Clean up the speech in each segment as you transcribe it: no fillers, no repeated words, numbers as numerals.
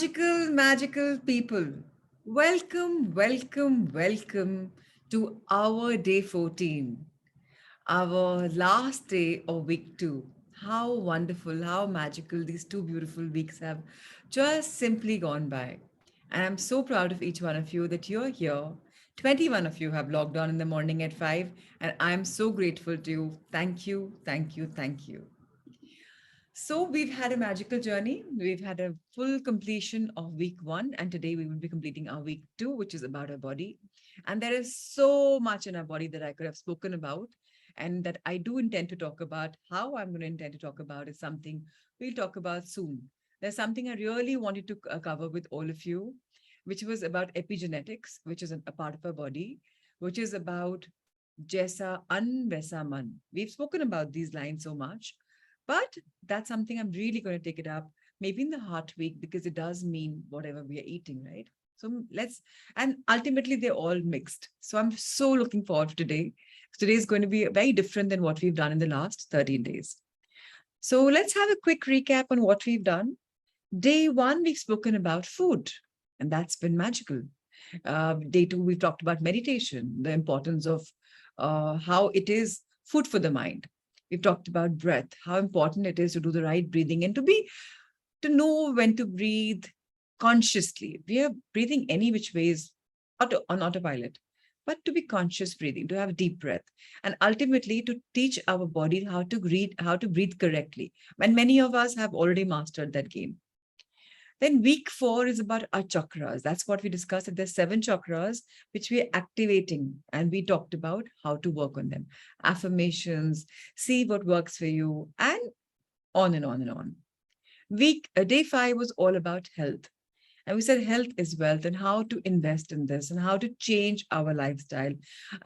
Magical people. Welcome to our day 14, our last day of week 2. How wonderful, how magical these two beautiful weeks have just simply gone by. And I'm so proud of each one of you that you're here. 21 of you have logged on in the morning at 5, and I'm so grateful to you. Thank you. So we've had a magical journey. We've had a full completion of week 1, and today we will be completing our week 2, which is about our body. And there is so much in our body that I could have spoken about, and that I do intend to talk about. How I'm going to intend to talk about is something we'll talk about soon. There's something I really wanted to cover with all of you, which was about epigenetics, which is a part of our body, which is about Jaisa an Vaisa Man. We've spoken about these lines so much, but that's something I'm really going to take it up, maybe in the Heart Week, because it does mean whatever we are eating, right? So and ultimately they're all mixed. So I'm so looking forward to today. Today is going to be very different than what we've done in the last 13 days. So let's have a quick recap on what we've done. Day 1, we've spoken about food, and that's been magical. Day 2, we've talked about meditation, the importance of how it is food for the mind. We've talked about breath, how important it is to do the right breathing and to know when to breathe consciously. We are breathing any which ways on autopilot, but to be conscious breathing, to have deep breath, and ultimately to teach our body how to breathe correctly. And many of us have already mastered that game. Then week 4 is about our chakras. That's what we discussed. That there's 7 chakras which we are activating, and we talked about how to work on them. Affirmations, see what works for you, and on and on and on. Day 5 was all about health. And we said health is wealth, and how to invest in this and how to change our lifestyle.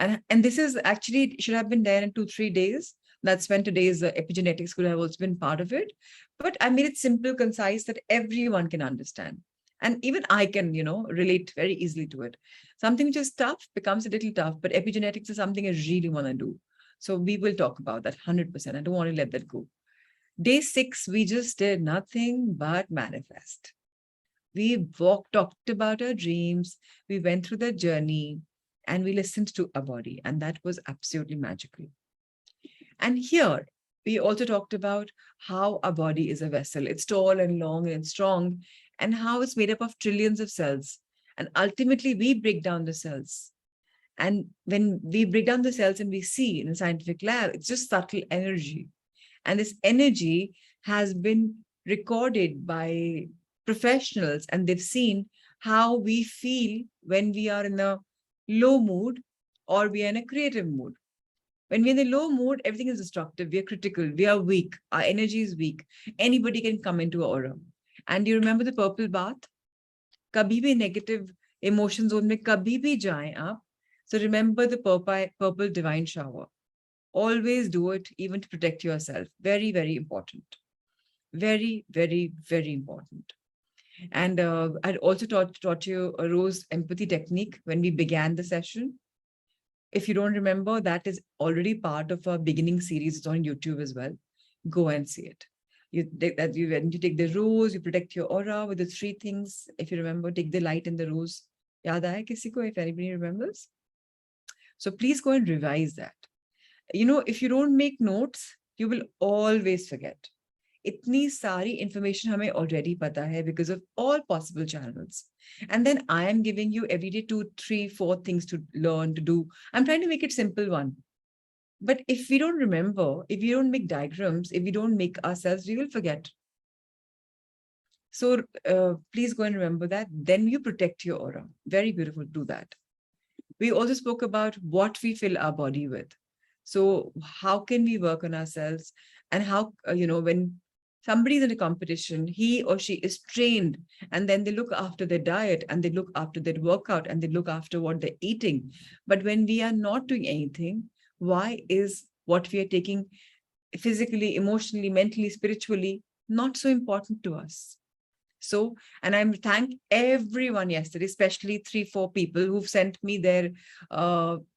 And this is actually should have been there in 2-3 days. That's when today's epigenetics could have also been part of it. But I made it simple, concise, that everyone can understand. And even I can, relate very easily to it. Something which is tough becomes a little tough, but epigenetics is something I really want to do. So we will talk about that 100%. I don't want to let that go. Day 6, we just did nothing but manifest. We talked about our dreams, we went through the journey, and we listened to our body. And that was absolutely magical. And here, we also talked about how our body is a vessel. It's tall and long and strong, and how it's made up of trillions of cells. And ultimately, we break down the cells. And when we break down the cells and we see in a scientific lab, it's just subtle energy. And this energy has been recorded by professionals, and they've seen how we feel when we are in a low mood or we are in a creative mood. When we're in a low mood, everything is destructive. We are critical. We are weak. Our energy is weak. Anybody can come into our aura. And do you remember the purple bath? Kabhi bhi negative emotion zone mein kabhi bhi jaएं आप. So remember the purple divine shower. Always do it, even to protect yourself. Very, very important. Very, very, very important. And I'd also taught you a rose empathy technique when we began the session. If you don't remember, that is already part of our beginning series. It's on YouTube as well. Go and see it. When you take the rose, you protect your aura with the 3 things. If you remember, take the light in the rose. Yaad aaya kisi ko, if anybody remembers? So please go and revise that. If you don't make notes, you will always forget. इतनी सारी information हमें already पता है because of all possible channels. And then I am giving you every day 2, 3, 4 things to learn, to do. I'm trying to make it simple one. But if we don't remember, if we don't make diagrams, if we don't make ourselves, we will forget. So please go and remember that. Then you protect your aura. Very beautiful. Do that. We also spoke about what we fill our body with. So how can we work on ourselves, and how, when somebody's in a competition, he or she is trained, and then they look after their diet, and they look after their workout, and they look after what they're eating. But when we are not doing anything, why is what we are taking physically, emotionally, mentally, spiritually not so important to us? So, and I'm thank everyone yesterday, especially 3-4 people who've sent me their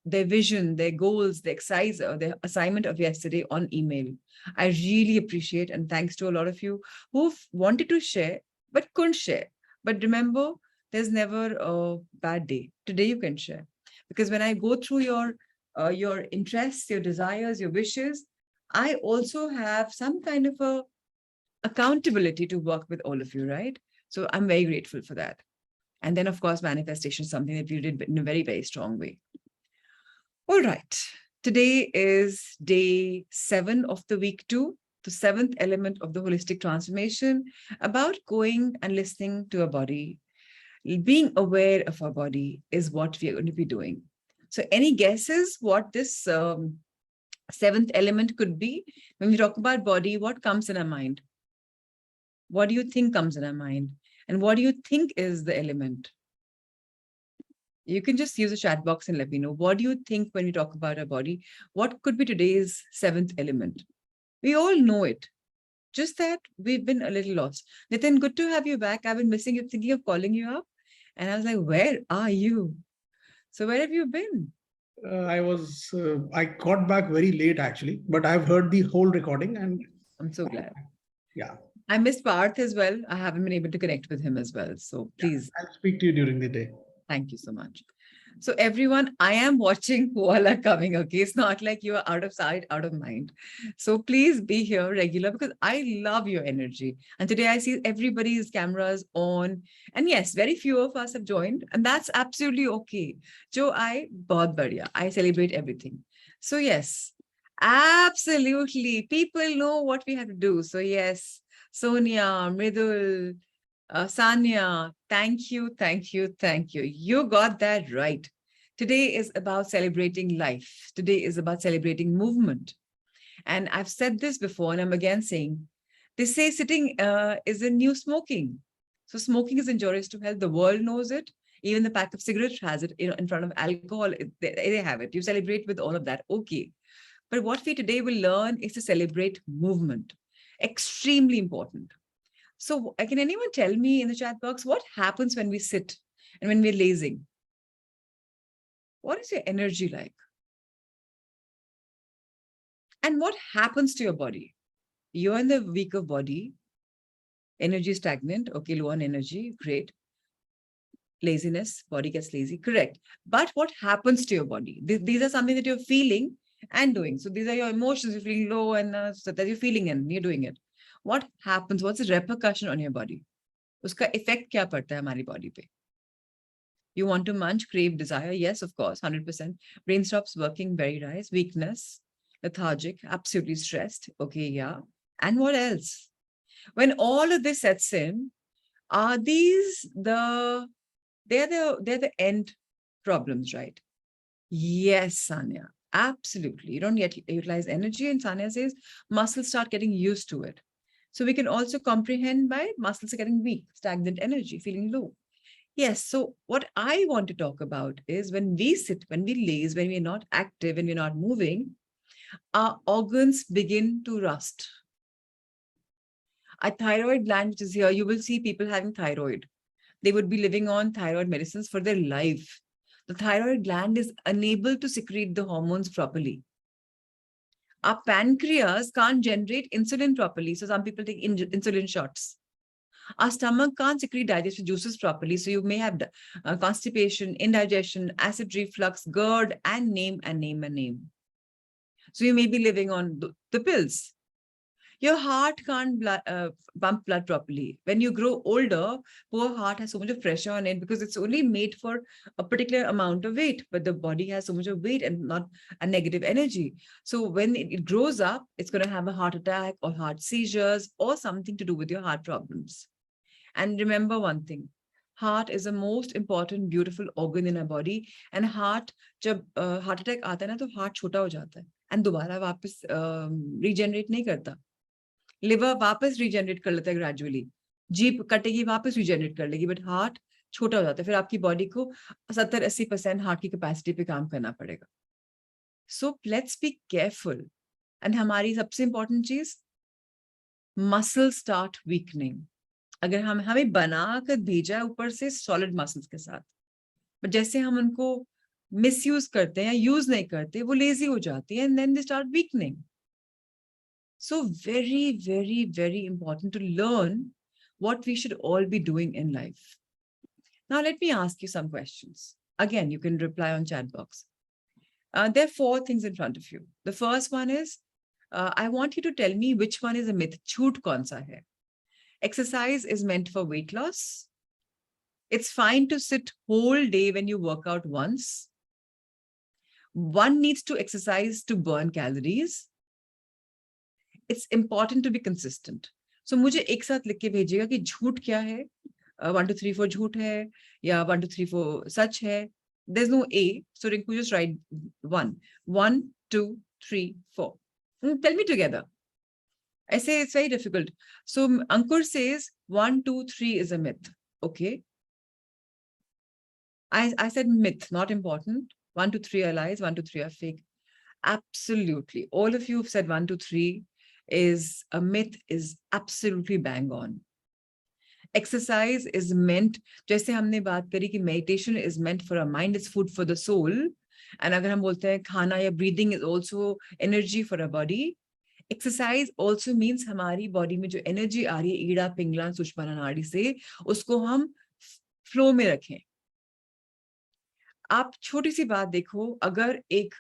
vision, their goals, their exercise, their assignment of yesterday on email. I really appreciate, and thanks to a lot of you who've wanted to share but couldn't share. But remember, there's never a bad day. Today you can share. Because when I go through your interests, your desires, your wishes, I also have some kind of a accountability to work with all of you, right? So I'm very grateful for that. And then, of course, manifestation is something that we did in a very, very strong way. All right. Today is day 7 of the week 2, the 7th element of the holistic transformation, about going and listening to our body. Being aware of our body is what we are going to be doing. So any guesses what this 7th element could be? When we talk about body, what comes in our mind? What do you think comes in our mind? And what do you think is the element? You can just use the chat box and let me know. What do you think when we talk about our body? What could be today's 7th element? We all know it. Just that we've been a little lost. Nitin, good to have you back. I've been missing you, thinking of calling you up. And I was like, where are you? So where have you been? I got back very late actually, but I've heard the whole recording and I'm so glad. yeah, I missed Parth as well. I haven't been able to connect with him as well. So yeah, please, I'll speak to you during the day. thank you so much. So everyone, I am watching who all are coming. Okay, it's not like you are out of sight, out of mind. So please be here regular because I love your energy. And today I see everybody's cameras on. And yes, very few of us have joined, and that's absolutely okay. Jo, bahut badhiya. I celebrate everything. So yes, absolutely. People know what we have to do. So yes, Sonia, Mridul, Sanya, thank you, thank you, thank you. You got that right. Today is about celebrating life. Today is about celebrating movement. And I've said this before, and I'm again saying, they say sitting is a new smoking. So smoking is injurious to health. The world knows it. Even the pack of cigarettes has it, in front of alcohol. They have it. You celebrate with all of that. Okay. But what we today will learn is to celebrate movement. Extremely important. So can anyone tell me in the chat box, what happens when we sit and when we're lazing? What is your energy like? And what happens to your body? You're in the week of body, energy stagnant, okay, low on energy, great. Laziness, body gets lazy, correct. But what happens to your body? These are something that you're feeling and doing. So these are your emotions, you're feeling low and so that you're feeling and you're doing it. What happens? What's the repercussion on your body? Uska effect kya padta hai hamari body pe? You want to munch, crave, desire? Yes, of course, 100%. Brain stops working, very nice. Weakness, lethargic, absolutely stressed. Okay, yeah. And what else? When all of this sets in, are these they're the end problems, right? Yes, Sanya, absolutely. You don't yet utilize energy, and Sanya says muscles start getting used to it. So we can also comprehend by muscles are getting weak, stagnant energy, feeling low. Yes. So what I want to talk about is when we sit, when we laze, when we're not active, when we're not moving, our organs begin to rust. A thyroid gland, which is here, you will see people having thyroid. They would be living on thyroid medicines for their life. The thyroid gland is unable to secrete the hormones properly. Our pancreas can't generate insulin properly. So some people take insulin shots. Our stomach can't secrete digestive juices properly. So you may have constipation, indigestion, acid reflux, GERD, and name and name and name. So you may be living on the pills. Your heart can't pump blood properly. When you grow older, poor heart has so much of pressure on it because it's only made for a particular amount of weight, but the body has so much of weight and not a negative energy. So when it grows up, it's going to have a heart attack or heart seizures or something to do with your heart problems. And remember one thing, heart is the most important, beautiful organ in our body. And heart, जब heart attack आता है ना, तो heart छोटा हो जाता है and दोबारा वापस regenerate नहीं करता. Liver वापस regenerate कर लेता है gradually. जीप कटेगी वापस regenerate कर लेगी, but heart छोटा हो जाता है. फिर आपकी body को 70-80% heart की capacity पे काम करना पड़ेगा. So let's be careful. And हमारी सबसे important चीज, muscles start weakening. अगर हमें बनाकर भेजा है ऊपर से सॉलिड मसल्स के साथ, बट जैसे हम उनको मिसयूज करते हैं या यूज नहीं करते, वो लेजी हो जाती है and then they start weakening. So very very very important to learn what we should all be doing in life. Now, let me ask you some questions. Again, you can reply on chat box. There are 4 things in front of you. The first one is, I want you to tell me which one is a myth. Chhoot kaun sa hai? Exercise is meant for weight loss. It's fine to sit whole day when you work out once. One needs to exercise to burn calories. It's important to be consistent. So मुझे एक साथ लिख के भेजिएगा कि झूठ क्या है. 1 2 3 4 झूठ है या 1 2 3 4 सच है. There's no A, so Rinku just write 1. 1 2 3 4. Tell me together. I say it's very difficult. So Ankur says 1 2 3 is a myth. Okay. I said myth, not important. 1 2 3 are lies, 1 2 3 are fake. Absolutely. All of you have said 1 2 3 is a myth, is absolutely bang on. Exercise is meant, जैसे हमने बात करी कि meditation is meant for our mind, it's food for the soul. And अगर हम बोलते हैं खाना या breathing is also energy for our body. Exercise also means हमारी body में जो energy आ रही है ईड़ा पिंगला सुषुम्ना नाड़ी से, उसको हम flow में रखें. आप छोटी सी बात देखो, अगर एक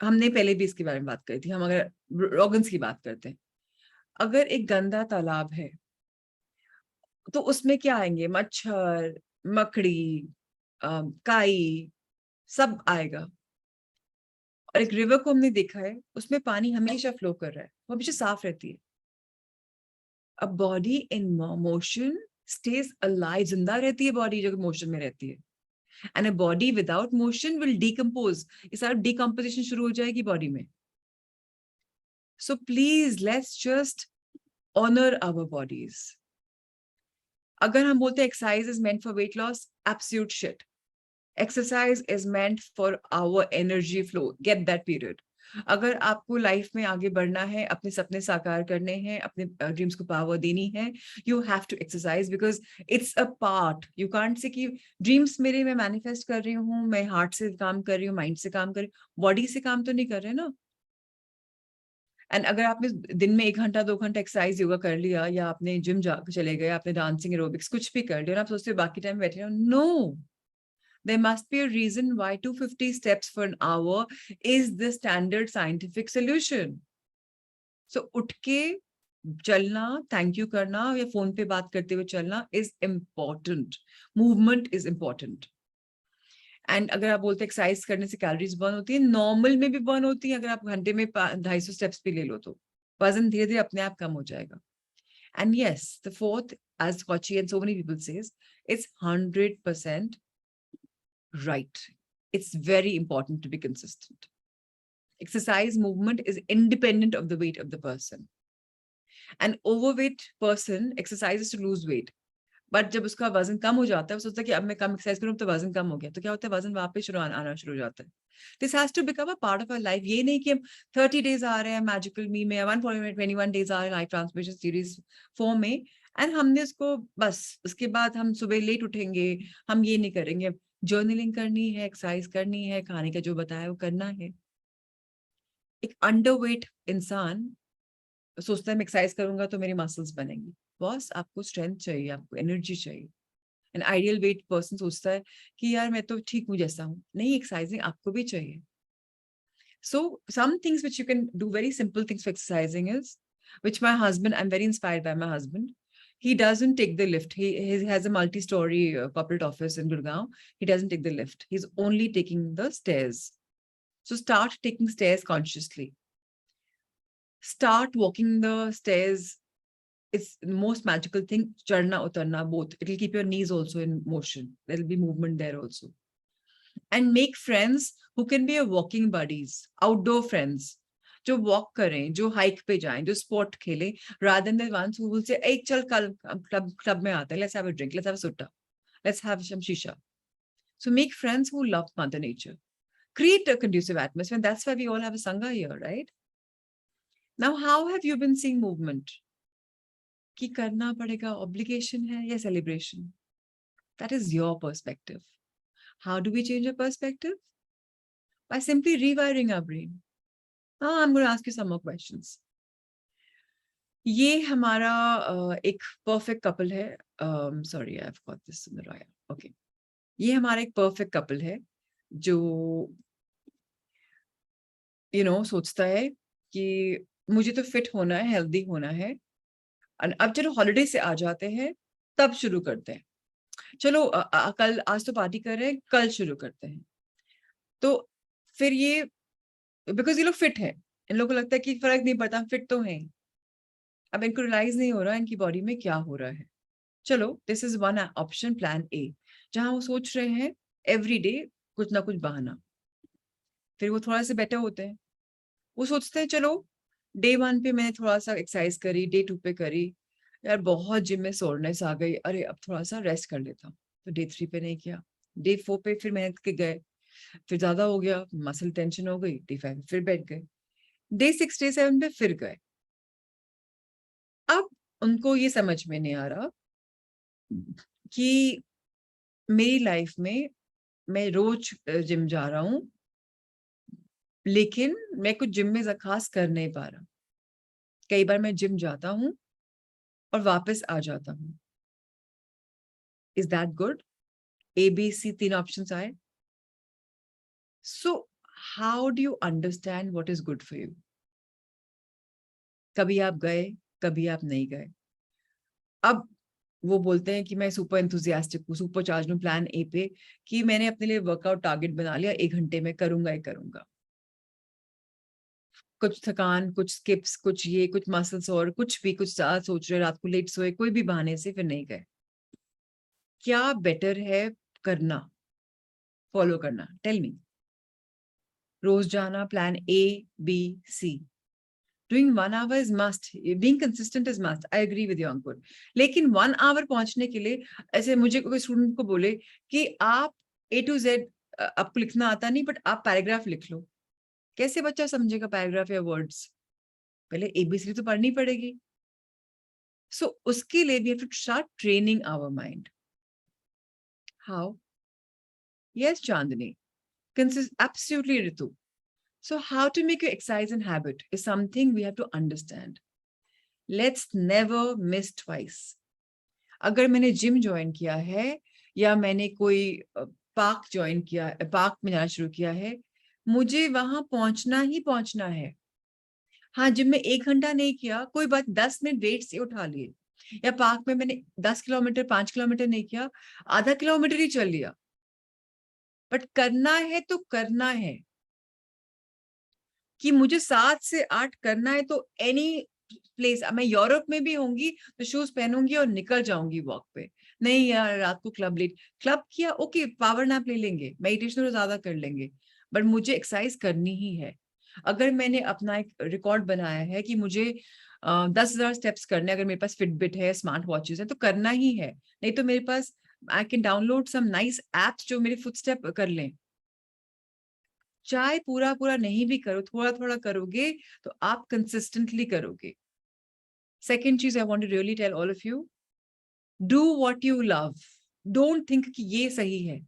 हमने पहले भी इसके बारे में बात करी थी, हम अगर ऑर्गन्स की बात करते हैं, अगर एक गंदा तालाब है तो उसमें क्या आएंगे? मच्छर, मकड़ी, काई, सब आएगा. और एक रिवर को हमने देखा है, उसमें पानी हमेशा फ्लो कर रहा है, वो हमेशा साफ रहती है. A body in motion stage alive, जिंदा रहती है बॉडी जो मोशन में रहती है. And a body without motion will decompose. ये सारा decomposition शुरू हो जाएगी body में. So please, let's just honor our bodies. अगर हम बोलते हैं exercise is meant for weight loss, absolute shit. Exercise is meant for our energy flow. Get that period. अगर आपको लाइफ में आगे बढ़ना है, अपने सपने साकार करने हैं, अपने ड्रीम्स को पावर देनी है, you have to exercise because it's a part. You can't say कि ड्रीम्स मेरे मैं मैनिफेस्ट कर रही हूँ, मैं हार्ट से काम कर रही हूँ, माइंड से काम कर रही हूँ, बॉडी से काम तो नहीं कर रहे ना. एंड अगर आपने दिन में 1 घंटा 2 घंटा एक्सरसाइज योगा कर लिया, या आपने जिम जा चले गए, आपने डांसिंग एरोबिक्स कुछ भी कर लिया, आप सोचते हो बाकी टाइम बैठे रहो. No, there must be a reason why 250 steps for an hour is the standard scientific solution. So उठ के चलना, थैंक यू करना या फोन पे बात करते हुए चलना is important. Movement is important. And अगर आप बोलते एक्सरसाइज करने से कैलोरीज बर्न होती है, नॉर्मल में भी बर्न होती है. अगर आप घंटे में 250 स्टेप्स भी ले लो तो वजन धीरे धीरे अपने आप कम हो जाएगा. And yes, the fourth, as Kochi and so many people says, it's 100% right. It's very important to be consistent. Exercise movement is independent of the weight of the person. An overweight person exercises to lose weight. But जब उसका वजन कम हो जाता है, वो सोचता है कि अब मैं कम एक्सरसाइज करूं तो वजन कम हो गया. तो क्या होता है? वजन वापस आना शुरू हो जाता है. This has to become a part of our life. ये नहीं कि हम 30 days आ रहे हैं मैजिकल मी में, 121 days आ रहे हैं लाइफ ट्रांसफॉर्मेशन सीरीज 4 में, एंड हमने उसको बस उसके बाद हम सुबह लेट उठेंगे, हम ये नहीं करेंगे. जर्नलिंग करनी है, एक्सरसाइज करनी है, खाने का जो बताया वो करना है. एक अंडरवेट इंसान सोचता है मैं एक्सरसाइज करूंगा तो मेरी मसल्स बनेंगी. बॉस, आपको स्ट्रेंथ चाहिए, आपको एनर्जी चाहिए. एन आइडियल वेट पर्सन सोचता है कि यार मैं तो ठीक हूँ जैसा हूँ. नहीं, एक्सरसाइजिंग आपको भी चाहिए. So some things which you can do, very simple things for exercising is, which my husband, I'm very inspired by my husband. He doesn't take the lift. He has a multi-story corporate office in Gurgaon. He doesn't take the lift. He's only taking the stairs. So start taking stairs consciously. Start walking the stairs. It's the most magical thing. Charna, utarna, both. It'll keep your knees also in motion. There'll be movement there also. And make friends who can be your walking buddies, outdoor friends. जो walk करें, जो hike पे जाएं, जो sport खेलें, rather than the ones who will say, "एक चल कल क्लब में आते हैं, let's have a drink, let's have a sutta, let's have some shisha." So make friends who love Mother Nature. Create a conducive atmosphere. And that's why we all have a sangha here, right? Now, how have you been seeing movement? कि करना पड़ेगा, obligation है या celebration? That is your perspective. How do we change our perspective? By simply rewiring our brain. Now I'm going to ask you some more questions. ये हमारा एक perfect couple है। Sorry, I got this in the royal. Okay, ये हमारा एक perfect couple है जो सोचता है कि मुझे तो फिट होना है, हेल्दी होना है। अब चलो हॉलिडे से आ जाते हैं, तब शुरू करते हैं। चलो कल, आज तो पार्टी कर रहे हैं, कल शुरू करते हैं। तो फिर ये, बिकॉज ये लोग फिट है, इन लोगों को लगता है कि फर्क नहीं पड़ता, फिट तो है। अब इनको रियलाइज नहीं हो रहा इनकी बॉडी में क्या हो रहा है। चलो, this is one option, plan A, जहां वो सोच रहे हैं एवरी डे कुछ ना कुछ बहाना। फिर वो थोड़ा सा बेटर होते हैं। वो सोचते हैं चलो, डे 1 पे मैंने थोड़ा सा एक्सरसाइज करी, डे 2 पे करी, यार बहुत जिम में सोरनेस आ गई, अरे अब थोड़ा सा रेस्ट कर लेता हूँ, तो डे 3 पे नहीं किया। डे 4 पे फिर मेहनत के गए, फिर ज्यादा हो गया, मसल टेंशन हो गई, डे 5 फिर बैठ गए, डे 6 डे 7 पे फिर गए। अब उनको ये समझ में नहीं आ रहा कि मेरी लाइफ में मैं रोज जिम जा रहा हूँ, लेकिन मैं कुछ जिम में खास कर नहीं पा रहा। कई बार मैं जिम जाता हूँ और वापस आ जाता हूँ। Is that good? A B C 3 options आए। So how do you understand what is good for you? कभी आप गए, कभी आप नहीं गए। अब वो बोलते हैं कि मैं सुपर एंथुजियास्टिक हूँ, सुपर चार्ज हूँ प्लान ए पे, कि मैंने अपने लिए वर्कआउट टारगेट बना लिया, 1 घंटे में करूंगा ही करूंगा। कुछ थकान, कुछ स्किप्स, कुछ ये, कुछ मसल्स, और कुछ भी, कुछ ज्यादा सोच रहे, रात को लेट सोए, कोई भी बहाने से फिर नहीं गए। क्या बेटर है करना, फॉलो करना? Tell me. रोज जाना, plan A B C. Doing 1 hour is must, being consistent is must, I agree with you Ankur. लेकिन 1 hour पहुंचने के लिए, ऐसे मुझे कोई स्टूडेंट को बोले कि आप A to Z, आपको लिखना आता नहीं बट आप पैराग्राफ लिख लो, कैसे बच्चा समझेगा पैराग्राफ या वर्ड्स? पहले ABCD तो पढ़नी पड़ेगी। सो उसके लिए we have to start training our mind. How? Yes Chandni, absolutely Ritu. So how to make your exercise and habit is something we have to understand. Let's never miss twice. अगर मैंने gym join किया है या मैंने कोई park join किया, park में जाना शुरू किया है, मुझे वहां पहुंचना ही पहुंचना है। हाँ, जिम में 1 घंटा नहीं किया कोई बात, 10 मिनट वेट से उठा लिए, या पार्क में मैंने 10 किलोमीटर, 5 किलोमीटर नहीं किया, आधा किलोमीटर ही चल लिया, बट करना है तो करना है। कि मुझे 7 से 8 करना है तो एनी प्लेस, मैं यूरोप में भी होंगी तो शूज पहनूंगी और निकल जाऊंगी वॉक पे। नहीं यार, रात को क्लब लेट, क्लब किया ओके, पावर नैप ले लेंगे, मेडिटेशन ज्यादा कर लेंगे, बट मुझे एक्सरसाइज करनी ही है। अगर मैंने अपना एक रिकॉर्ड बनाया है कि मुझे 10,000 स्टेप्स करने, अगर मेरे पास फिटबिट है, स्मार्ट वॉचेस है, तो करना ही है। नहीं तो मेरे पास, I can download some nice apps जो मेरे फुटस्टेप कर लें। चाहे पूरा पूरा नहीं भी करो, थोड़ा थोड़ा करोगे तो आप कंसिस्टेंटली करोगे। सेकेंड चीज I want to really tell all of you, do what you love. Don't think कि ये सही है।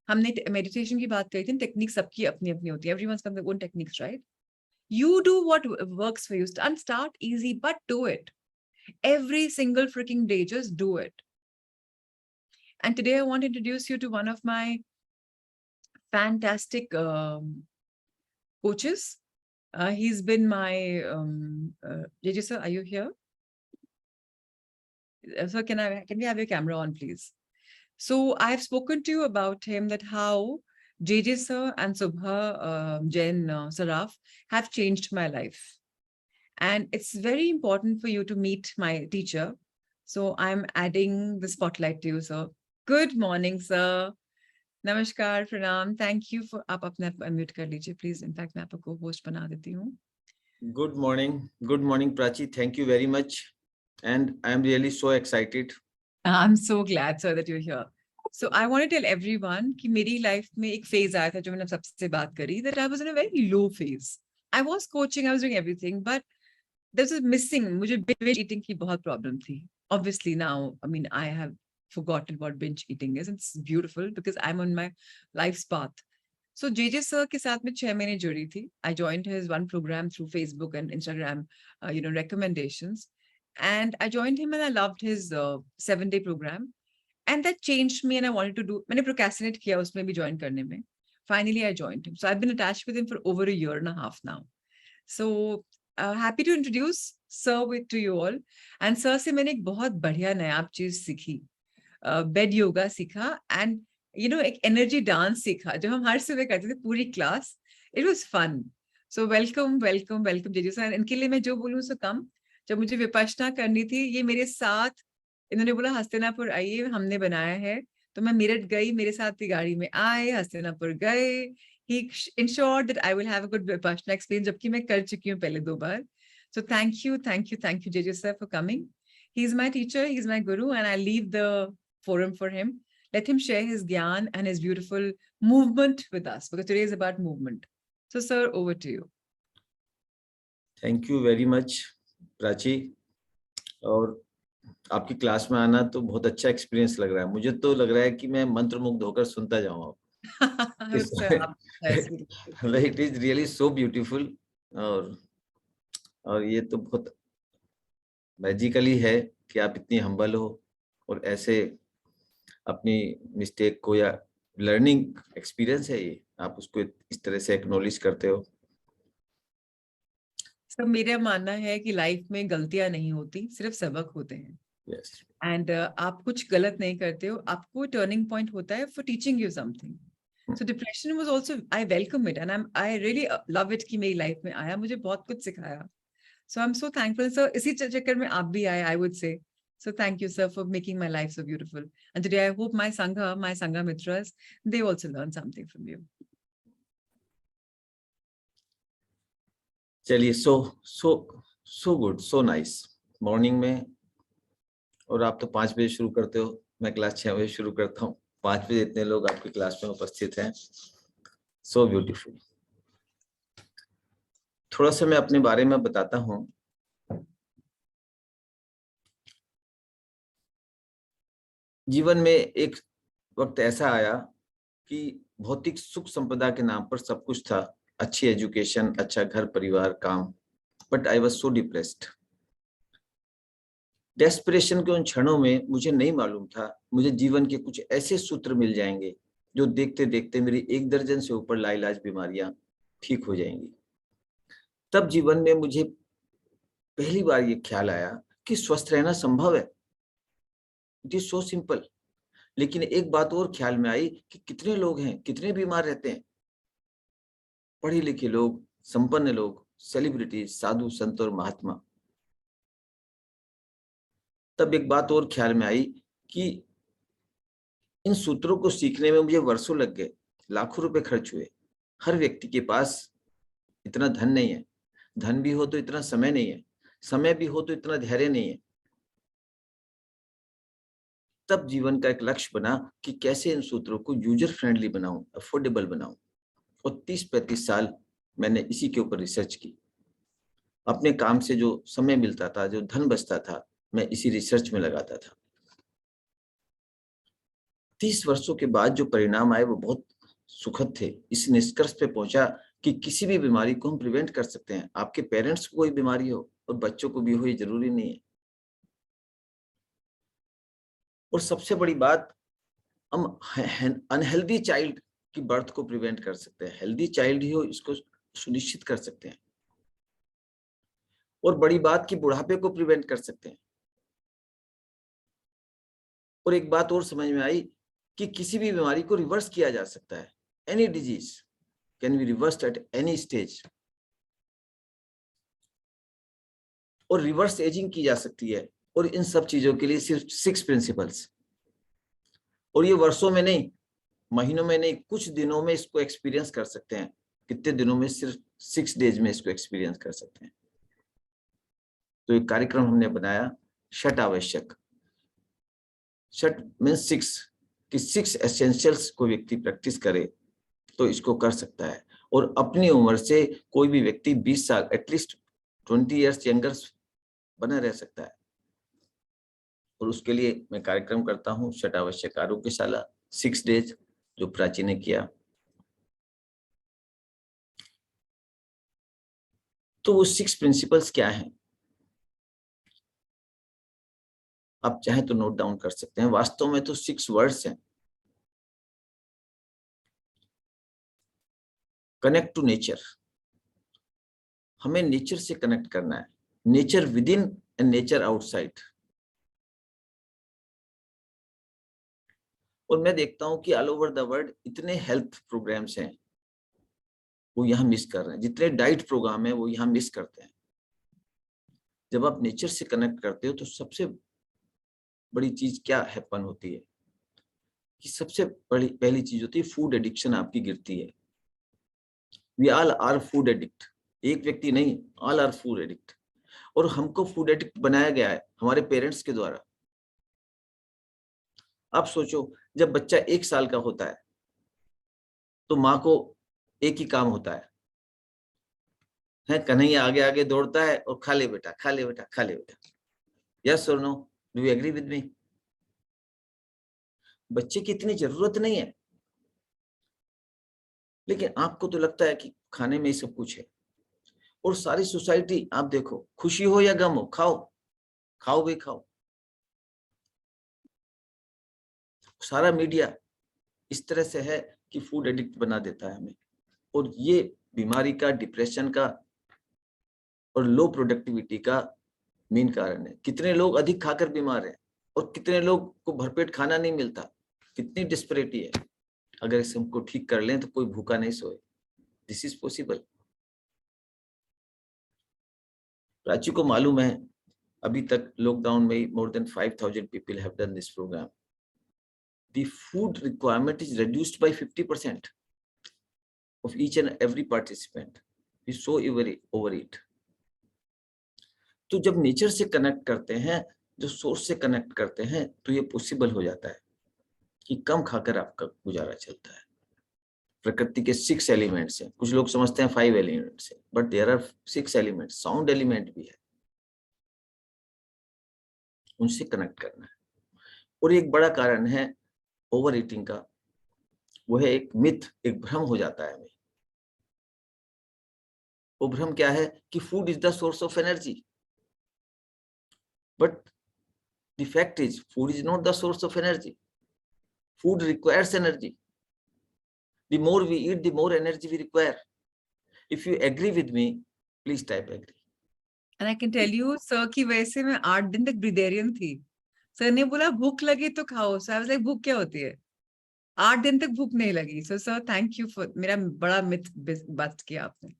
हमने मेडिटेशन की बात करी थी, टेक्निक सबकी अपनी अपनी होती है, everyone's got their own techniques, right? You do what works for you, and start easy but do it every single freaking day. Just do it. And today I want to introduce you to one of my fantastic coaches. He's been my JJ sir, are you here? So can we have your camera on, please? So I've spoken to you about him, that how JJ sir and Subha Jain Saraf have changed my life. And it's very important for you to meet my teacher. So I'm adding the spotlight to you, sir. Good morning, sir. नमस्कार, प्रणाम, thank you for, आप अपने unmute कर लीजिए please, in fact मैं आपको host बना देती हूँ। Good morning, Prachi. Thank you very much, and I am really so excited. I'm so glad, sir, that you're here. So I want to tell everyone कि मेरी लाइफ में एक फेज आया था जो मैंने सबसे बात करी, that I was in a very low phase. I was coaching, I was doing everything, but there was missing. मुझे binge eating की बहुत प्रॉब्लम थी. Obviously now, I mean, I have forgotten what binge eating is, and it's beautiful because I'm on my life's path. So JJ sir के साथ में 6 महीने जुड़ी थी. I joined his one program through Facebook and Instagram, recommendations. and I joined him and I loved his 7-day program. And that changed me and I wanted to do, मैंने procrastinate किया उसमें भी join करने में. Finally, I joined him. So I've been attached with him for over a year and a half now. So happy to introduce Sir to you all. And Sir से मैंने एक बहुत बढ़िया नायाब चीज सीखी. Bed yoga सीखा and एक energy dance सीखा जो हम हर सुबह करते थे पूरी class. It was fun. So welcome जेजू सर. इनके लिए मैं जो बोलूँ सो कम. जब मुझे विपश्यना करनी थी, ये मेरे साथ, इन्होंने बोला हस्तिनापुर आइए, हमने बनाया है. तो मैं मेरठ गई, मेरे साथ ही गाड़ी में आए, हस्तिनापुर गए. He ensured that I will have a good Vipassana experience, जबकि मैं कर चुकी हूँ पहले 2 बार. So thank you, JJ sir for coming. He's my teacher, he's my guru, and I leave the forum for him. Let him share his gyan and his beautiful movement with us, because today is about movement. So sir, over to you. Thank you very much Prachi. और आपकी class में आना तो बहुत अच्छा experience लग रहा है. मुझे तो लग रहा है कि मैं मंत्रमुग्ध होकर सुनता जाऊँ. It is really so beautiful. और ये तो बहुत मैजिकली है कि आप इतनी हम्बल हो और ऐसे अपनी मिस्टेक को या लर्निंग एक्सपीरियंस है ये, आप उसको इस तरह से एक्नॉलेज करते हो. सब मेरा मानना है कि लाइफ में गलतियां नहीं होती, सिर्फ सबक होते हैं. Yes. एंड आप कुछ गलत नहीं करते हो, आपको टर्निंग पॉइंट होता है for teaching you something. So depression was also, I welcome it and I really love it कि मेरी लाइफ में आया, मुझे बहुत कुछ सिखाया. So I am so thankful sir. इसी चक्कर में आप भी आए, I would say. So thank you, sir, for making my life so beautiful. And today I hope my Sangha Mitras, they also learn something from you. चलिए, so good, so nice. Morning में, और आप तो 5 बजे शुरू करते हो, मैं क्लास 6 बजे शुरू करता हूँ. 5 बजे इतने लोग आपकी क्लास में उपस्थित हैं. So beautiful. थोड़ा सा मैं अपने बारे में बताता हूँ. जीवन में एक वक्त ऐसा आया कि भौतिक सुख संपदा के नाम पर सब कुछ था. अच्छी एजुकेशन, अच्छा घर परिवार, काम. But I was so depressed. Desperation के उन क्षणों में मुझे नहीं मालूम था मुझे जीवन के कुछ ऐसे सूत्र मिल जाएंगे जो देखते देखते मेरी 1 दर्जन से ऊपर लाइलाज बीमारियां ठीक हो जाएंगी. तब जीवन में मुझे पहली बार ये ख्याल आया कि स्वस्थ रहना संभव है. It is so simple. लेकिन एक बात और ख्याल में आई कि कितने लोग हैं, कितने बीमार रहते हैं. पढ़े लिखे लोग, संपन्न लोग, सेलिब्रिटीज, साधु संत और महात्मा. तब एक बात और ख्याल में आई कि इन सूत्रों को सीखने में मुझे वर्षों लग गए, लाखों रुपए खर्च हुए. हर व्यक्ति के पास इतना धन नहीं है. धन भी हो तो इतना समय नहीं है. समय भी हो तो इतना धैर्य नहीं है. तब जीवन का एक लक्ष्य बना कि कैसे इन सूत्रों को यूजर फ्रेंडली बनाऊं, अफोर्डेबल बनाऊं. और 30-35 साल मैंने इसी के ऊपर रिसर्च की. अपने काम से जो समय मिलता था, जो धन बचता था, मैं इसी रिसर्च में लगाता था. 30 वर्षों के बाद जो परिणाम आए वो बहुत सुखद थे. इस निष्कर्ष पे पहुंचा कि किसी भी बीमारी को हम प्रिवेंट कर सकते हैं. आपके पेरेंट्स को कोई बीमारी हो और बच्चों को भी हो, ये जरूरी नहीं है. और सबसे बड़ी बात, हम अनहेल्दी चाइल्ड की बर्थ को प्रिवेंट कर सकते हैं. हेल्दी चाइल्ड ही हो, इसको सुनिश्चित कर सकते हैं. और बड़ी बात कि बुढ़ापे को प्रिवेंट कर सकते हैं. और एक बात और समझ में आई कि किसी भी बीमारी को रिवर्स किया जा सकता है. Any disease can be reversed at any stage. और रिवर्स एजिंग की जा सकती है. और इन सब चीजों के लिए सिर्फ 6 प्रिंसिपल्स. और ये वर्षों में नहीं, महीनों में नहीं, कुछ दिनों में इसको एक्सपीरियंस कर सकते हैं. कितने दिनों में? सिर्फ 6 डेज में इसको एक्सपीरियंस कर सकते हैं. तो एक कार्यक्रम हमने बनाया, षट आवश्यक. षट मीन्स 6, कि 6 एसेंशियल्स को व्यक्ति प्रैक्टिस करे तो इसको कर सकता है. और अपनी उम्र से कोई भी व्यक्ति 20 साल, एटलीस्ट 20 ईयर्स यंगर बना रह सकता है. और उसके लिए मैं कार्यक्रम करता हूँ, षट आवश्यक आरोग्यशाला, 6 डेज, जो प्राची ने किया. तो वो 6 प्रिंसिपल्स क्या हैं? आप चाहें तो नोट डाउन कर सकते हैं। वास्तव में तो 6 वर्ड्स हैं। कनेक्ट टू नेचर, हमें नेचर से कनेक्ट करना है, nature with in and nature outside. और मैं देखता हूं कि ऑल ओवर द वर्ल्ड इतने हेल्थ प्रोग्राम्स हैं, वो यहाँ मिस कर रहे हैं। जितने डाइट प्रोग्राम है वो यहाँ मिस करते हैं। जब आप नेचर से कनेक्ट करते हो तो सबसे बड़ी चीज क्या हैपन होती है कि सबसे बड़ी पहली चीज होती है फूड एडिक्शन आपकी गिरती है। We all are food addict, एक व्यक्ति नहीं, ऑल आर फूड एडिक्ट। और हमको फूड एडिक्ट बनाया गया है हमारे पेरेंट्स के द्वारा। आप सोचो, जब बच्चा 1 साल का होता है तो माँ को एक ही काम होता है कन्हैया आगे आगे दौड़ता है और खा ले बेटा, खा ले बेटा, खा ले बेटा। यस और no, do you agree with me? बच्चे की इतनी जरूरत नहीं है, लेकिन आपको तो लगता है कि खाने में ही सब कुछ है। और सारी सोसाइटी आप देखो, खुशी हो या गम हो, खाओ, खाओ भी खाओ। सारा मीडिया इस तरह से है कि फूड एडिक्ट बना देता है हमें। और ये बीमारी का, डिप्रेशन का और लो प्रोडक्टिविटी का मेन कारण है। कितने लोग अधिक खाकर बीमार हैं और कितने लोग को भरपेट खाना नहीं मिलता। कितनी डिस्पैरिटी है। अगर इस हमको ठीक कर लें तो कोई भूखा नहीं सोए। This is possible. प्राची को मालूम है, अभी तक लॉकडाउन में more than 5,000 people have done this program. The food requirement is reduced by 50% of each and every participant. We so overeat. तो जब नेचर से कनेक्ट करते हैं, जो सोर्स से कनेक्ट करते हैं, तो ये पॉसिबल हो जाता है कि कम खाकर आपका गुजारा चलता है। प्रकृति के 6 एलिमेंट्स हैं। कुछ लोग समझते हैं 5 एलिमेंट्स हैं, but there are 6 elements. Sound element भी है, उनसे कनेक्ट करना है। और एक बड़ा कारण है ओवर ईटिंग का, वो है एक मिथ, एक भ्रम हो जाता है हमें। वो भ्रम क्या है कि food is the source of energy, but the fact is food is not the source of energy. Food requires energy. The more we eat, the more energy we require. If you agree with me, please type agree. And I can tell you, sir, कि वैसे मैं 8 दिन तक ब्रिदेरियन थी। Sir ने बोला भूख लगी तो खाओ। सो आई वाज लाइक, भूख क्या होती है? 8 दिन तक भूख नहीं लगी। So sir, thank you for, मेरा बड़ा मिथ बस्ट किया आपने।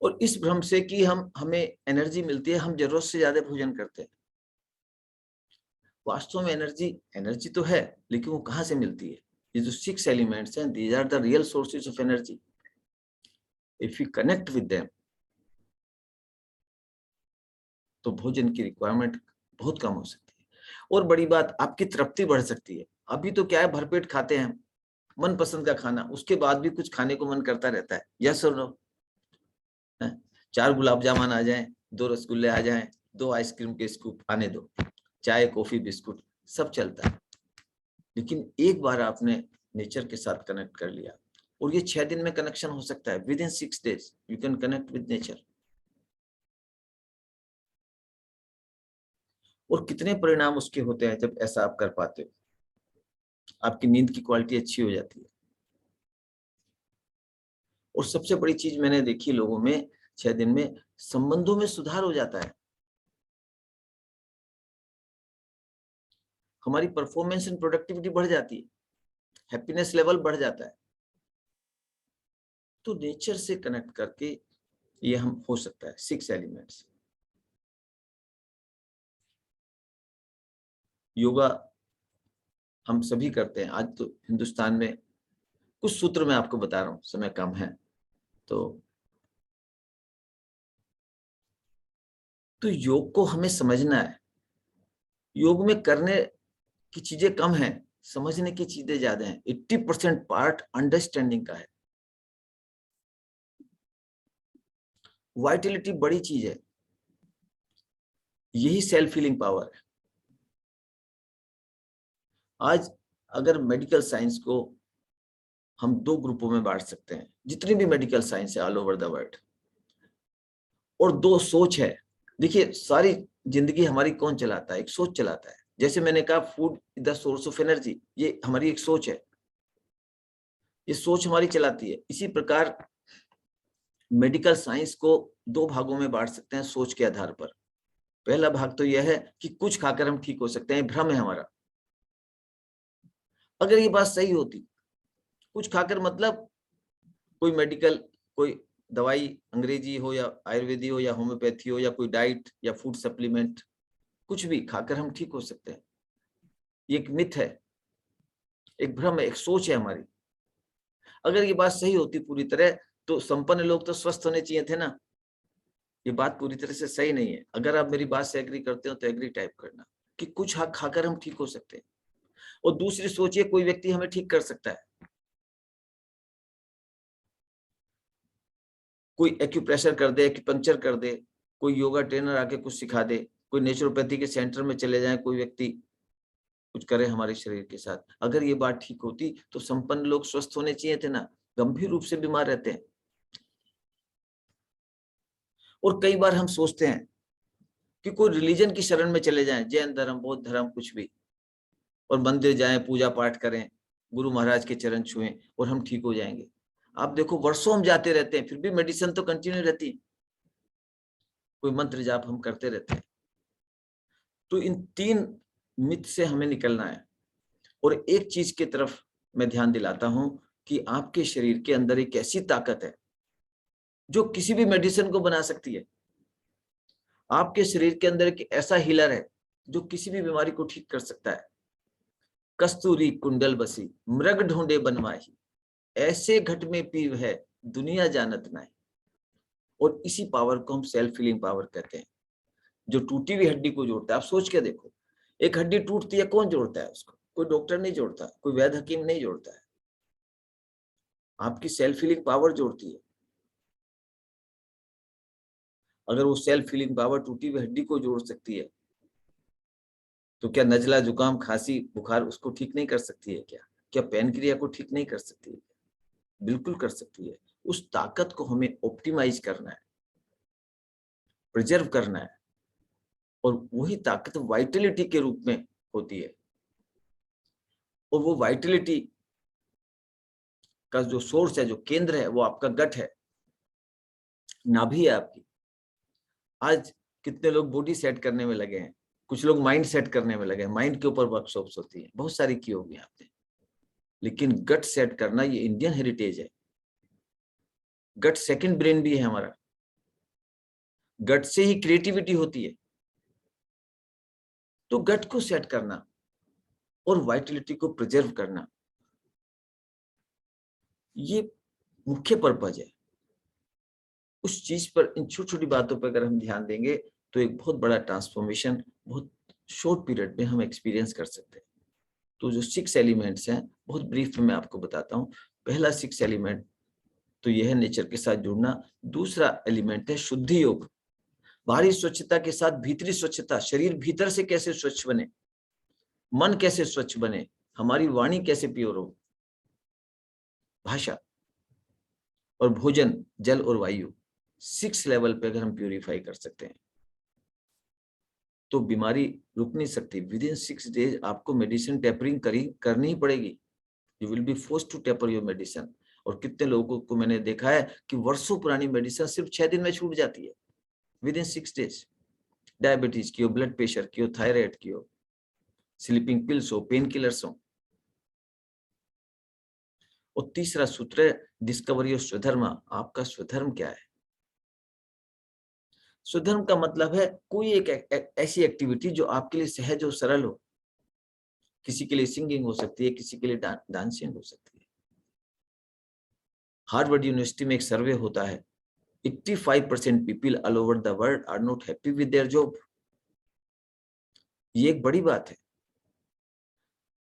और इस भ्रम से कि हमें एनर्जी मिलती है, हम जरूरत से ज्यादा भोजन करते हैं। वास्तव में एनर्जी तो है, लेकिन वो कहाँ से मिलती है? ये जो 6 एलिमेंट्स हैं, these are the real sources of energy. If we connect with them, तो भोजन की रिक्वायरमेंट बहुत कम हो सकती है। और बड़ी बात, आपकी तृप्ति बढ़ सकती है। अभी तो क्या है, भरपेट खाते हैं मन पसंद का खाना, उसके बाद भी कुछ खाने को मन करता रहता है। यस और नो? 4 गुलाब जामुन आ जाएं, 2 रसगुल्ले आ जाएं, 2 आइसक्रीम के स्कूप आने दो, चाय, कॉफी, बिस्कुट सब चलता है। लेकिन एक बार आपने नेचर के साथ कनेक्ट कर लिया, और ये 6 दिन में कनेक्शन हो सकता है। With in 6 days you can connect with nature. और कितने परिणाम उसके होते हैं जब ऐसा आप कर पाते हो। आपकी नींद की क्वालिटी अच्छी हो जाती है। और सबसे बड़ी चीज मैंने देखी लोगों में, 6 दिन में संबंधों में सुधार हो जाता है। हमारी परफॉर्मेंस एंड प्रोडक्टिविटी बढ़ जाती है, हैप्पीनेस लेवल बढ़ जाता है। तो नेचर से कनेक्ट करके ये हम हो सकता है। 6 एलिमेंट्स। योगा हम सभी करते हैं। आज तो हिंदुस्तान में कुछ सूत्र मैं आपको बता रहा हूं, समय कम है तो योग को हमें समझना है। योग में करने की चीजें कम हैं, समझने की चीजें ज्यादा हैं। 80% पार्ट अंडरस्टैंडिंग का है। वाइटलिटी बड़ी चीज है, यही सेल्फ हीलिंग पावर है। आज अगर मेडिकल साइंस को हम 2 ग्रुपों में बांट सकते हैं, जितनी भी मेडिकल साइंस है ऑल ओवर द वर्ल्ड, और 2 सोच है देखिए सारी जिंदगी हमारी कौन चलाता है? एक सोच चलाता है। जैसे मैंने कहा food is the source of energy, ये हमारी एक सोच है, ये सोच हमारी चलाती है। इसी प्रकार मेडिकल साइंस को दो भागों में बांट सकते हैं सोच के आधार पर। पहला भाग तो यह है कि कुछ खाकर हम ठीक हो सकते हैं, भ्रम है हमारा। अगर ये बात सही होती, कुछ खाकर मतलब कोई मेडिकल, कोई दवाई अंग्रेजी हो या आयुर्वेदी हो या होम्योपैथी हो या कोई डाइट या फूड सप्लीमेंट, कुछ भी खाकर हम ठीक हो सकते हैं, ये एक मिथ है, एक भ्रम है, एक सोच है हमारी। अगर ये बात सही होती पूरी तरह, तो संपन्न लोग तो स्वस्थ होने चाहिए थे ना। ये बात पूरी तरह से सही नहीं है। अगर आप मेरी बात से एग्री करते हो तो एग्री टाइप करना कि कुछ खाकर हम ठीक हो सकते हैं। और दूसरी सोचिए, कोई व्यक्ति हमें ठीक कर सकता है, कोई एक्यूप्रेशर कर दे, एक्यूपंक्चर कर दे, कोई योगा ट्रेनर आके कुछ सिखा दे, कोई नेचुरोपैथी के सेंटर में चले जाए, कोई व्यक्ति कुछ करे हमारे शरीर के साथ। अगर ये बात ठीक होती तो संपन्न लोग स्वस्थ होने चाहिए थे ना, गंभीर रूप से बीमार रहते हैं। और कई बार हम सोचते हैं कि कोई रिलीजन की शरण में चले जाएं, जैन धर्म, बौद्ध धर्म, कुछ भी, और मंदिर जाएं, पूजा पाठ करें, गुरु महाराज के चरण छुएं और हम ठीक हो जाएंगे। आप देखो वर्षों हम जाते रहते हैं, फिर भी मेडिसिन तो कंटिन्यू रहती है, कोई मंत्र जाप हम करते रहते हैं। तो इन तीन मिथ से हमें निकलना है। और एक चीज की तरफ मैं ध्यान दिलाता हूं कि आपके शरीर के अंदर एक ऐसी ताकत है जो किसी भी मेडिसिन को बना सकती है। आपके शरीर के अंदर एक ऐसा हीलर है जो किसी भी बीमारी को ठीक कर सकता है। कस्तूरी कुंडल बसी, मृग ढूंढे बनवाही, ऐसे घट में पीव है, दुनिया जानत नहीं। और इसी पावर को हम सेल्फ हीलिंग पावर कहते हैं, जो टूटी हुई हड्डी को जोड़ता है। आप सोच के देखो, एक हड्डी टूटती है, कौन जोड़ता है उसको? कोई डॉक्टर नहीं जोड़ता, कोई वैद्य हकीम नहीं जोड़ता है, आपकी सेल्फ हीलिंग पावर जोड़ती है। अगर वो सेल्फ हीलिंग पावर टूटी हुई हड्डी को जोड़ सकती है, तो क्या नजला, जुकाम, खांसी, बुखार उसको ठीक नहीं कर सकती है? क्या पेन क्रिया को ठीक नहीं कर सकती है? बिल्कुल कर सकती है। उस ताकत को हमें ऑप्टिमाइज करना है, प्रिजर्व करना है। और वही ताकत वाइटलिटी के रूप में होती है। और वो वाइटलिटी का जो सोर्स है, जो केंद्र है, वो आपका गट है, नाभि है आपकी। आज कितने लोग बॉडी सेट करने में लगे हैं, कुछ लोग माइंड सेट करने में लगे हैं, माइंड के ऊपर वर्कशॉप्स होती है, बहुत सारी की होगी आपने। लेकिन गट सेट करना ये इंडियन हेरिटेज है। गट सेकंड ब्रेन भी है हमारा, गट से ही क्रिएटिविटी होती है। तो गट को सेट करना और वाइटलिटी को प्रिजर्व करना, ये मुख्य पर्पज है। उस चीज पर, इन छोटी छोटी बातों पर अगर हम ध्यान देंगे तो एक बहुत बड़ा ट्रांसफॉर्मेशन बहुत शॉर्ट पीरियड में हम एक्सपीरियंस कर सकते हैं। तो जो 6 एलिमेंट्स हैं, बहुत ब्रीफ में मैं आपको बताता हूँ। पहला 6 एलिमेंट तो यह है नेचर के साथ जुड़ना। दूसरा एलिमेंट है शुद्धि योग, बाहरी स्वच्छता के साथ भीतरी स्वच्छता। शरीर भीतर से कैसे स्वच्छ बने, मन कैसे स्वच्छ बने, हमारी वाणी कैसे प्योर हो, भाषा और भोजन, जल और वायु, 6 लेवल पे अगर हम प्यूरिफाई कर सकते हैं तो बीमारी रुक नहीं सकती। विद इन 6 डेज आपको मेडिसिन टेपरिंग करनी ही पड़ेगी। You will be forced to taper your medicine. और कितने लोगों को मैंने देखा है कि वर्षों पुरानी मेडिसिन सिर्फ 6 दिन में छूट जाती है, विद इन 6 डेज। डायबिटीज की हो, ब्लड प्रेशर की हो, थायराइड की हो, स्लीपिंग पिल्स हो, पेन किलर्स हो। और तीसरा सूत्र है डिस्कवरी ऑफ स्वधर्म। आपका स्वधर्म क्या है? स्वधर्म का मतलब है कोई एक ऐसी एक्टिविटी जो आपके लिए सहज हो, सरल हो। किसी के लिए सिंगिंग हो सकती है, किसी के लिए डांसिंग हो सकती है। हार्वर्ड यूनिवर्सिटी में एक सर्वे होता है, 85% people all over the world are not happy with their job. ये एक बड़ी बात है।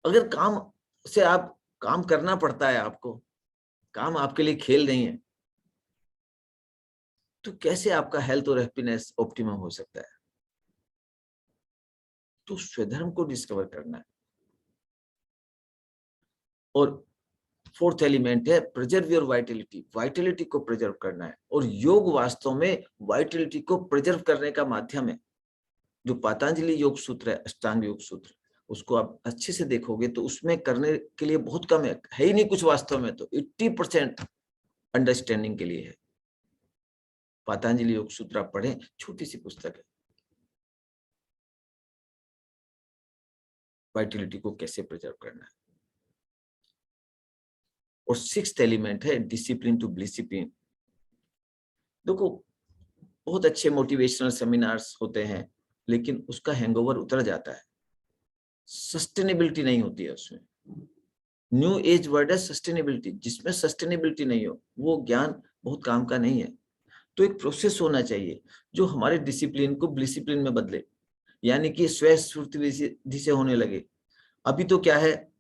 अगर काम करना पड़ता है आपको, काम आपके लिए खेल नहीं है, तो कैसे आपका हेल्थ और हैप्पीनेस ऑप्टिमम हो सकता है? तो स्वधर्म को डिस्कवर करना है। और फोर्थ एलिमेंट है प्रिजर्व योर वाइटलिटी, वाइटलिटी को प्रिजर्व करना है। और योग वास्तव में वाइटलिटी को प्रिजर्व करने का माध्यम है। जो पतंजलि योग सूत्र है, अष्टांग योग सूत्र, उसको आप अच्छे से देखोगे तो उसमें करने के लिए बहुत कम है ही नहीं कुछ वास्तव में, तो 80% अंडरस्टैंडिंग के लिए है। पतंजलि योग सूत्र आप पढ़ें, छोटी सी पुस्तक है, वाइटलिटी को कैसे प्रिजर्व करना है। और सिक्स्थ एलिमेंट है डिसिप्लिन टू डिसिप्लिन। देखो बहुत अच्छे मोटिवेशनल सेमिनार्स होते हैं, लेकिन उसका हैंगओवर उतर जाता है, सस्टेनेबिलिटी नहीं होती है उसमें। न्यू एज वर्ड है सस्टेनेबिलिटी, जिसमें सस्टेनेबिलिटी नहीं हो वो ज्ञान बहुत काम का नहीं है। तो एक प्रोसेस होना चाहिए जो हमारे डिसिप्लिन को डिसिप्लिन में बदले, यानी कि स्वयं स्फूर्ति से होने लगे। अभी तो क्या है,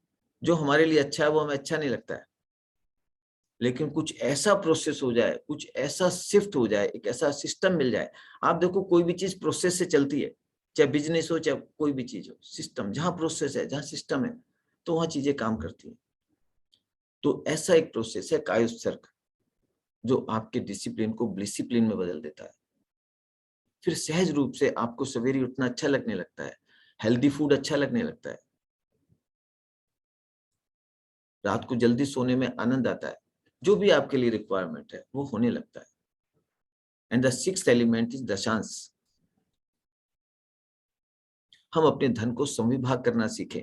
जो हमारे लिए अच्छा है वो हमें अच्छा नहीं लगता है, लेकिन कुछ ऐसा प्रोसेस हो जाए, कुछ ऐसा शिफ्ट हो जाए, एक ऐसा सिस्टम मिल जाए। आप देखो कोई भी चीज प्रोसेस से चलती है, चाहे बिजनेस हो चाहे कोई भी चीज हो, सिस्टम जहां प्रोसेस है, जहां सिस्टम है, तो वहां चीजें काम करती है। तो ऐसा एक प्रोसेस है कायोत्सर्ग, जो आपके डिसिप्लिन को डिसिप्लिन में बदल देता है। फिर सहज रूप से आपको सवेरे उठना अच्छा लगने लगता है, हेल्दी फूड अच्छा लगने लगता है, रात को जल्दी सोने में आनंद आता है, जो भी आपके लिए रिक्वायरमेंट है वो होने लगता है। And the sixth element is दशांश। हम अपने धन को समविभाग करना सीखें।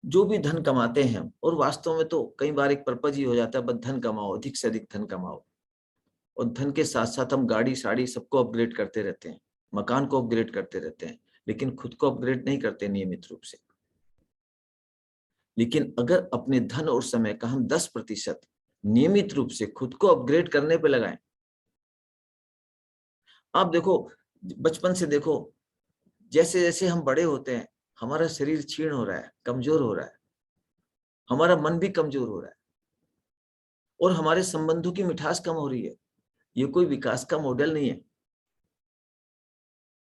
जो भी धन कमाते हैं, और वास्तव में तो कई बार एक पर्पज ही हो जाता है, बस धन कमाओ, अधिक से अधिक धन कमाओ, और धन के साथ साथ हम गाड़ी साड़ी सबको अपग्रेड करते रहते हैं, मकान को अपग्रेड करते रहते हैं, लेकिन खुद को अपग्रेड नहीं करते नियमित रूप से। लेकिन अगर अपने धन और समय का हम 10% नियमित रूप से खुद को अपग्रेड करने पे लगाएं। आप देखो, बचपन से देखो, जैसे जैसे हम बड़े होते हैं हमारा शरीर क्षीण हो रहा है, कमजोर हो रहा है, हमारा मन भी कमजोर हो रहा है, और हमारे संबंधों की मिठास कम हो रही है। ये कोई विकास का मॉडल नहीं है।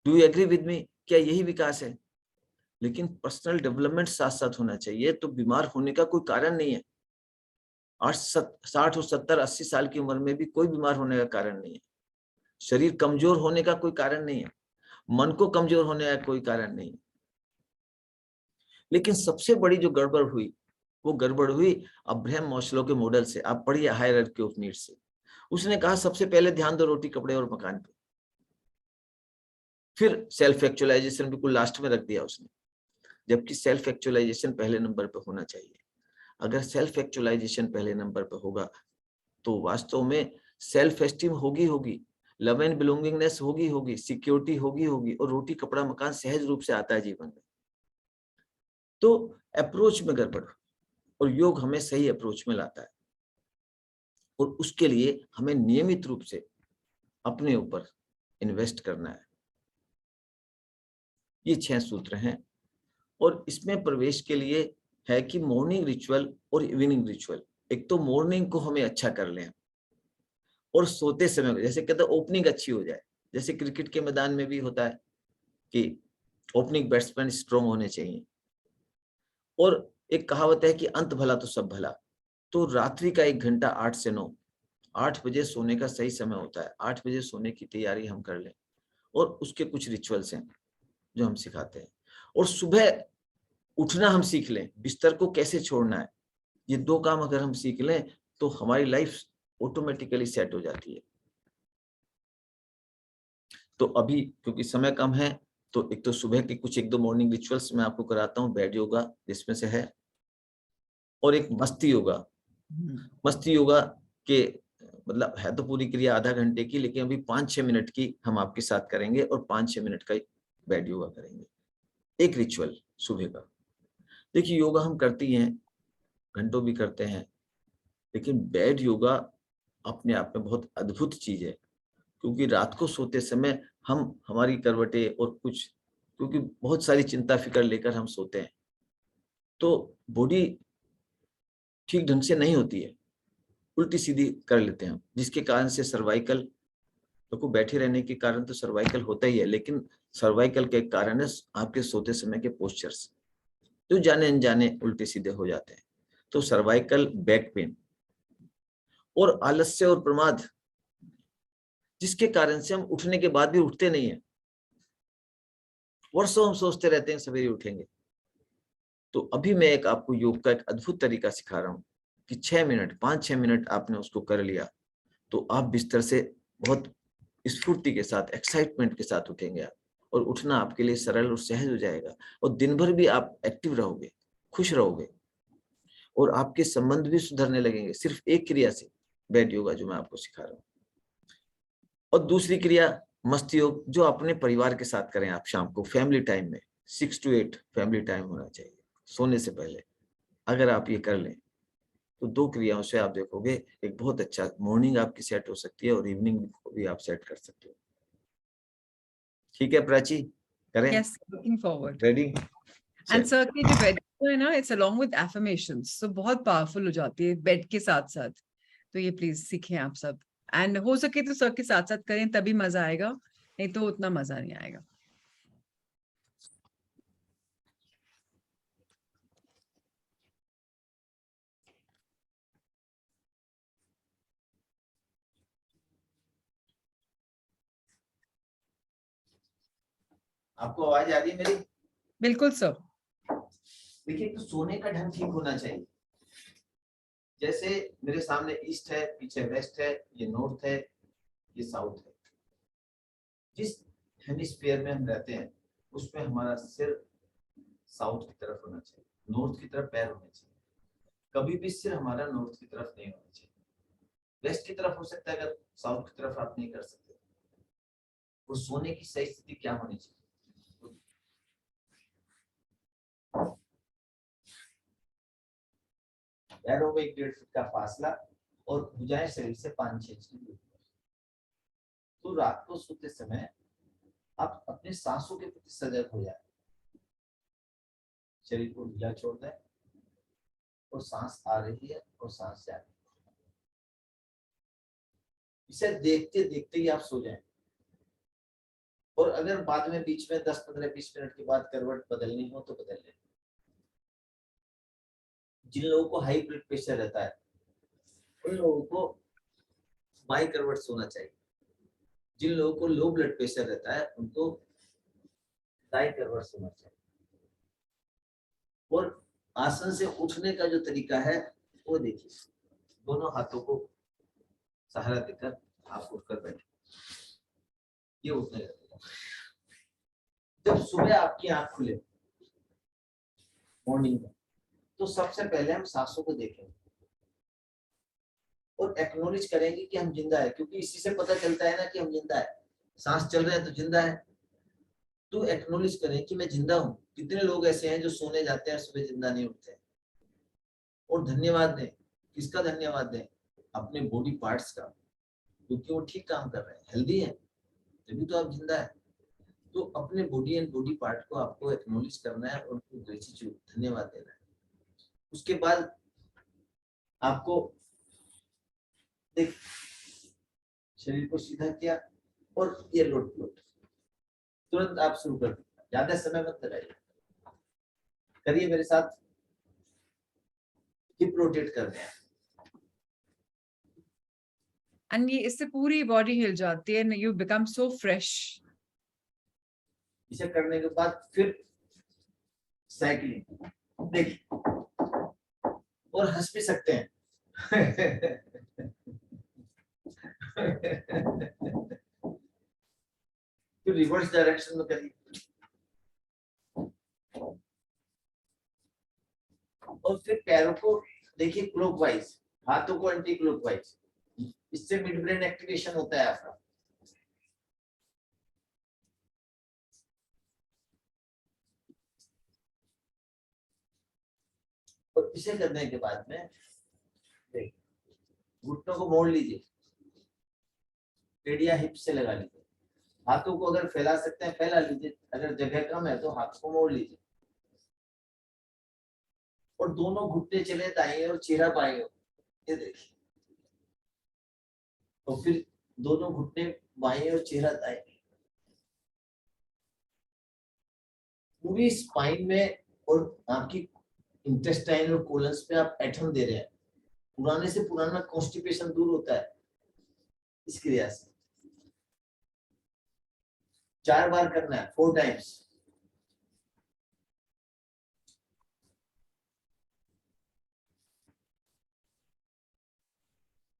Do you agree with me? क्या यही विकास है? लेकिन पर्सनल डेवलपमेंट साथ साथ होना चाहिए, तो बीमार होने का कोई कारण नहीं है। 60 और 70 80 साल की उम्र में भी कोई बीमार होने का कारण नहीं है। शरीर कमजोर होने का कोई कारण नहीं है, मन को कमजोर होने का कोई कारण नहीं है। लेकिन सबसे बड़ी जो गड़बड़ हुई, वो गड़बड़ हुई अब्राहम मास्लो के मॉडल से। आप पढ़िए हायरार्की ऑफ नीड्स से। उसने कहा सबसे पहले ध्यान दो रोटी कपड़े और मकान पे, फिर सेल्फ एक्चुअलाइजेशन बिल्कुल लास्ट में रख दिया उसने, जबकि सेल्फ एक्चुअलाइजेशन पहले नंबर पे होना चाहिए। अगर सेल्फ एक्चुअलाइजेशन पहले नंबर पे होगा तो वास्तव में सेल्फ एस्टीम होगी, लव एंड बिलोंगिंगनेस होगी, सिक्योरिटी होगी, और रोटी कपड़ा मकान सहज रूप से आता है जीवन में। तो अप्रोच में गड़बड़, और योग हमें सही अप्रोच में लाता है। और उसके लिए हमें नियमित रूप से अपने ऊपर इन्वेस्ट करना है। ये 6 सूत्र हैं, और इसमें प्रवेश के लिए है कि मॉर्निंग रिचुअल और इवनिंग रिचुअल। एक तो मॉर्निंग को हमें अच्छा कर लें, और सोते समय जैसे कहते हैं ओपनिंग अच्छी हो जाए। जैसे क्रिकेट के मैदान में भी होता है कि ओपनिंग बैट्समैन स्ट्रॉन्ग होने चाहिए, और एक कहावत है कि अंत भला तो सब भला। तो रात्रि का 1 घंटा 8 से 9, 8 बजे सोने का सही समय होता है। 8 बजे सोने की तैयारी हम कर लें, और उसके कुछ रिचुअल्स हैं जो हम सिखाते हैं। और सुबह उठना हम सीख लें, बिस्तर को कैसे छोड़ना है, ये 2 काम अगर हम सीख लें तो हमारी लाइफ ऑटोमेटिकली सेट हो जाती है। तो अभी क्योंकि समय कम है, तो एक तो सुबह के कुछ 1-2 मॉर्निंग रिचुअल्स मैं आपको कराता हूँ, बेड योगा जिसमें से है, और एक मस्ती योगा। मस्ती योगा के मतलब है तो पूरी क्रिया आधा घंटे की, लेकिन अभी 5-6 मिनट की हम आपके साथ करेंगे, और 5-6 मिनट का बेड योगा करेंगे। एक रिचुअल सुबह का। देखिए योगा हम करते ही हैं, घंटों भी करते हैं, लेकिन बेड योगा अपने आप में बहुत अद्भुत चीज है। क्योंकि रात को सोते समय हम हमारी करवटें और कुछ, क्योंकि बहुत सारी चिंता फिक्र लेकर हम सोते हैं, तो बॉडी ठीक ढंग से नहीं होती है, उल्टी सीधी कर लेते हैं हम, जिसके कारण से सर्वाइकल को बैठे रहने के कारण तो सर्वाइकल होता ही है, लेकिन सर्वाइकल के कारण है आपके सोते समय के पोस्चर्स। जो जाने अनजाने उल्टे सीधे हो जाते हैं। तो सर्वाइकल, बैक पेन और आलस्य और प्रमाद, जिसके कारण से हम उठने के बाद भी उठते नहीं है, वर्षों हम सोचते रहते हैं सवेरे उठेंगे। तो अभी मैं एक आपको योग का एक अद्भुत तरीका सिखा रहा हूं कि 6 मिनट, 5-6 मिनट आपने उसको कर लिया तो आप बिस्तर से बहुत स्फूर्ति के साथ, एक्साइटमेंट के साथ उठेंगे आप, और उठना आपके लिए सरल और सहज हो जाएगा, और दिन भर भी आप एक्टिव रहोगे, खुश रहोगे, और आपके संबंध भी सुधरने लगेंगे सिर्फ एक क्रिया से, बैठ योगा जो मैं आपको सिखा रहा हूँ। और दूसरी क्रिया मस्त योग, जो अपने परिवार के साथ करें आप शाम को फैमिली टाइम में, 6 to 8 फैमिली टाइम होना चाहिए सोने से पहले। अगर आप ये कर लें तो 2 क्रियाओं से आप देखोगे एक बहुत अच्छा मॉर्निंग आपकी सेट हो सकती है और इवनिंग को भी आप सेट कर सकते हो। ठीक है प्राची, करें? Yes, looking forward. Ready? And sir की जो बेड है ना, इट्स अलोंग विद एफर्मेशंस, तो बहुत पावरफुल हो जाती है बेड के साथ साथ। तो ये प्लीज सीखें आप सब, एंड हो सके तो सर के साथ साथ करें, तभी मजा आएगा, नहीं तो उतना मजा नहीं आएगा। आपको आवाज आ रही है मेरी? बिल्कुल सर। देखिए, तो सोने का ढंग ठीक होना चाहिए। जैसे मेरे सामने ईस्ट है, पीछे वेस्ट है, ये नॉर्थ है, ये साउथ है। जिस हेमिस्फीयर में हम रहते हैं उसमें हमारा सिर साउथ की तरफ होना चाहिए, नॉर्थ की तरफ पैर होने चाहिए। कभी भी सिर हमारा नॉर्थ की तरफ नहीं होना चाहिए। वेस्ट की तरफ हो सकता है, अगर साउथ की तरफ आप नहीं कर सकते। और सोने की सही स्थिति क्या होनी चाहिए? पैरों में 1.5 फीट का फासला और भुजाएं शरीर से 5-6 इंच की दूरी पर। तो रात को सोते समय आप अपने सांसों के प्रति सजग हो जाए, शरीर को ढीला छोड़ दें, और सांस आ रही है और सांस जा रही है, इसे देखते देखते ही आप सो जाएं। और अगर बाद में बीच में 10, 15, 20 मिनट के बाद करवट बदलनी हो तो बदल लें। जिन लोगों को हाई ब्लड प्रेशर रहता है उन लोगों को बाई करवट सोना चाहिए। जिन लोगों को लो ब्लड प्रेशर रहता है उनको दाई करवट सोना चाहिए। और आसन से उठने का जो तरीका है वो देखिए, दोनों हाथों को सहारा देकर आप उठकर बैठे, ये उठने लगेगा। जब सुबह आपकी आंख खुले मॉर्निंग में, तो सबसे पहले हम सांसों को देखेंगे और एक्नॉलेज करेंगे कि हम जिंदा है, क्योंकि इसी से पता चलता है ना कि हम जिंदा है। सांस चल रहे हैं तो जिंदा है। तो एक्नॉलेज करें कि मैं जिंदा हूँ। कितने लोग ऐसे हैं जो सोने जाते हैं सुबह जिंदा नहीं उठते। और धन्यवाद दें। किसका धन्यवाद दें? अपने बॉडी पार्ट्स का, क्योंकि वो ठीक काम कर रहे हैं, हेल्दी है, तभी तो आप जिंदा है। तो अपने बॉडी एंड बॉडी पार्ट को आपको एक्नॉलेज करना है और उनको ग्रेटिट्यूड, धन्यवाद देना है। उसके बाद आपको देख शरीर को सीधा किया और ये लोड फ्लोट तुरंत आप शुरू कर दीजिए, ज्यादा समय मत लगाइए। करिए मेरे साथ, हिप रोटेट कर दें। एंड ये इससे पूरी बॉडी हिल जाती है, यू बिकम सो फ्रेश। इसे करने के बाद फिर साइकिलिंग, देखिए, और हंस भी सकते हैं। फिर रिवर्स डायरेक्शन में करिए, और फिर पैरों को देखिए क्लॉकवाइज, हाथों को एंटी क्लॉकवाइज। इससे मिड ब्रेन एक्टिवेशन होता है आपका। और इसे करने के बाद में घुटनों को मोड़ लीजिए, एड़ियां हिप से लगा लीजिए। हाथों को अगर फैला सकते हैं फैला लीजिए, अगर जगह कम है तो हाथ को मोड़ लीजिए। और दोनों घुटने चले दाएं और चेहरा बाएं, ये देखिए। और फिर दोनों घुटने बाएं और चेहरा दाएं। पूरी स्पाइन में और आपकी इंटेस्टाइन और कोलन्स पे आप एटम दे रहे हैं, पुराने से पुराना कॉन्स्टिपेशन दूर होता है इस क्रिया से। 4 बार करना है, 4 टाइम्स।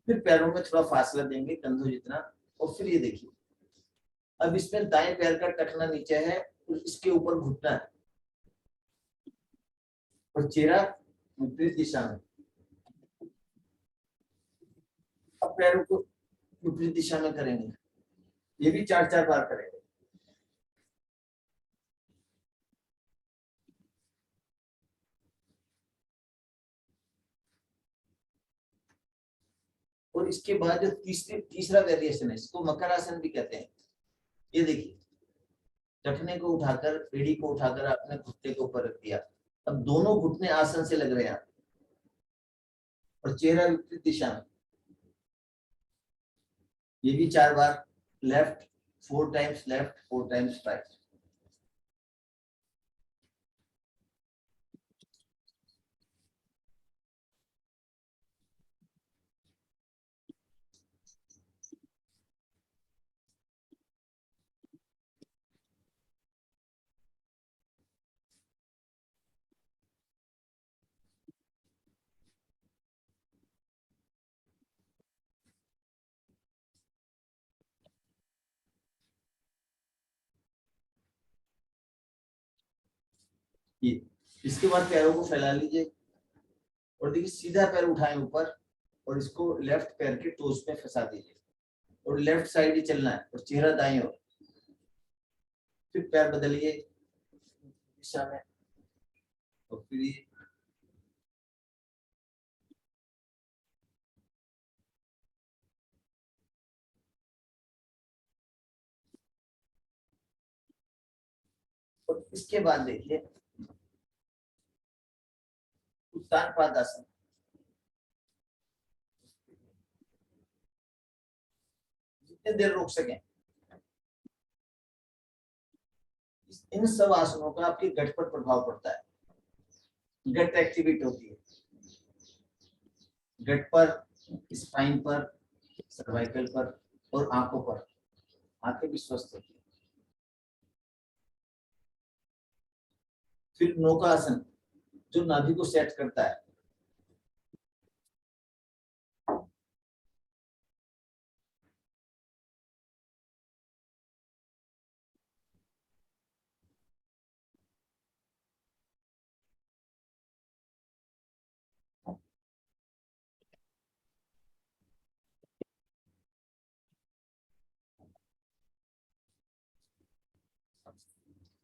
फिर पैरों में थोड़ा फासला देंगे कंधों जितना, और फिर ये देखिए अब इसमें दाएं पैर का टखना नीचे है और इसके ऊपर घुटना है और चेहरा विपरीत दिशा में। अब पैरों को विपरीत दिशा में करेंगे, ये भी 4-4 बार करेंगे। और इसके बाद जो तीसरा वेरिएशन है, इसको मकर आसन भी कहते हैं। ये देखिए टखने को उठाकर, एड़ी को उठाकर आपने घुटने के ऊपर रख दिया, अब दोनों घुटने आसन से लग रहे हैं और चेहरा विपरीत दिशा में। ये भी 4 बार, left 4 times left, 4 times right. ये इसके बाद पैरों को फैला लीजिए और देखिए सीधा पैर उठाएं ऊपर और इसको लेफ्ट पैर के टोज पे फंसा दीजिए और लेफ्ट साइड ही चलना है और चेहरा दाएं ओर। फिर पैर बदलिए दिशा में और फिर ये और इसके बाद देखिए उत्तान पादासन। जितने देर रोक सकें। इन सब आसनों का आपके गट पर प्रभाव पड़ता है, गट एक्टिवेट होती है, गट पर, स्पाइन पर, सर्वाइकल पर और आंखों पर। आंखें भी स्वस्थ होती है। फिर नौकासन जो नाभि को सेट करता है।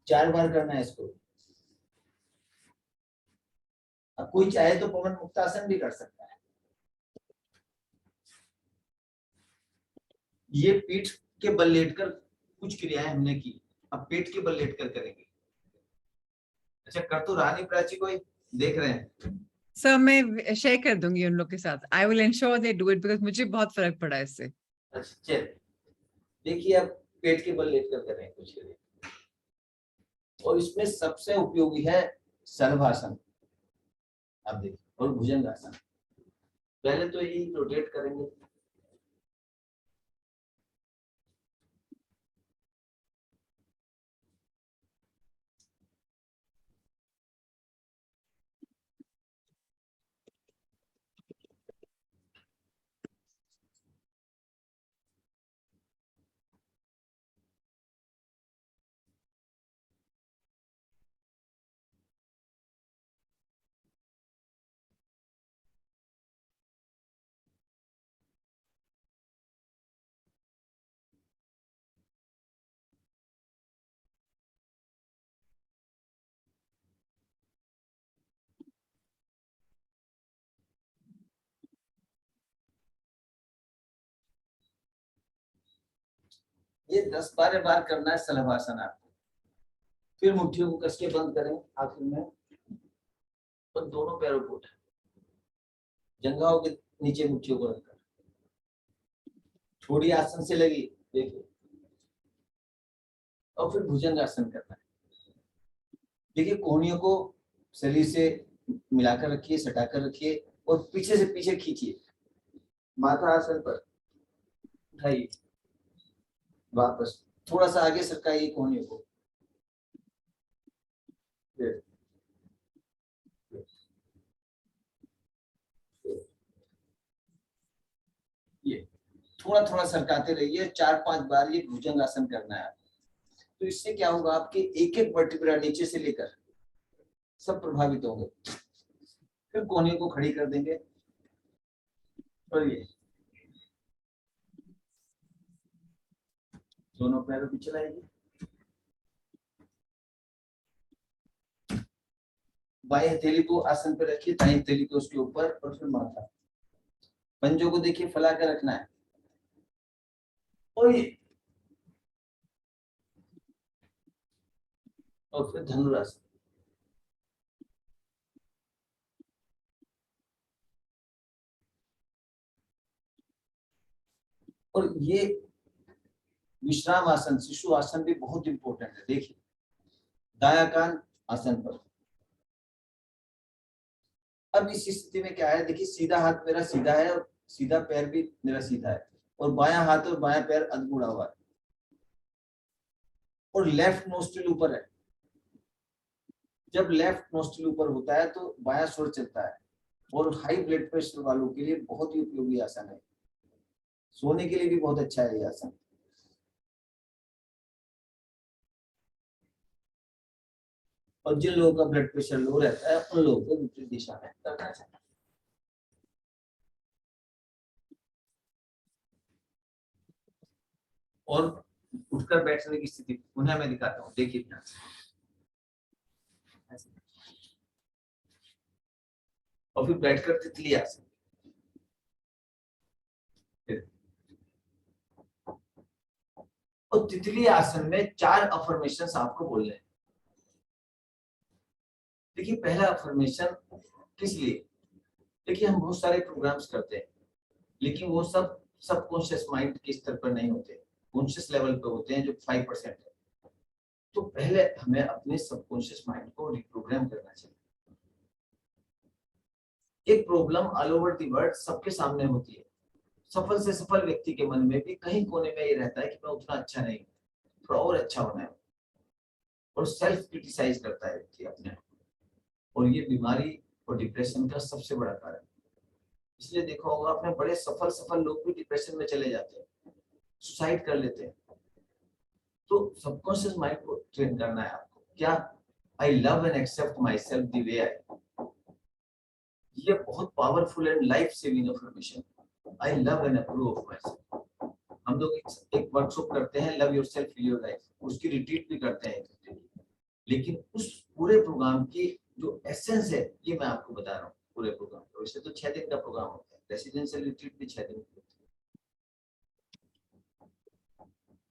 चार बार करना है इसको। अब कोई चाहे तो पवन मुक्तासन भी कर सकता है। ये पीठ के बल लेटकर कुछ क्रियाएं हमने की, अब पेट के बल लेटकर करेंगे। अच्छा कर तो रहा नहीं प्राची, कोई देख रहे हैं? सर मैं शेयर कर दूंगी उन लोग के साथ। I will ensure they do it because मुझे बहुत फर्क पड़ा इससे। अच्छा चल देखिए अब पेट के बल लेटकर करें कुछ क्रिया, और इसमें सबसे उपयोगी है शलभासन। आप देखिए, और भुजंगासन। पहले तो यही रोटेट करेंगे। ये 10-12 बार करना है शलभासन आपको। फिर मुट्ठियों को कस के बंद करें आखिर में, और दोनों पैरों को उठाएं, जंघाओं के नीचे मुट्ठियों को रखकर थोड़ी आसन से लगी देखिए, और फिर भुजंगासन करना है। देखिए कोहनियों को शरीर से मिलाकर रखिए, सटाकर रखिए और पीछे से पीछे खींचिए। माथा आसन पर उठाइए, वापस थोड़ा सा आगे सरकाइए कोहनी को। ये थोड़ा थोड़ा सरकाते रहिए, 4-5 बार ये भुजंग आसन करना है। तो इससे क्या होगा, आपके एक एक वर्टिब्रा नीचे से लेकर सब प्रभावित होंगे। फिर कोहनी को खड़ी कर देंगे और ये दोनों पैरों भी चलाइए। बाएं हथेली को आसन पे रखिए, दाएं हथेली को उसके ऊपर और फिर माथा। पंजों को देखिए फैला कर रखना है। और ये और फिर धनुरासन। और ये विश्राम आसन, शिशु आसन भी बहुत इंपॉर्टेंट है। देखिए दाया कान आसन पर। अब इस स्थिति में क्या है, देखिए सीधा हाथ मेरा सीधा है और सीधा पैर भी मेरा सीधा है और बायां हाथ और बायां पैर अधमुड़ा हुआ है और लेफ्ट नोस्ट्रिल ऊपर है। जब लेफ्ट नोस्ट्रिल ऊपर होता है तो बायां स्वर चलता है और हाई ब्लड प्रेशर वालों के लिए बहुत ही उपयोगी आसन है। सोने के लिए भी बहुत अच्छा है ये आसन। और जिन लोगों का ब्लड प्रेशर लो रहता है उन लोगों को विपरीत दिशा में करना चाहिए। और उठकर बैठने की स्थिति उन्हें मैं दिखाता हूँ, देखिए ध्यान से। और फिर बैठकर तितली आसन। और तितली आसन में 4 अफर्मेशंस आपको बोलने हैं। देखिए पहला अफर्मेशन किस लिए, देखिए हम बहुत सारे प्रोग्राम्स करते हैं लेकिन वो सब सबकॉन्शियस माइंड के स्तर पर नहीं होते, कॉन्शियस लेवल पे होते हैं जो 5% है। तो पहले हमें अपने सबकॉन्शियस माइंड को रिप्रोग्राम करना चाहिए। एक problem all over the world सबके सामने होती है। सफल से सफल व्यक्ति के मन में भी कहीं कोने में ये रहता है कि मैं उतना अच्छा नहीं, थोड़ा और अच्छा होना है। और सेल्फ क्रिटिसाइज करता है व्यक्ति अपने आप। और ये बीमारी और डिप्रेशन का सबसे बड़ा कारण। इसलिए देखा होगा आपने, बड़े सफल सफल लोग भी डिप्रेशन में चले जाते हैं, सुसाइड कर लेते हैं। तो सबकॉन्शियस माइंड को ट्रेन करना है आपको। क्या, I love and accept myself the way I. ये बहुत powerful and life saving affirmation. I love and approve of myself. हम लोग एक वर्कशॉप करते हैं, love yourself feel your life, उसकी रिट्रीट भी करते हैं। लेकिन उस पूरे प्रोग्राम की जो एसेंस है ये मैं आपको बता रहा हूँ। पूरे प्रोग्राम का वैसे तो 6 दिन का प्रोग्राम होता है, रेसिडेंशियल रिट्रीट भी 6 दिन की होती है।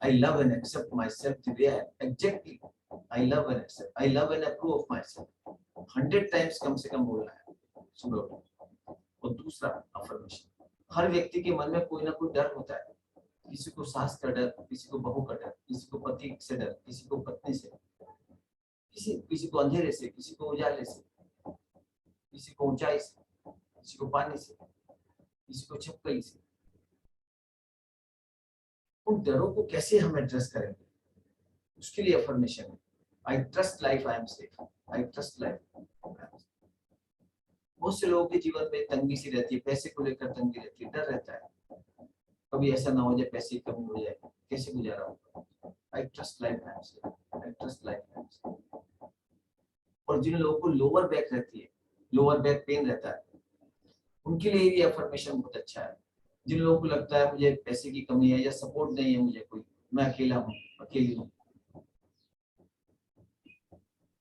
I love and accept myself the way I am. Exactly. I love and accept. I love and approve of myself. 100 times कम से कम बोलना है सुबह। और दूसरा अफर्मेशन, हर व्यक्ति के मन में कोई ना कोई डर होता है। किसी को सास का डर, किसी को बहू का डर, किसी को पति से डर, किसी को पत्नी से, किसी को अंधेरे से, किसी को उजाले से, किसी को ऊंचाई से, किसी को पानी से, किसी को छिपकली से। उन डरों को कैसे हम एड्रेस करेंगे, उसके लिए अफर्मेशन है। I trust life, I am safe. I trust life. बहुत से लोगों के जीवन में तंगी सी रहती है, पैसे को लेकर तंगी रहती है, डर रहता है कभी ऐसा ना हो जाए, पैसे की कमी हो जाए, कैसे गुजारा होगा। I trust life, I am safe. I trust life, I am safe. और जिन लोगों को लोअर बैक रहती है, लोअर बैक पेन रहता है, उनके लिए ये अफर्मेशन बहुत अच्छा है। जिन लोगों को लगता है मुझे पैसे की कमी है या सपोर्ट नहीं है, मुझे कोई, मैं अकेला हूँ, अकेली हूँ,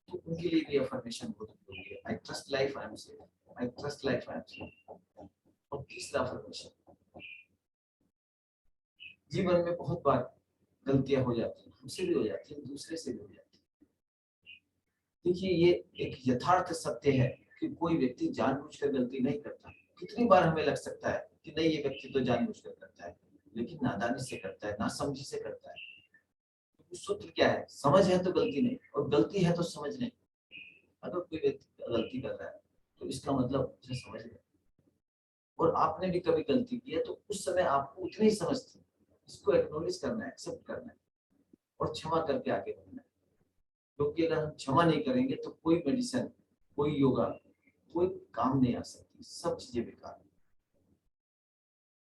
तो उनके लिए भी अफर्मेशन बहुत उपयोगी है। I trust life, I am safe. I trust life, I am safe. और तीसरा अफर्मेशन, जीवन में बहुत बार गलतियां हो जाती हैं, हमसे भी हो जाती है, दूसरे से भी हो जाती है। देखिए ये एक यथार्थ सत्य है कि कोई व्यक्ति जानबूझकर गलती नहीं करता। कितनी बार हमें लग सकता है कि नहीं ये व्यक्ति तो जानबूझकर करता है, लेकिन नादानी से करता है, नासमझी से करता है। सूत्र क्या है, समझ है तो गलती नहीं, और गलती है तो समझ नहीं। अगर कोई व्यक्ति गलती कर रहा है तो इसका मतलब उसे समझ लें, और आपने भी कभी गलती की है तो उस समय आपको उतनी ही समझ थी, इसको एक्नॉलेज करना है, एक्सेप्ट करना है और क्षमा करके आगे बढ़ना है। क्योंकि अगर हम क्षमा नहीं करेंगे तो कोई मेडिसिन, कोई योगा, कोई काम नहीं आ सकती, सब चीजें बेकार हैं।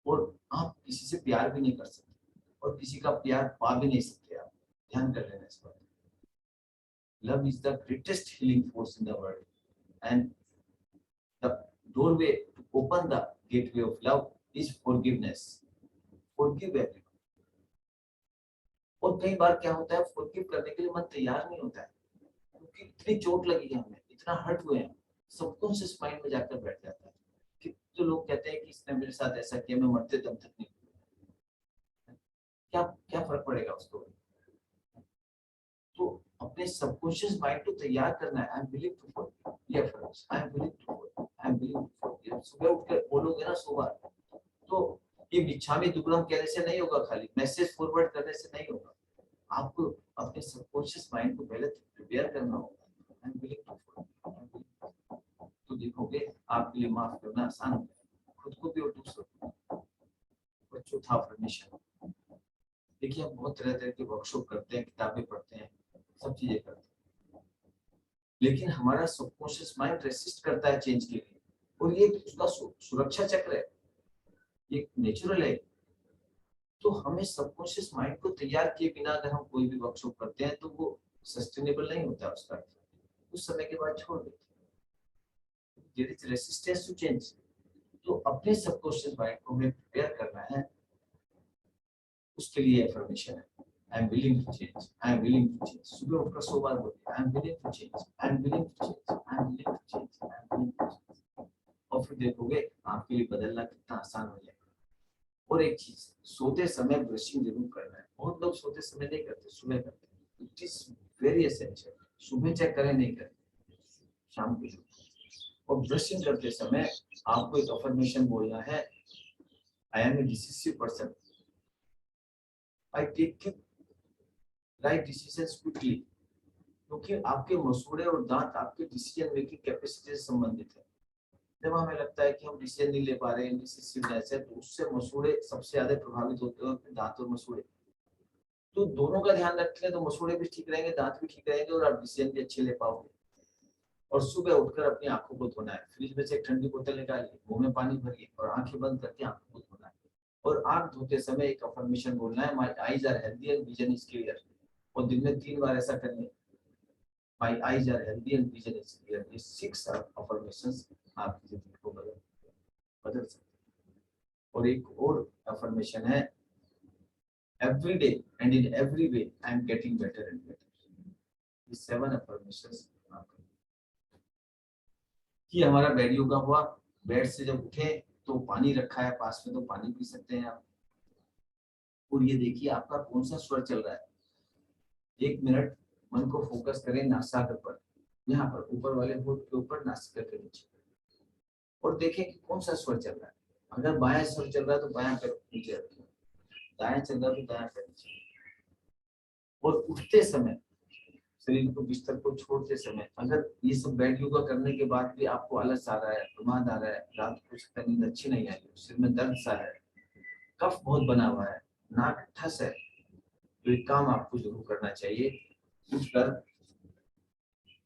और आप किसी से प्यार भी नहीं कर सकते और किसी का प्यार पा भी नहीं सकते। आप ध्यान कर लेना इस पर। Love is the greatest healing force in the world and the doorway to open the gateway of love is forgiveness. Forgive everyone. और कई बार क्या होता है, फॉरगिव करने के लिए मन तैयार नहीं होता है, क्योंकि इतनी चोट लगी है, हमें इतना हर्ट हुए हैं, सबकॉन्शियस माइंड में जाकर बैठ जाता है कि जो लोग कहते हैं कि इसने मेरे साथ ऐसा किया, मैं मरते दम तक नहीं, क्या क्या फर्क पड़ेगा उसको। तो अपने सबकॉन्शियस माइंड को तैयार करना है। I am willing to forgive, ये friends, I am willing to forgive, I am willing to forgive. सुबह उठकर बोलोगे ना सुबह, तो ये बिच्छामी दुग्गम कहने से नहीं होगा, खाली मैसेज फॉरवर्ड करने से नहीं होगा। आपको अपने सबकॉन्शियस माइंड को पहले प्रिपेयर करना होगा। I am willing to forgive, तो देखोगे आपके लिए माफ करना आसान हो जाएगा, खुद को भी और दूसरों को। और चौथा अफर्मेशन, देखिए हम बहुत तरह तरह के वर्कशॉप करते हैं, किताबें पढ़ते हैं, सब चीजें करते हैं, लेकिन हमारा सबकॉन्शियस माइंड रेसिस्ट करता है चेंज के लिए, और ये उसका सुरक्षा चक्र है, ये नेचुरल है। तो हमें सबकॉन्शियस माइंड को तैयार किए बिना अगर हम कोई भी वर्कशॉप करते हैं तो वो सस्टेनेबल नहीं होता उसका, उस समय के बाद छोड़ देते हैं। There is resistance to change. तो अपने सबकॉन्शियस माइंड को हमें प्रिपेयर करना है, उसके लिए अफर्मेशन है। I am willing to change, I am willing to change. सुबह उठकर 100 बार बोलिए, I am willing to change, I am willing to change, I am willing to change, I am willing to change. और फिर देखोगे आपके लिए बदलना कितना आसान हो जाएगा। और एक चीज, सोते समय ब्रशिंग जरूर करना है। बहुत लोग सोते समय नहीं करते, सुबह करते हैं। It is very essential. सुबह चेक करें, नहीं करें, शाम को। और ब्रशिंग करते समय आपको एक अफर्मेशन बोलना है, I am a decisive person, I take right decisions quickly. क्योंकि आपके मसूड़े और दांत आपके डिसीजन मेकिंग कैपेसिटी से संबंधित है। जब हमें लगता है कि हम डिसीजन नहीं ले पा रहे हैं, डिसिसिवनेस है, तो उससे मसूड़े सबसे ज्यादा प्रभावित होते हैं, दांत और मसूड़े। तो दोनों का ध्यान रखें तो मसूड़े भी ठीक रहेंगे, दांत भी ठीक रहेंगे, और आप डिसीजन भी अच्छे ले पाओगे। और सुबह उठकर अपनी आंखों को धोना है। फ्रिज में से एक ठंडी बोतल निकालिए, मुंह में पानी भरिए और आंखें बंद करके आंखों को धोना है। और आंख धोते समय एक अफर्मेशन बोलना है, my eyes are healthy and vision is clear. और दिन में 3 बार ऐसा करिए, my eyes are healthy and vision is clear. ये 6 अफर्मेशंस आपकी जिंदगी को बदल सकते हैं। और एक और अफर्मेशन है, every day and in every way I am getting better and better। ये 7 अफर्मेशंस कि हमारा बेड योगा हुआ, बेड से जब उठे तो पानी रखा है पास में, तो पानी पी सकते हैं आप। और ये देखिए आपका कौन सा स्वर चल रहा है। 1 मिनट मन को फोकस करें नासागर पर, यहाँ पर ऊपर वाले होठ के ऊपर, नासिका के नीचे, और देखें कि कौन सा स्वर चल रहा है। अगर बायां स्वर चल रहा है तो बायां पैर नीचे रखें, दायां चल रहा है तो दायां पैर नीचे। और उठते समय, शरीर को, बिस्तर को छोड़ते समय, अगर ये सब बेड योगा करने के बाद भी आपको आलस आ रहा है, प्रमाद आ रहा है, रात को नींद अच्छी नहीं आई, सिर में दर्द सा है, कफ बहुत बना हुआ है, नाक ठस है, तो एक काम आपको जरूर करना चाहिए। उठकर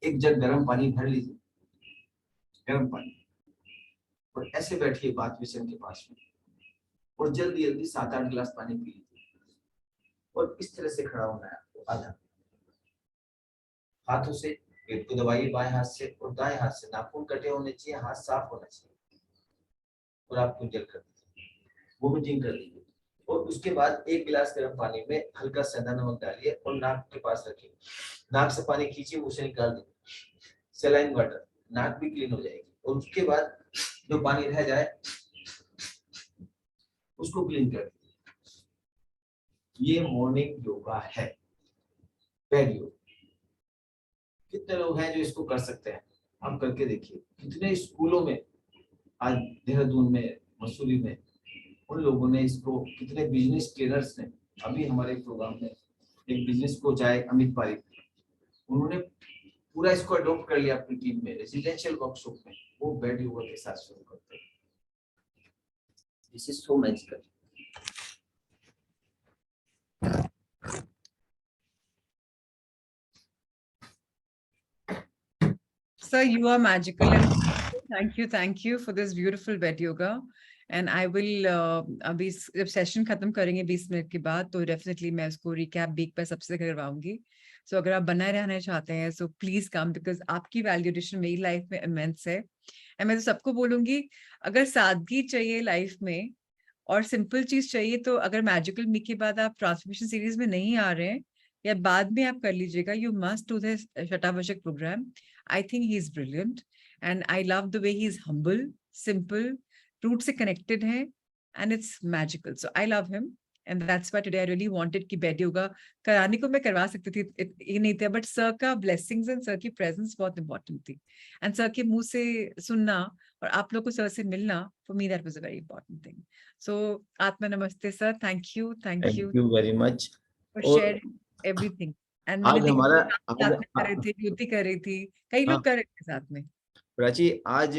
1 जग गर्म पानी भर लीजिए, गर्म पानी, और ऐसे बैठिए बाथ बेसिन के पास में, और जल्दी जल्दी 7-8 गिलास पानी पी लीजिए। और इस तरह से खड़ा होना है आपको। आधा हाथों से पेट को दबाइए बाएं हाथ से, और दाएं हाथ से नाखून कटे होने चाहिए, हाथ साफ होना चाहिए, और आप कुंजल कर दीजिए, वोमिटिंग कर लीजिए। और उसके बाद 1 गिलास गर्म पानी में हल्का सेंधा नमक डालिए और नाक के पास रखिए। नाक से पानी खींचिए, उसे निकाल दीजिए, सलाइन वाटर, नाक भी क्लीन हो जाएगी। और उसके बाद जो पानी रह जाए उसको क्लीन कर दीजिए। ये मॉर्निंग योगा है, बेड योगा। कितने लोग हैं जो इसको कर सकते हैं? आप करके देखिए। कितने स्कूलों में, आज देहरादून में, मसूरी में, उन लोगों ने इसको, कितने बिजनेस ट्रेनर्स ने, अभी हमारे प्रोग्राम में एक बिजनेस कोच आए, अमित पारिक, उन्होंने पूरा इसको अडॉप्ट कर लिया अपनी टीम में, रेजिडेंशियल वर्कशॉप में, वो बेड योगा के साथ शुरू करते हैं। This is so magical. Sir, you are magical, and thank you for this beautiful bed yoga. And I will अभी जब सेशन खत्म करेंगे 20 मिनट के बाद, तो डेफिनेटली मैं उसको रिकैप वीक पर सबसे करवाऊंगी। सो अगर आप बना रहना चाहते हैं, सो प्लीज कम, बिकॉज आपकी वैल्यू एडिशन मेरी लाइफ में इमेंस है। एंड मैं तो सबको बोलूंगी, अगर सादगी चाहिए लाइफ में और सिंपल चीज चाहिए, तो अगर मैजिकल मीक के बाद आप ट्रांसफॉर्मेशन सीरीज में नहीं आ रहे हैं, या बाद में आप कर लीजिएगा, यू मस्ट डू दिस शटावशक programme. I think he's brilliant, and I love the way he's humble, simple, root से connected है, and it's magical. So I love him, and that's why today I really wanted कि bed yoga कराने को मैं करवा सकती थी, ये नहीं था, but sir का blessings and sir की presence बहुत important थी, and sir के मुंह से सुनना और आप लोग को sir से मिलना, for me that was a very important thing. So आत्मा नमस्ते sir, thank you thank you very much for और sharing everything. And आज मैंने देखा हमारा आप साथ में कर रहे थे, ज्योति कर रही थी, कई लोग कर रहे थे साथ में। प्राची, आज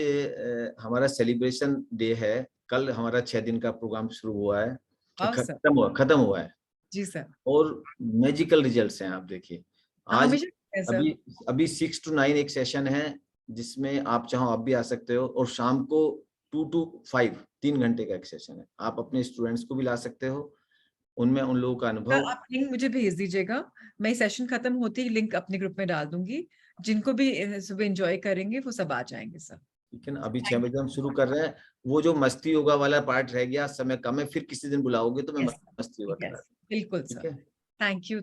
हमारा सेलिब्रेशन डे है। कल हमारा 6 दिन का प्रोग्राम शुरू हुआ है, खत्म हुआ है जी सर। और मैजिकल रिजल्ट्स हैं। आप देखिए आज हमेशा अभी 6 to 9 एक सेशन है, जिसमें आप चाहो आप भी आ सकते हो, और शाम को 2 to 5 3 घंटे का एक सेशन है। आप अपने स्टूडेंट्स को भी ला सकते हो, उनमें उन लोगों का अनुभव। आप लिंक मुझे भेज दीजिएगा, मैं सेशन खत्म होते ही लिंक अपने ग्रुप में डाल दूंगी, जिनको भी सुबह एंजॉय करेंगे वो सब आ जाएंगे सर। ठीक है ना, अभी 6 बजे हम शुरू कर रहे हैं। वो जो मस्ती योगा वाला पार्ट रह गया, समय कम है, फिर किसी दिन बुलाओगे तो मैं मस्ती योगा करा। बिल्कुल sir, thank you.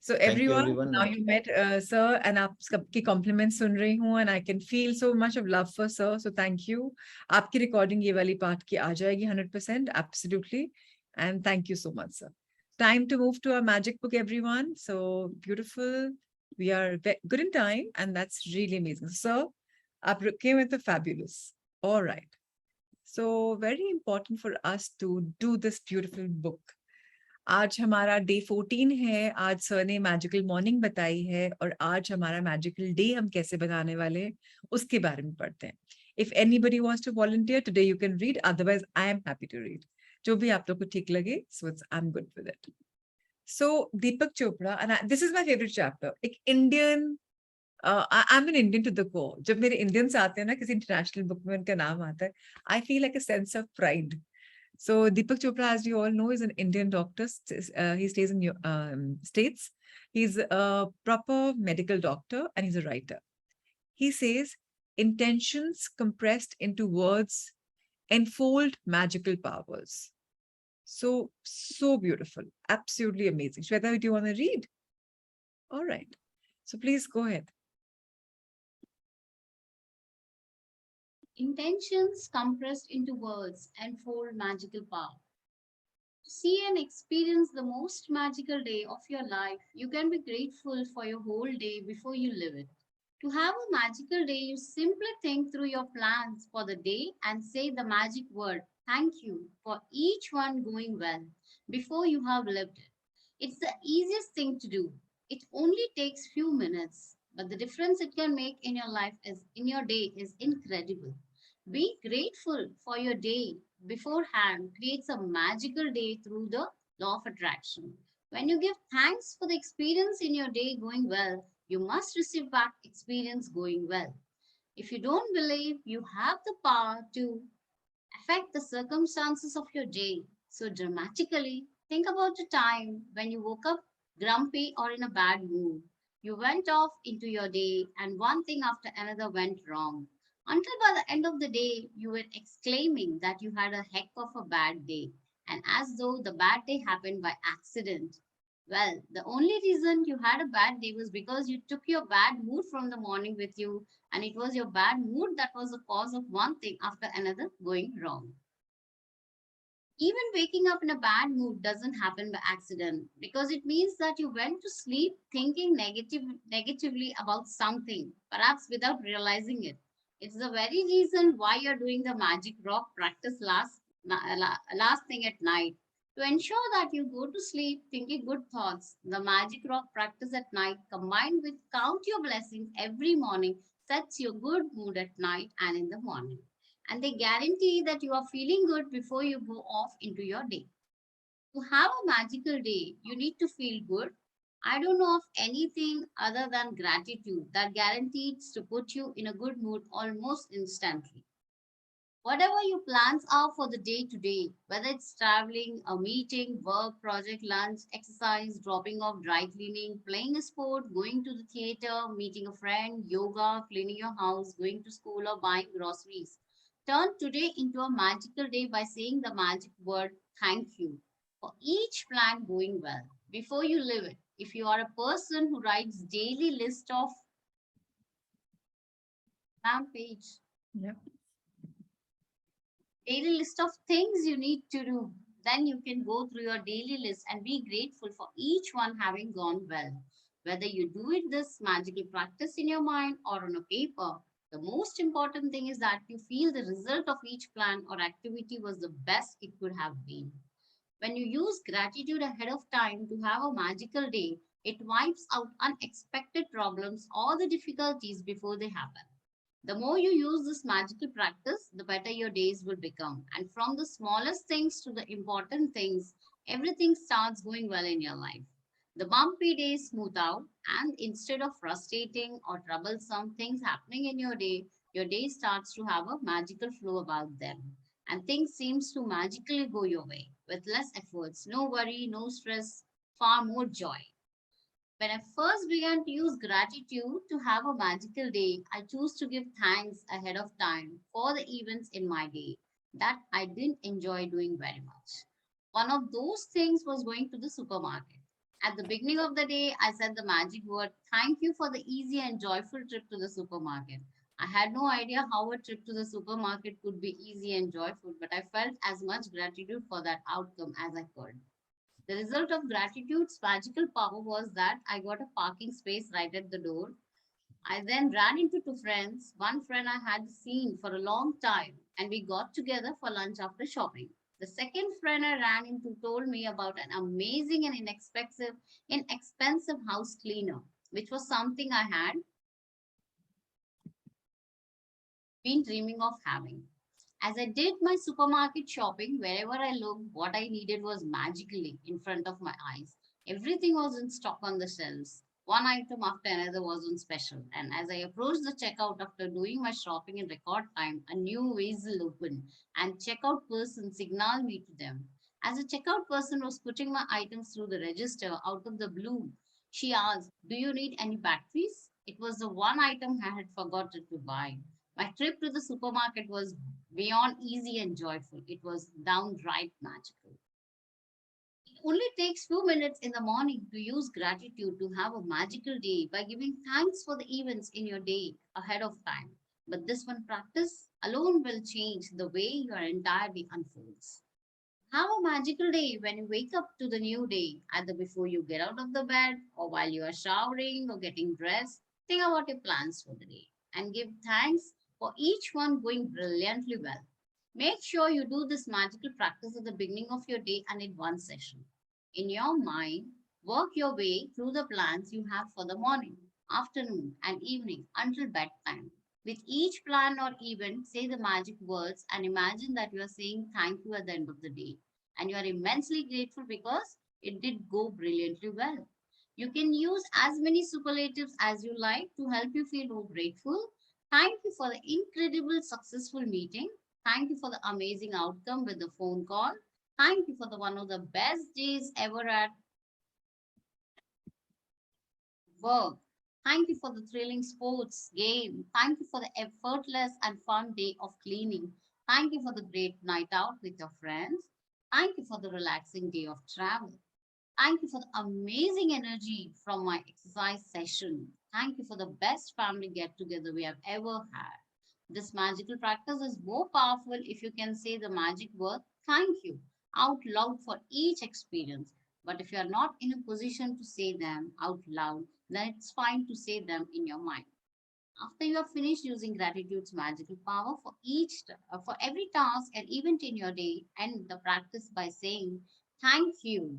So everyone, now you met sir, and आप सबकी compliments सुन रही हूँ, and I can feel so much of love for sir, so thank you. आपकी recording ये वाली part की आ जाएगी 100%, absolutely, and thank you so much sir. Time to move to our magic book, everyone. So beautiful, we are good in time, and that's really amazing. So आप रुके हुए तो fabulous. All right, so very important for us to do this beautiful book. आज हमारा day 14 है, आज sir ने magical morning बताई है, और आज हमारा मैजिकल डे हम कैसे बनाने वाले हैं उसके बारे में पढ़ते हैं। If anybody wants to volunteer today you can read, otherwise I am happy to read, जो भी आप लोग को ठीक लगे। So it's I am good with it. So Deepak Chopra, and this is my favourite chapter. एक Indian, I am an Indian to the core. जब मेरे इंडियंस आते हैं ना किसी इंटरनेशनल बुक में, उनका नाम आता है, I feel like a sense of pride. So Deepak Chopra, as you all know, is an Indian doctor. He stays in States. He's a proper medical doctor and he's a writer. He says, intentions compressed into words enfold magical powers. So beautiful. Absolutely amazing. Shweta, do you want to read? All right. So please go ahead. Intentions compressed into words enfold magical power. To see and experience the most magical day of your life, you can be grateful for your whole day before you live it. To have a magical day, you simply think through your plans for the day and say the magic word, thank you, for each one going well before you have lived it. It's the easiest thing to do. It only takes few minutes, but the difference it can make in your life in your day is incredible. Being grateful for your day beforehand creates a magical day through the law of attraction. When you give thanks for the experience in your day going well, you must receive back experience going well. If you don't believe you have the power to affect the circumstances of your day so dramatically, think about a time when you woke up grumpy or in a bad mood. You went off into your day and one thing after another went wrong, until by the end of the day, you were exclaiming that you had a heck of a bad day, and as though the bad day happened by accident. Well, the only reason you had a bad day was because you took your bad mood from the morning with you, and it was your bad mood that was the cause of one thing after another going wrong. Even waking up in a bad mood doesn't happen by accident, because it means that you went to sleep thinking negatively about something, perhaps without realizing it. It's the very reason why you're doing the magic rock practice last thing at night. To ensure that you go to sleep thinking good thoughts, the magic rock practice at night combined with count your blessings every morning sets your good mood at night and in the morning. And they guarantee that you are feeling good before you go off into your day. To have a magical day, you need to feel good. I don't know of anything other than gratitude that guarantees to put you in a good mood almost instantly. Whatever your plans are for the day to day, whether it's traveling, a meeting, work, project, lunch, exercise, dropping off dry cleaning, playing a sport, going to the theater, meeting a friend, yoga, cleaning your house, going to school, or buying groceries, turn today into a magical day by saying the magic word thank you for each plan going well before you live it. If you are a person who writes daily list of page Yeah. daily list of things you need to do. Then you can go through your daily list and be grateful for each one having gone well. Whether you do it this magical practice in your mind or on a paper, the most important thing is that you feel the result of each plan or activity was the best it could have been. When you use gratitude ahead of time to have a magical day, it wipes out unexpected problems or the difficulties before they happen. The more you use this magical practice, the better your days will become. And from the smallest things to the important things, everything starts going well in your life. The bumpy days smooth out, and instead of frustrating or troublesome things happening in your day starts to have a magical flow about them. And things seems to magically go your way with less efforts, no worry, no stress, far more joy. When I first began to use gratitude to have a magical day, I chose to give thanks ahead of time for the events in my day that I didn't enjoy doing very much. One of those things was going to the supermarket. At the beginning of the day, I said the magic word, thank you for the easy and joyful trip to the supermarket. I had no idea how a trip to the supermarket could be easy and joyful, but I felt as much gratitude for that outcome as I could. The result of gratitude's magical power was that I got a parking space right at the door. I then ran into two friends. One friend I had seen for a long time, and we got together for lunch after shopping. The second friend I ran into told me about an amazing and inexpensive house cleaner, which was something I had been dreaming of having. As I did my supermarket shopping, wherever I looked, what I needed was magically in front of my eyes. Everything was in stock on the shelves. One item after another was on special. And as I approached the checkout after doing my shopping in record time, a new vessel opened and checkout person signaled me to them. As the checkout person was putting my items through the register out of the blue, she asked, do you need any batteries? It was the one item I had forgotten to buy. My trip to the supermarket was beyond easy and joyful. It was downright magical. It only takes few minutes in the morning to use gratitude to have a magical day by giving thanks for the events in your day ahead of time. But this one practice alone will change the way your entire day unfolds. Have a magical day when you wake up to the new day, either before you get out of the bed or while you are showering or getting dressed. Think about your plans for the day and give thanks for each one going brilliantly well. Make sure you do this magical practice at the beginning of your day and in one session. In your mind, work your way through the plans you have for the morning, afternoon, and evening until bedtime. With each plan or event, say the magic words and imagine that you are saying thank you at the end of the day. And you are immensely grateful because it did go brilliantly well. You can use as many superlatives as you like to help you feel more grateful. Thank you for the incredible successful meeting. Thank you for the amazing outcome with the phone call. Thank you for the one of the best days ever at work. Thank you for the thrilling sports game. Thank you for the effortless and fun day of cleaning. Thank you for the great night out with your friends. Thank you for the relaxing day of travel. Thank you for the amazing energy from my exercise session. Thank you for the best family get together we have ever had. This magical practice is more powerful if you can say the magic word thank you out loud for each experience. But if you are not in a position to say them out loud, then it's fine to say them in your mind. After you have finished using gratitude's magical power for for every task and event in your day, end the practice by saying Thank you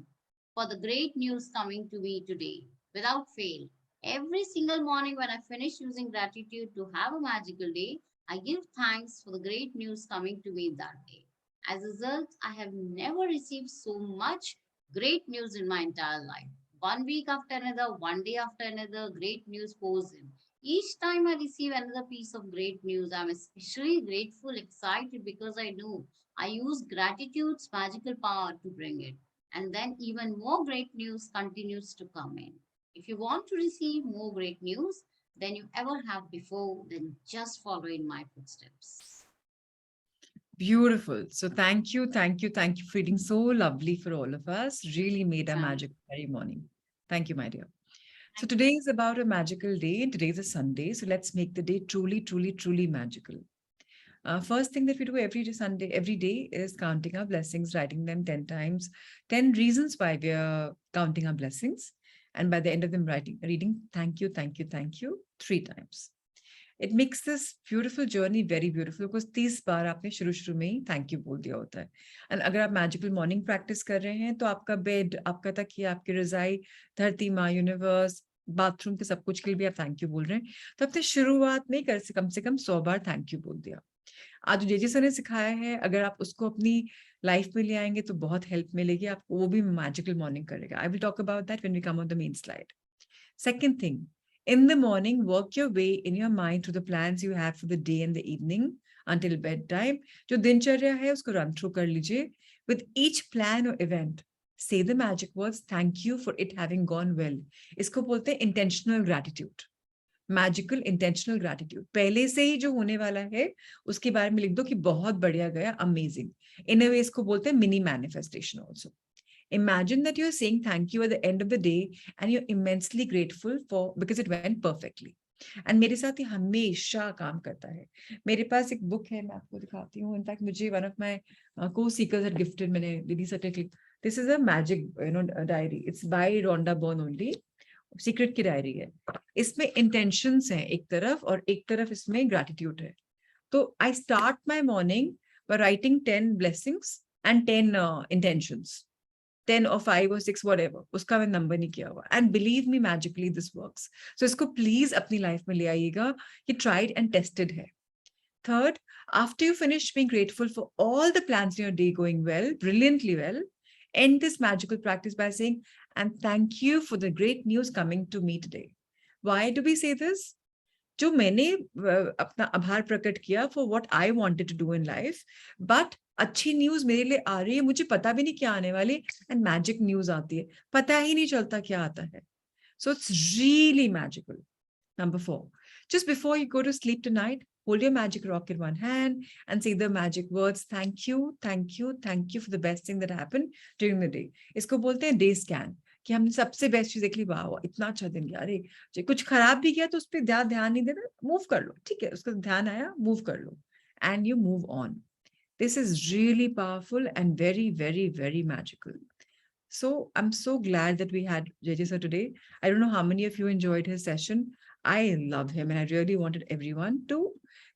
for the great news coming to me today without fail. Every single morning when I finish using gratitude to have a magical day, I give thanks for the great news coming to me that day. As a result, I have never received so much great news in my entire life. One week after another, one day after another, great news pours in. Each time I receive another piece of great news, I'm especially grateful, excited because I know I use gratitude's magical power to bring it. And then even more great news continues to come in. If you want to receive more great news than you ever have before, then just follow in my footsteps. Beautiful. So thank you, thank you, thank you for reading so lovely for all of us. Really made a Yeah. magic very morning. Thank you, my dear. So today is about a magical day. Today is a Sunday. So let's make the day truly, truly, truly magical. First thing that we do every day is counting our blessings, writing them 10 times, 10 reasons why we are counting our blessings. And by the end of them reading, thank you, thank you, thank you, 3 times. It makes this beautiful journey very beautiful because 30 बार आपने शुरू में ही thank you बोल दिया होता है. And अगर आप magical morning practice कर रहे हैं तो आपका bed, आपका तकिया, आपकी रजाई, धरती माँ, universe, बाथरूम के सब कुछ के लिए भी आप thank you बोल रहे हैं. तो अपने शुरुआत में कम से कम 100 बार thank you बोल दिया. आज जेजे सर ने सिखाया है, अगर आप उसको अपनी लाइफ में ले आएंगे तो बहुत हेल्प मिलेगी आपको, वो भी मैजिकल मॉर्निंग करेगा. I will talk about that when we come on the main slide. Second thing, in the morning, work your way in your mind through the plans you have for the day and the evening until bedtime. जो दिनचर्या है उसको run through कर लीजिए. With each plan or event, say the magic words, thank you for it having gone well. इसको बोलते हैं intentional gratitude. Magical intentional gratitude. पहले से ही जो होने वाला है उसके बारे में लिख दो कि बहुत बढ़िया गया, अमेजिंग. इन अ वे इसको बोलते हैं mini manifestation also. Imagine that you're saying thank you at the end of the day and you're immensely grateful for because it went perfectly. And मेरे साथ ये हमेशा काम करता है. मेरे पास एक बुक है, मैं आपको दिखाती हूँ. इनफैक्ट मुझे one of my co-seekers had gifted, मैंने दीदी से click. This is a magic, diary. It's by Rhonda Byrne only. Secret की डायरी है. इसमें इंटेंशंस हैं एक तरफ और एक तरफ इसमें ग्रैटिट्यूड है. तो I start my morning by writing 10 blessings and 10 intentions. 10 or 5 or 6 whatever, उसका मैं नंबर नहीं किया हुआ. And believe me magically this works. So इसको प्लीज अपनी लाइफ में ले आइएगा. ये ट्राइड एंड टेस्टेड है. Third, after you finish being grateful for all the plans in your day going well, brilliantly well, end this magical practice by saying, and thank you for the great news coming to me today. Why do we say this? जो मैंने अपना आभार प्रकट किया for what I wanted to do in life, but अच्छी news मेरे लिए आ रही है, मुझे पता भी नहीं क्या आने वाली, and magic news आती है, पता ही नहीं चलता क्या आता है. So it's really magical. Number 4, just before you go to sleep tonight, hold your magic rock in one hand and say the magic words, thank you, thank you, thank you for the best thing that happened during the day. इसको बोलते हैं day scan, कि हमने सबसे best चीज देख ली, वाह इतना अच्छा दिन गया, अरे कुछ खराब भी किया तो उस पर ध्यान नहीं देना, मूव कर लो, ठीक है, उसका ध्यान आया, मूव कर लो, and you move on. This is really powerful and very, very, very magical. So I'm so glad that we had JJ sir today. I don't know how many of you enjoyed his session. I love him and I really wanted everyone to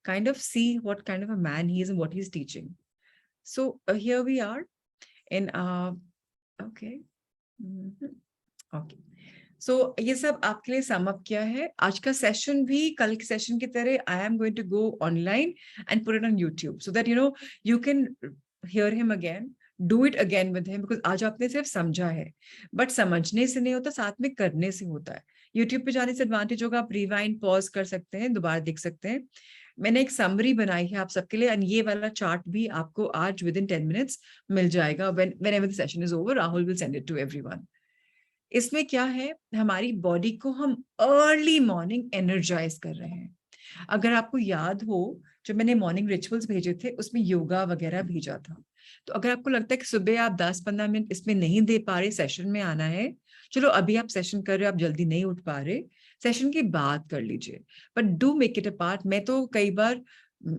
kind of see what kind of a man he is and what he's teaching. So here we are in okay. Okay. So ये सब आपके लिए sum up किया है. आज का session भी कल के session की तरह I am going to go online and put it on YouTube so that you can hear him again. Do it again with him because आज आपने सिर्फ समझा है, but समझने से नहीं होता, साथ में करने से होता है. YouTube पे जाने से एडवांटेज होगा, आप रिवाइंड पॉज कर सकते हैं, दोबारा देख सकते हैं. मैंने एक समरी बनाई है आप सबके लिए and ये वाला चार्ट भी आपको आज within 10 minutes मिल जाएगा. Whenever the session is over, Rahul will send it to everyone. इसमें क्या है, हमारी बॉडी को हम अर्ली मॉर्निंग एनर्जाइज कर रहे हैं. अगर आपको याद हो, जो मैंने मॉर्निंग रिचुअल्स भेजे थे उसमें योगा वगैरह भेजा था. तो अगर आपको लगता है कि सुबह आप 10-15 मिनट इसमें नहीं दे पा रहे, सेशन में आना है, चलो अभी आप सेशन कर रहे हो, आप जल्दी नहीं उठ पा रहे, सेशन की बात कर लीजिए, but do make it a part. मैं तो कई बार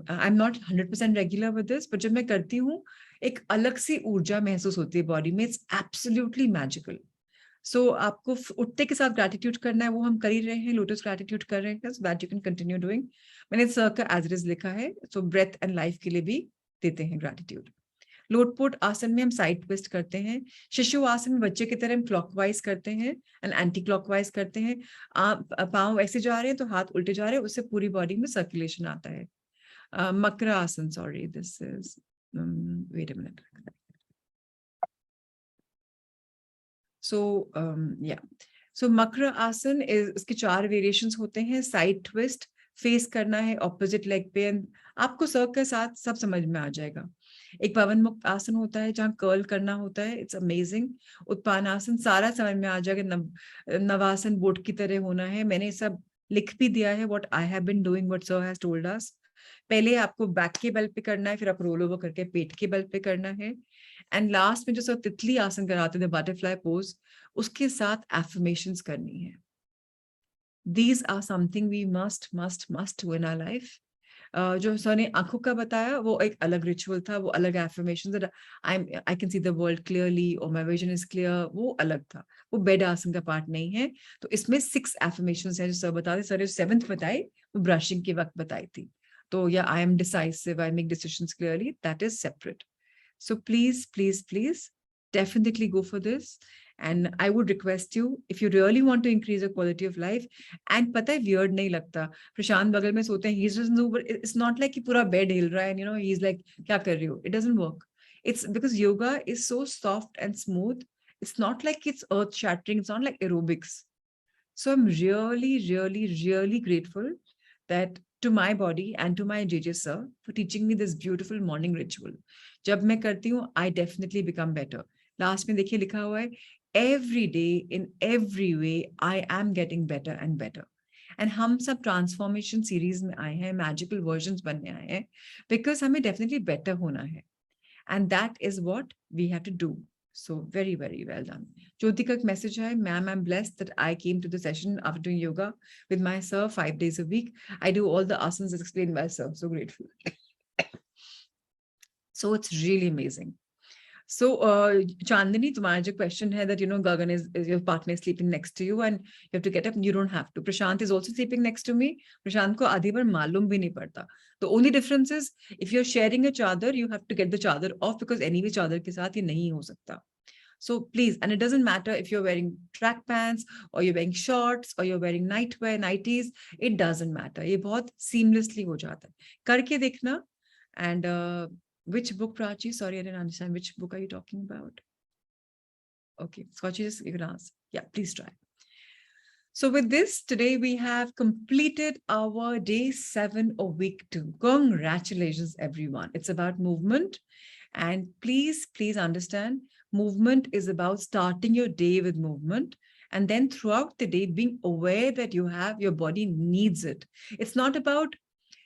I am not 100% regular with this, but जब मैं करती हूँ एक अलग सी ऊर्जा महसूस होती है बॉडी में. It's absolutely magical. सो आपको उठते के साथ ग्रैटिट्यूड करना है, वो हम कर ही रहे हैं, लोटस ग्रैटिट्यूड कर रहे हैं, so that you can continue doing. मैंने सर्कल एज इट इज लिखा है, सो ब्रेथ एंड लाइफ के लिए भी देते हैं ग्रैटिट्यूड. लोटपोट आसन में हम साइड ट्विस्ट करते हैं। शिशु आसन में बच्चे की तरह हम क्लॉकवाइज करते हैं एंड एंटी क्लॉकवाइज करते हैं। पाँव ऐसे जा रहे हैं तो हाथ उल्टे जा रहे हैं, उससे पूरी बॉडी में सर्कुलेशन आता है। Makarasana, sorry, this is wait a minute. So Makarasana is, इसके 4 वेरिएशंस होते हैं। साइड ट्विस्ट, फेस करना है ऑपोजिट लेग पे, आपको सर्व के साथ सब समझ में आ जाएगा। एक पवन मुक्त आसन होता है जहाँ कर्ल करना होता है, इट्स अमेजिंग। उत्तानासन सारा समझ में आ जाएगा। नवासन बोट की तरह होना है, मैंने सब लिख भी दिया है, what I have been doing, what sir has told us. पहले आपको बैक के बल पे करना है, फिर आप रोल ओवर करके पेट के बल पे करना है। एंड लास्ट में जो सब तितली आसन कराते थे, बटरफ्लाई पोज, उसके साथ एफर्मेशंस करनी है। These are something we must do in our life. जो सर ने आंखों का बताया वो एक अलग रिचुअल था, वो अलग affirmation, I can see the world clearly और माय विजन इज क्लियर, वो अलग था, वो बेड आसन का पार्ट नहीं है। तो इसमें 6 एफर्मेशंस हैं जो सर बताते। सर ने 7th बताई, वो ब्रशिंग के वक्त बताई थी। तो या I am decisive, I make decisions clearly, that is separate. So please definitely go for this. And I would request you, if you really want to increase your quality of life, and पता है weird नहीं लगता, प्रशांत बगल में सोते हैं, he's just no, but it's not like कि पूरा bed हिल रहा है and you know he's like क्या कर रही हो, it doesn't work. It's because yoga is so soft and smooth. It's not like it's earth shattering, it's not like aerobics. So I'm really grateful that to my body and to my JJ sir for teaching me this beautiful morning ritual. जब मैं करती हूँ, I definitely become better. Last में देखिए लिखा हुआ है, every day in every way I am getting better and better. And हम सब ट्रांसफॉर्मेशन सीरीज में आए हैं, मैजिकल वर्जन्स बनने आए हैं, बिकॉज हमें डेफिनेटली बेटर होना है, and that is what we have to do. So very well done. Jyoti ka message hai, ma'am, I'm blessed that I came to the session after doing yoga with my sir 5 days a week. I do all the asanas as explained by sir. So grateful. So it's really amazing. So Chandini, तुम्हारा जो question है that you know Gagan is your partner is sleeping next to you and you have to get up. You don't have to. Prashant is also sleeping next to me. Prashant को आधी बार मालूम भी नहीं पड़ता. The only difference is if you're sharing a chadar, you have to get the chadar off because anyway chadar के साथ ये नहीं हो सकता. So please, and it doesn't matter if you're wearing track pants or you're wearing shorts or you're wearing nightwear, nighties, it doesn't matter. ये बहुत seamlessly हो जाता है. करके देखना. And which book, Prachi? Sorry, I didn't understand. Which book are you talking about? Okay, Scotchy, just you can answer. Yeah, please try. So with this, today we have completed our day 7 of week 2. Congratulations, everyone. It's about movement. And please understand, movement is about starting your day with movement. And then throughout the day, being aware that your body needs it. It's not about,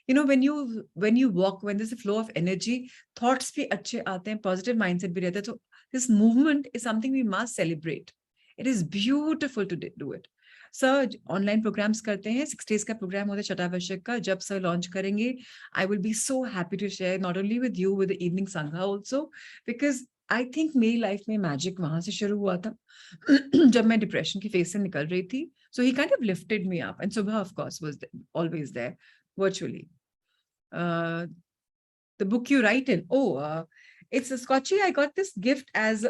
you know, when you walk, when there's a flow of energy, thoughts bhi achhe aate hain, positive mindset bhi rehta hai. So this movement is something we must celebrate. It is beautiful to do it. Sir online programs करते हैं, 6 days का programme होता है छठावश्यक का, जब sir launch करेंगे, I will be so happy to share not only with you, with the evening sangha also, because I think मेरी life में मैजिक वहां से शुरू हुआ था जब मैं डिप्रेशन की फेज से निकल रही थी. So he kind of lifted me up and सुबह of course was always there virtually. The book you write in, it's a Scotchy. I got this gift as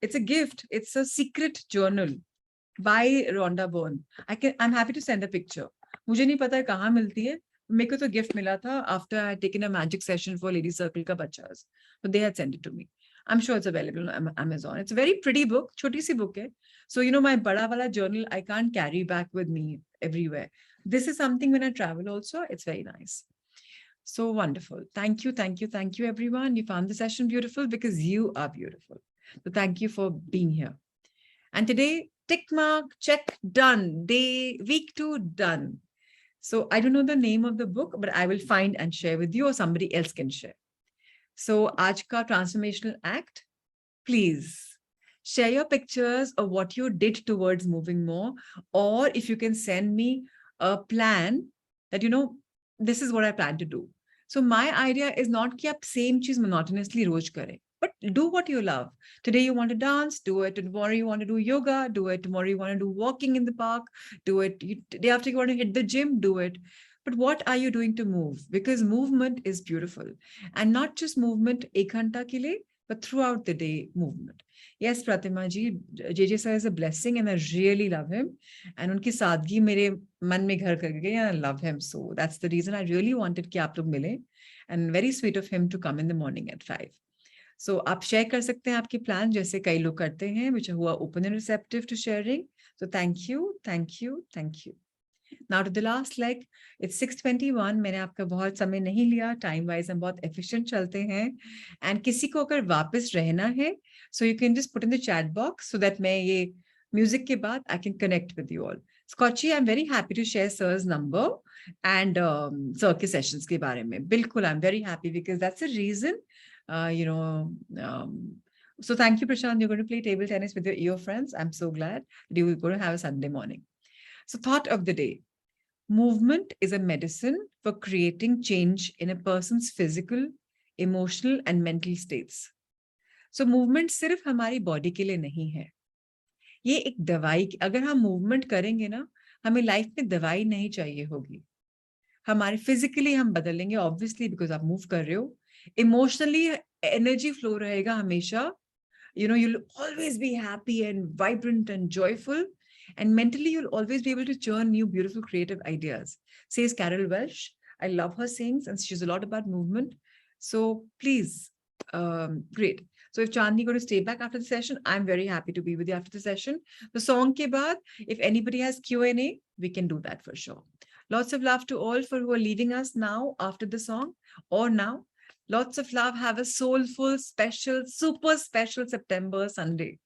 it's a gift. It's a secret journal by Rhonda Byrne. I'm happy to send a picture. मुझे नहीं पता कहाँ मिलती है. मेरे को तो gift मिला था after I had taken a magic session for Lady Circle का बच्चास. So they had sent it to me. I'm sure it's available on Amazon. It's a very pretty book. छोटी सी book है. So you know my बड़ा वाला journal I can't carry back with me everywhere. This is something when I travel also. It's very nice. So wonderful. Thank you everyone. You found the session beautiful because you are beautiful. So thank you for being here. And today, tick mark, check, done. Week 2 done. So I don't know the name of the book, but I will find and share with you or somebody else can share. So aaj ka transformational act, please share your pictures of what you did towards moving more, or if you can send me a plan that, you know, this is what I plan to do. So my idea is not कि आप same चीज monotonously रोज करें, but do what you love. Today you want to dance, do it. Tomorrow you want to do yoga, do it. Tomorrow you want to do walking in the park, do it. Day after you want to hit the gym, do it. but what are you doing to move? Because movement is beautiful, and not just movement ek ghanta ke liye, but throughout the day movement. Yes, Pratima ji, JJ sir is a blessing, and I really love him. And unki saadgi mere man mein ghar kar gayi, and I love him. So that's the reason I really wanted कि आप लोग मिले, and very sweet of him to come in the morning at 5. So आप share कर सकते हैं आपके plan जैसे कई लोग करते हैं, which who are open and receptive to sharing. So thank you, thank you, thank you. Now to the last leg, it's 6:21. मैंने आपका बहुत समय नहीं लिया, time wise हम बहुत efficient चलते हैं, and किसी को अगर वापस रहना है, so you can just put in the chat box so that मैं ये music के बाद I can connect with you all. Scotchy, I'm very happy to share sir's number and sir के sessions के बारे में. बिल्कुल, I'm very happy because that's the reason, so thank you, Prashant. You're going to play table tennis with your friends. I'm so glad that you're going to have a Sunday morning. So thought of the day. Movement is a medicine for creating change in a person's physical, emotional and mental states. So movement सिर्फ हमारी body के लिए नहीं है. ये एक दवाई, अगर हम movement करेंगे ना, हमें life में दवाई नहीं चाहिए होगी. हमारे physically हम बदलेंगे obviously because आप move कर रहे हो. Emotionally energy flow रहेगा हमेशा. You'll always be happy and vibrant and joyful. And mentally, you'll always be able to churn new, beautiful, creative ideas. Says Carol Welsh. I love her sayings, and she's a lot about movement. So please, great. So if Chandni going to stay back after the session, I'm very happy to be with you after the session. The song ke baad, if anybody has Q&A, we can do that for sure. Lots of love to all for who are leaving us now after the song or now. Lots of love. Have a soulful, special, super special September Sunday.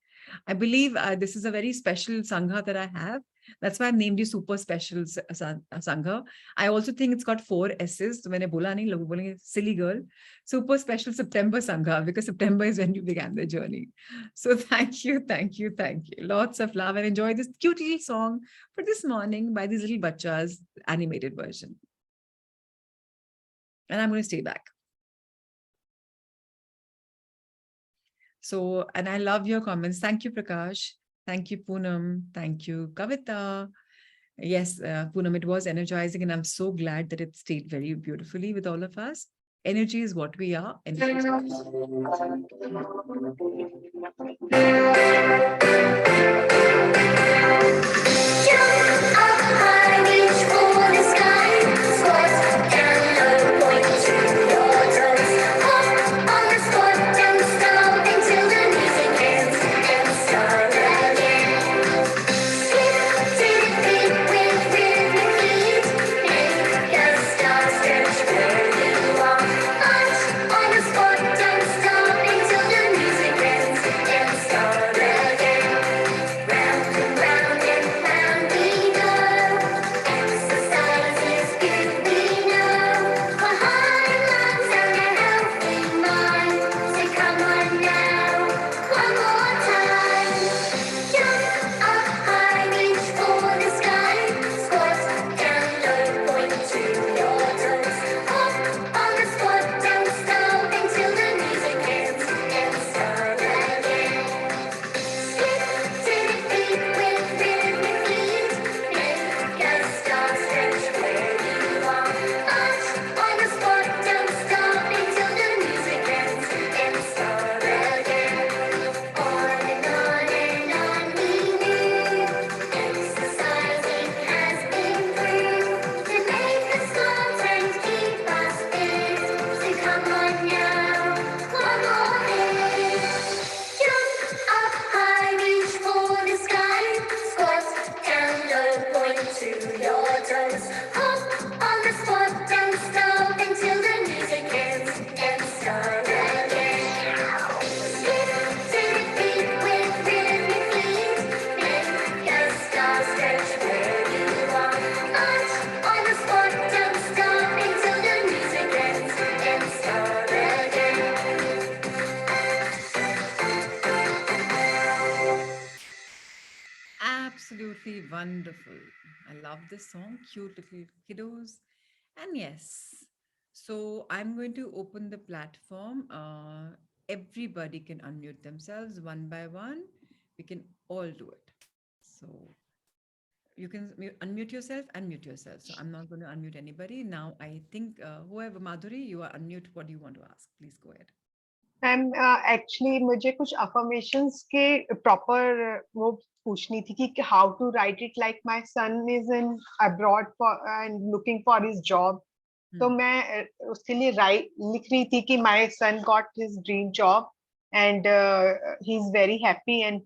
I believe this is a very special Sangha that I have. That's why I've named you Super Special Sangha. I also think it's got 4 S's. So when I bola nahi, logo bolenge silly girl. Super Special September Sangha, because September is when you began the journey. So thank you, thank you, thank you. Lots of love, and enjoy this cute little song for this morning by these little bachas, animated version. And I'm going to stay back. So, and I love your comments. Thank you, Prakash. Thank you, Poonam. Thank you, Kavita. Yes, Poonam, it was energizing, and I'm so glad that it stayed very beautifully with all of us. Energy is what we are. Energy is what absolutely wonderful. I love this song. Cute little kiddos. And yes, so I'm going to open the platform. Everybody can unmute themselves one by one. We can all do it. So You can unmute yourself and mute yourself. So I'm not going to unmute anybody. Now I think whoever, Madhuri, you are unmute. What do you want to ask? Please go ahead. Ma'am actually मुझे कुछ affirmations के proper वो पूछनी थी कि how to write it, like my son is in abroad for and looking for his job, तो मैं उसके लिए लिख रही थी कि my son got his dream job and he is very happy and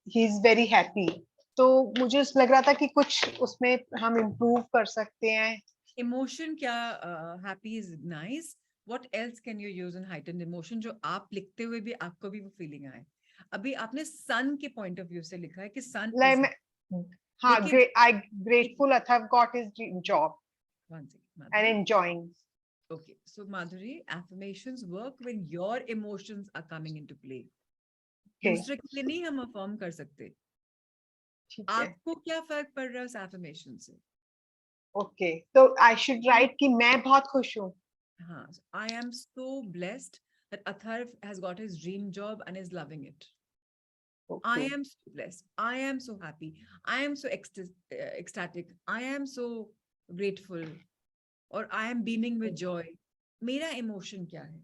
he is very happy. तो मुझे लग रहा था कि कुछ उसमें हम इम्प्रूव कर सकते हैं। Emotion क्या happy is nice. What else can you use in heightened emotion जो आप लिखते हुए भी आपको भी वो फीलिंग आए? अभी आपने सन के पॉइंट ऑफ व्यू से लिखा है कि सन लाइक is हाँ, लेकिन I grateful Atharva got his dream job one second, and Madhuri. enjoying. Okay, so Madhuri, affirmations work when your emotions are coming into play. Okay, दूसरे के लिए नहीं हम अफर्म कर सकते। ठीक है। आपको क्या फर्क पड़ रहा है उस affirmation से? ओके, तो आई शुड राइट कि मैं बहुत खुश हूँ। हाँ, so I am so blessed that Atharv has got his dream job and is loving it. I Okay. am so blessed. I am so happy. I am so ecstatic. I am so grateful. और I am beaming with joy. मेरा emotion क्या है?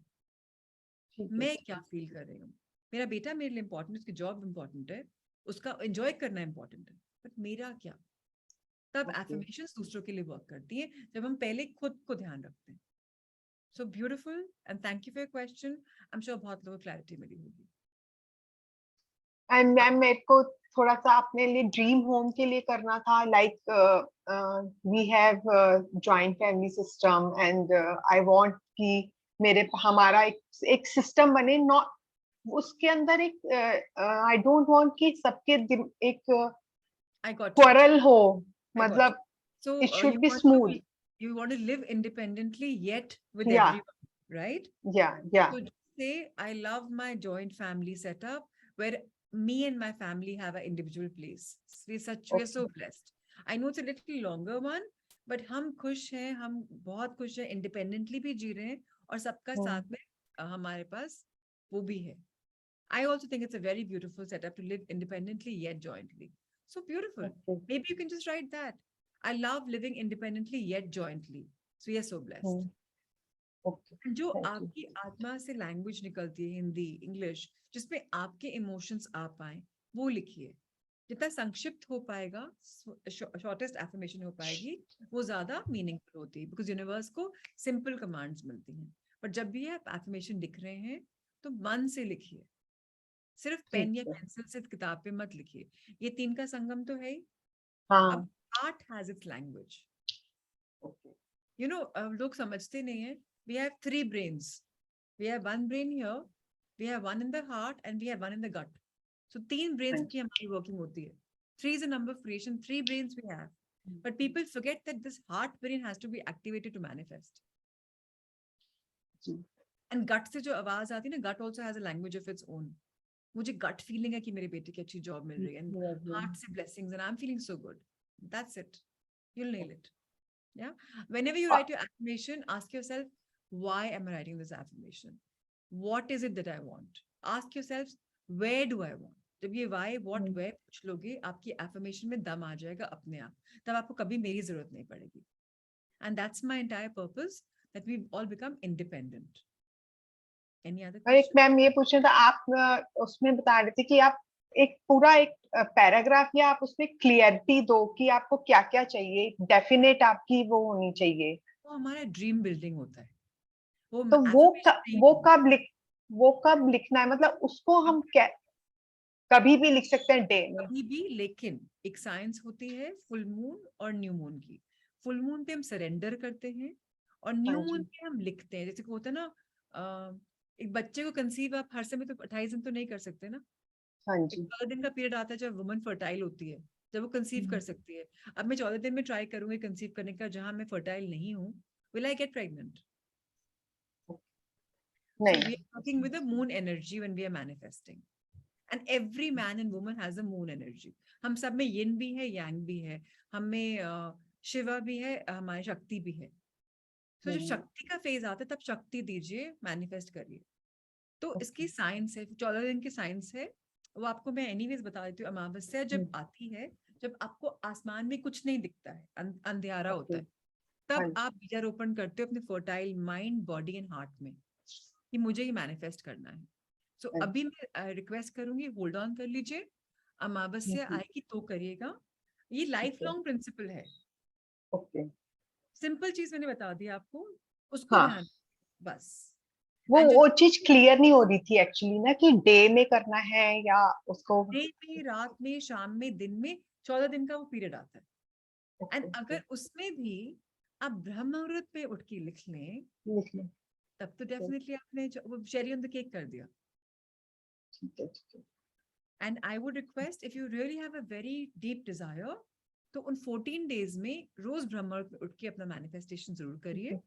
ठीक है। मैं क्या feel कर रही हूँ? मेरा बेटा मेरे लिए इम्पोर्टेंट है, उसकी जॉब इम्पोर्टेंट है, उसका एंजॉय करना इम्पोर्टेंट है, बट मेरा क्या? तब Okay. एफर्मेशंस दूसरों के लिए वर्क करती है जब हम पहले खुद को ध्यान रखते हैं। So beautiful and thank you for your question. I am sure बहुत लोगों को क्लैरिटी मिली होगी। एंड मैम मेरे को थोड़ा सा अपने लिए ड्रीम होम के लिए करना था, like we have joint family system and I want कि हमारा एक सिस्टम बने, नॉट उसके अंदर एक आई डोंट वांट कि सबके एक आई गॉट क्वारल हो, I got मतलब So it should you be want smooth. you want to live independently yet with Yeah. everyone, right? Yeah. So just say I love my joint family setup where me and my family have an individual place. We are so blessed. I know it's a little longer one, but हम खुश हैं, हम बहुत खुश हैं, independently भी जी रहे हैं और सबका साथ में हमारे पास वो भी है. I also think it's a very beautiful setup to live independently yet jointly. So beautiful. Okay. Maybe you can just write that. I love living independently yet jointly. So we are so blessed. Okay. And जो Thank you. आपकी आत्मा से language निकलती है, Hindi, English, जिसमें आपके emotions आ पाए, वो लिखिए। जितना संक्षिप्त हो पाएगा, शॉर्टेस्ट एफर्मेशन हो पाएगी, वो ज्यादा मीनिंगफुल होती है, बिकॉज यूनिवर्स को सिंपल कमांड्स मिलती हैं। पर जब भी आप एफर्मेशन लिख रहे हैं तो मन से लिखिए, सिर्फ पेन या पेंसिल से किताब पे मत लिखिए। ये तीन का संगम तो है ही। अब art has its language. You know, लोग समझते नहीं है। We have 3 brains. We have 1 brain here, we have 1 in the heart and we have 1 in the gut. So 3 brains की हमारी working होती है। 3 is a number of creation, 3 brains we have. But people forget that this heart brain has to be activated to manifest. And gut से जो आवाज आती है ना, gut also has a language of its own. मुझे gut feeling है कि मेरे बेटे की अच्छी job मिल रही है, and heart से blessings and I'm feeling so good. That's it. You'll nail it. Yeah. Whenever you write your affirmation, ask yourself, why am I writing this affirmation? What is it that I want? Ask yourselves, where do I want? जब ये why, what, where पूछ लोगे, आपकी affirmation में दम आ जाएगा अपने आप। तब आपको कभी मेरी जरूरत नहीं पड़ेगी. And that's my entire purpose, that we all become independent. Any other और एक question? मैम ये पूछना था, आप उसमें बता रहे थे कि आप एक पूरा एक पैराग्राफ या आप उसमें क्लियरिटी दो कि आपको क्या क्या चाहिए, डेफिनेट आपकी वो होनी चाहिए। वो हमारा ड्रीम बिल्डिंग होता है। तो वो कब लिखना है, मतलब उसको हम कभी भी लिख सकते हैं डे में? कभी भी, लेकिन एक साइंस होती है फुल मून और न्यू मून की। फुल मून पे हम सरेंडर करते हैं और न्यू मून पे हम लिखते हैं। जैसे होता है ना, एक बच्चे को कंसीव आप हर समय तो 28 दिन तो नहीं कर सकते ना। हाँ एक जी। 14 दिन का पीरियड आता है जब वुमन फर्टाइल होती है, जब वो कंसीव कर सकती है। अब मैं 14 दिन में ट्राई करूंगी कंसीव करने का जहां मैं फर्टाइल नहीं हूँ, will I get pregnant? So we are working with the moon energy when we are manifesting. And every man and woman has a moon energy. हम सब में yin भी है, yang भी है, हम में शिवा भी है, हमारी शक्ति भी है। तो जब शक्ति का फेज आता है तब शक्ति दीजिए, मैनिफेस्ट करिए। तो इसकी साइंस है, 14 दिन की साइंस है। वो आपको मैं एनीवेज बता देती हूँ। अमावस्या जब आती है, जब आपको आसमान में कुछ नहीं दिखता है, अंधेरा होता है, हाँ तब जी। आप बीजारोपण करते हो अपने fertile mind, body and heart में कि मुझे ये मैनिफेस्ट करना है। सो हाँ। अभी मैं रिक्वेस्ट करूंगी, होल्ड ऑन कर लीजिए, अमावस्या आएगी तो करिएगा। ये लाइफ लॉन्ग प्रिंसिपल है, ओके। सिंपल चीज मैंने बता दी आपको, उसको हाँ, ध्यान बस। वो एंड जो वो चीज क्लियर नहीं हो रही थी एक्चुअली ना, कि डे में करना है या उसको। दिन में, रात में, शाम में, दिन में, 14 दिन का वो पीरियड आता है। एंड अगर उसमें भी आप ब्रह्म मुहूर्त पे उठ के लिख लें, लिख लें। तब तो डेफिनेटली आपने वो शेरी ऑन द केक कर दिया। ठीक है, ठीक है। And I would request, if you really have a very deep Dzire, तो उन 14 डेज में रोज ब्रह्म मुहूर्त में उठ के अपना मैनिफेस्टेशन जरूर करिए।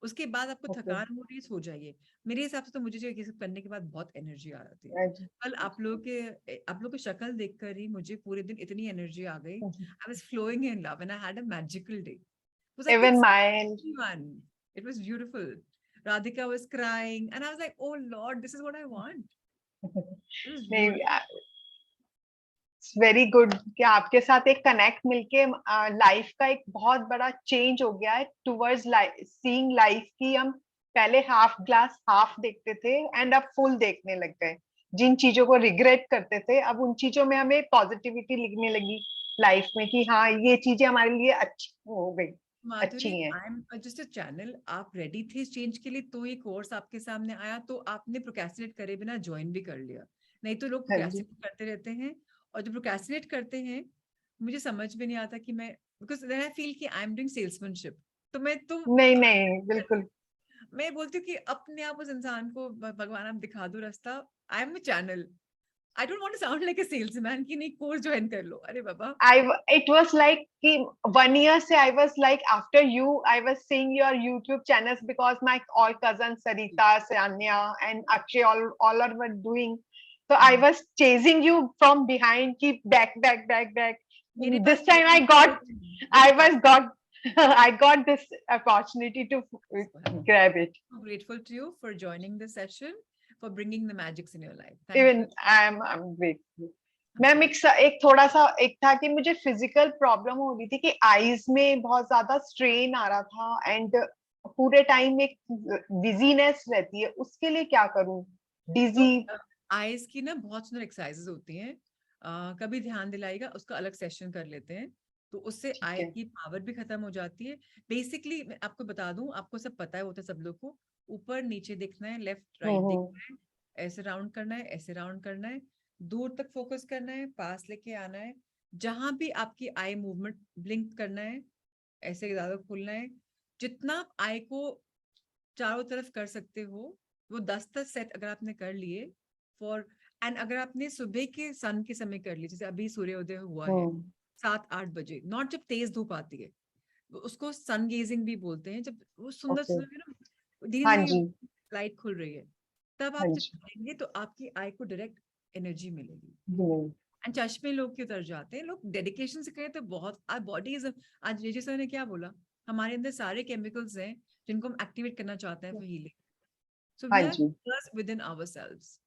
उसके बाद आपको ओके। थकान हो रही है, सो जाइए। मेरे हिसाब से तो मुझे जो ये सब करने के बाद बहुत एनर्जी आ जाती है। हाँ कल आप लोग की शक्ल देखकर ही मुझे पूरे दिन इतनी एनर्जी आ गई। जी। I was flowing in love and I had a magical day. It was, I Even could see my everyone. It was beautiful. Radhika was crying, and I was like, "Oh Lord, this is what I want." It was नहीं, beautiful. Very good कि आपके साथ एक connect मिलके life का एक बहुत बड़ा चेंज हो गया है टुवर्ड्स सीइंग लाइफ की। हम पहले हाफ ग्लास हाफ देखते थे एंड अब फुल देखने लग गए। जिन चीजों को रिग्रेट करते थे, अब उन चीजों में हमें पॉजिटिविटी लिखने लगी लाइफ में, कि हाँ ये चीजें हमारे लिए अच्छी हो गई, माधुरी, अच्छी हैं। I am just a channel. आप रेडी थे इस चेंज के लिए, तो ये कोर्स आपके सामने आया, तो आपने प्रोक्रेस्टिनेट करे बिना ज्वाइन भी कर लिया। नहीं तो लोग हाँ जी। प्रोक्रेस्टिनेट करते रहते हैं, और जो प्रोक्रेस्टिनेट करते हैं, मुझे समझ में नहीं आता कि मैं, बिकॉज देन आई फील कि आई एम डूइंग सेल्समैनशिप। तो मैं तो नहीं नहीं, बिल्कुल। मैं बोलती हूँ कि अपने आप उस इंसान को भगवान आप दिखा दो रास्ता। I am a channel. I don't want to sound like a salesman कि नहीं कोर्स ज्वाइन कर लो। अरे बाबा, It was like कि 1 year से I was like after you I was seeing your YouTube channels because my all cousins Sarita, Sanya and Akshay all are were doing, so I was chasing you from behind, keep back. मेरे This pass time I got I was got I got this opportunity to grab it. grateful to you for joining the session, for bringing the magics in your life. Thank Even you. I'm grateful. Ma'am एक थोड़ा सा एक था कि मुझे physical problem हो रही थी कि आईज में बहुत ज्यादा स्ट्रेन आ रहा था एंड पूरे टाइम एक डिजीनेस रहती है, उसके लिए क्या करूं? डिजी। आईज की ना बहुत सुंदर एक्सरसाइजेस होती हैं। कभी ध्यान दिलाइएगा, उसका अलग सेशन कर लेते हैं, तो उससे ठीक आई है। की पावर भी खत्म हो जाती है। बेसिकली मैं आपको बता दूं, आपको सब पता है, होता है सब लोग को, ऊपर नीचे देखना है, लेफ्ट राइट देखना है, ऐसे राउंड करना है, ऐसे राउंड करना है, दूर तक फोकस करना है, पास लेके आना है। जहां भी आपकी आई मूवमेंट, ब्लिंक करना है, ऐसे ज्यादा खुलना है। जितना आप आई को चारों तरफ कर सकते हो, वो 10 सेट अगर आपने कर लिए फॉर, एंड अगर आपने सुबह के सन के समय कर लिए, जैसे अभी सूर्योदय हुआ है 7-8 बजे, नॉट जब तेज धूप आती है, उसको सन गेजिंग भी बोलते हैं, जब वो सुंदर ओके। सुंदर ना धीरे हाँ धीरे जी। लाइट खुल रही है, तब हाँ आप जब जी। करेंगे तो आपकी आई को डायरेक्ट एनर्जी मिलेगी। हम्म। एंड चश्मे लोग क्यों उतर जाते हैं, लोग डेडिकेशन से करें तो बहुत, आज बॉडी इज, आज जेजे सर ने क्या बोला, हमारे अंदर सारे केमिकल्स हैं जिनको हम एक्टिवेट करना चाहते हैं फॉर हीलिंग। सो वी हाँ R G. Plus with in ourselves.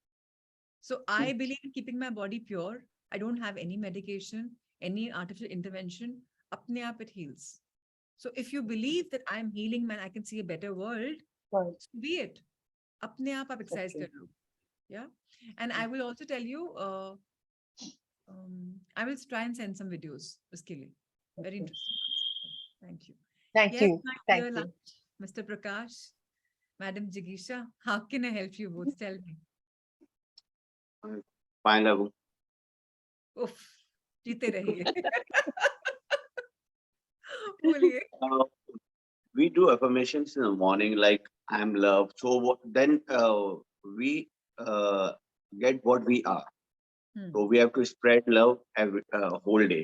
So I believe in keeping my body pure. I don't have any medication, any artificial intervention. अपने आप it heals. So if you believe that I'm healing man, I can see a better world, so be it. अपने आप exercise Okay. कर लो. Yeah. And I will also tell you, I will try and send some videos उसके लिए. Very Okay. interesting. Thank you. Thank Yes, you. my Thank dear you. lunch, Mr. Prakash, Madam Jigisha, how can I help you both? Tell me. Fine, Raghu. उफ, जीते रहिए। बोलिए। Uh, we do affirmations in the morning, like I'm loved. So then we get what we are. So we have to spread love every whole day.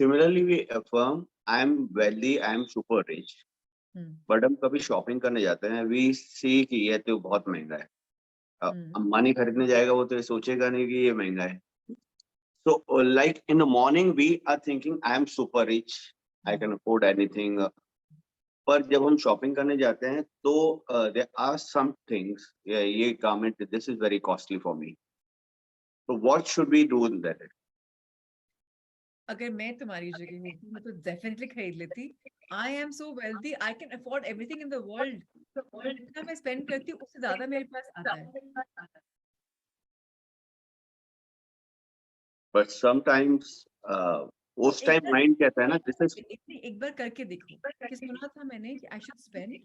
Similarly, we affirm I'm wealthy, I'm super rich. But हम कभी shopping करने जाते हैं, we see कि ये तो बहुत महंगा है। अंबानी खरीदने जाएगा, वो तो ये सोचेगा नहीं कि ये महंगा है। So like in the morning, we are thinking I am super rich, I can afford anything. पर जब हम शॉपिंग करने जाते हैं तो there are some things, ये garment, this is very costly for me. So what should we do in that? अगर मैं तुम्हारी जगह होती मैं तो डेफिनेटली खरीद लेती. आई am so wealthy, I can afford everything in the world. जितना मैं स्पेंड करती हूँ उससे ज्यादा मेरे पास आता है. But sometimes उस एक टाइम बार माइंड कहता है ना, दिस इज एक बार करके देखो कि सुना था मैंने कि I should spend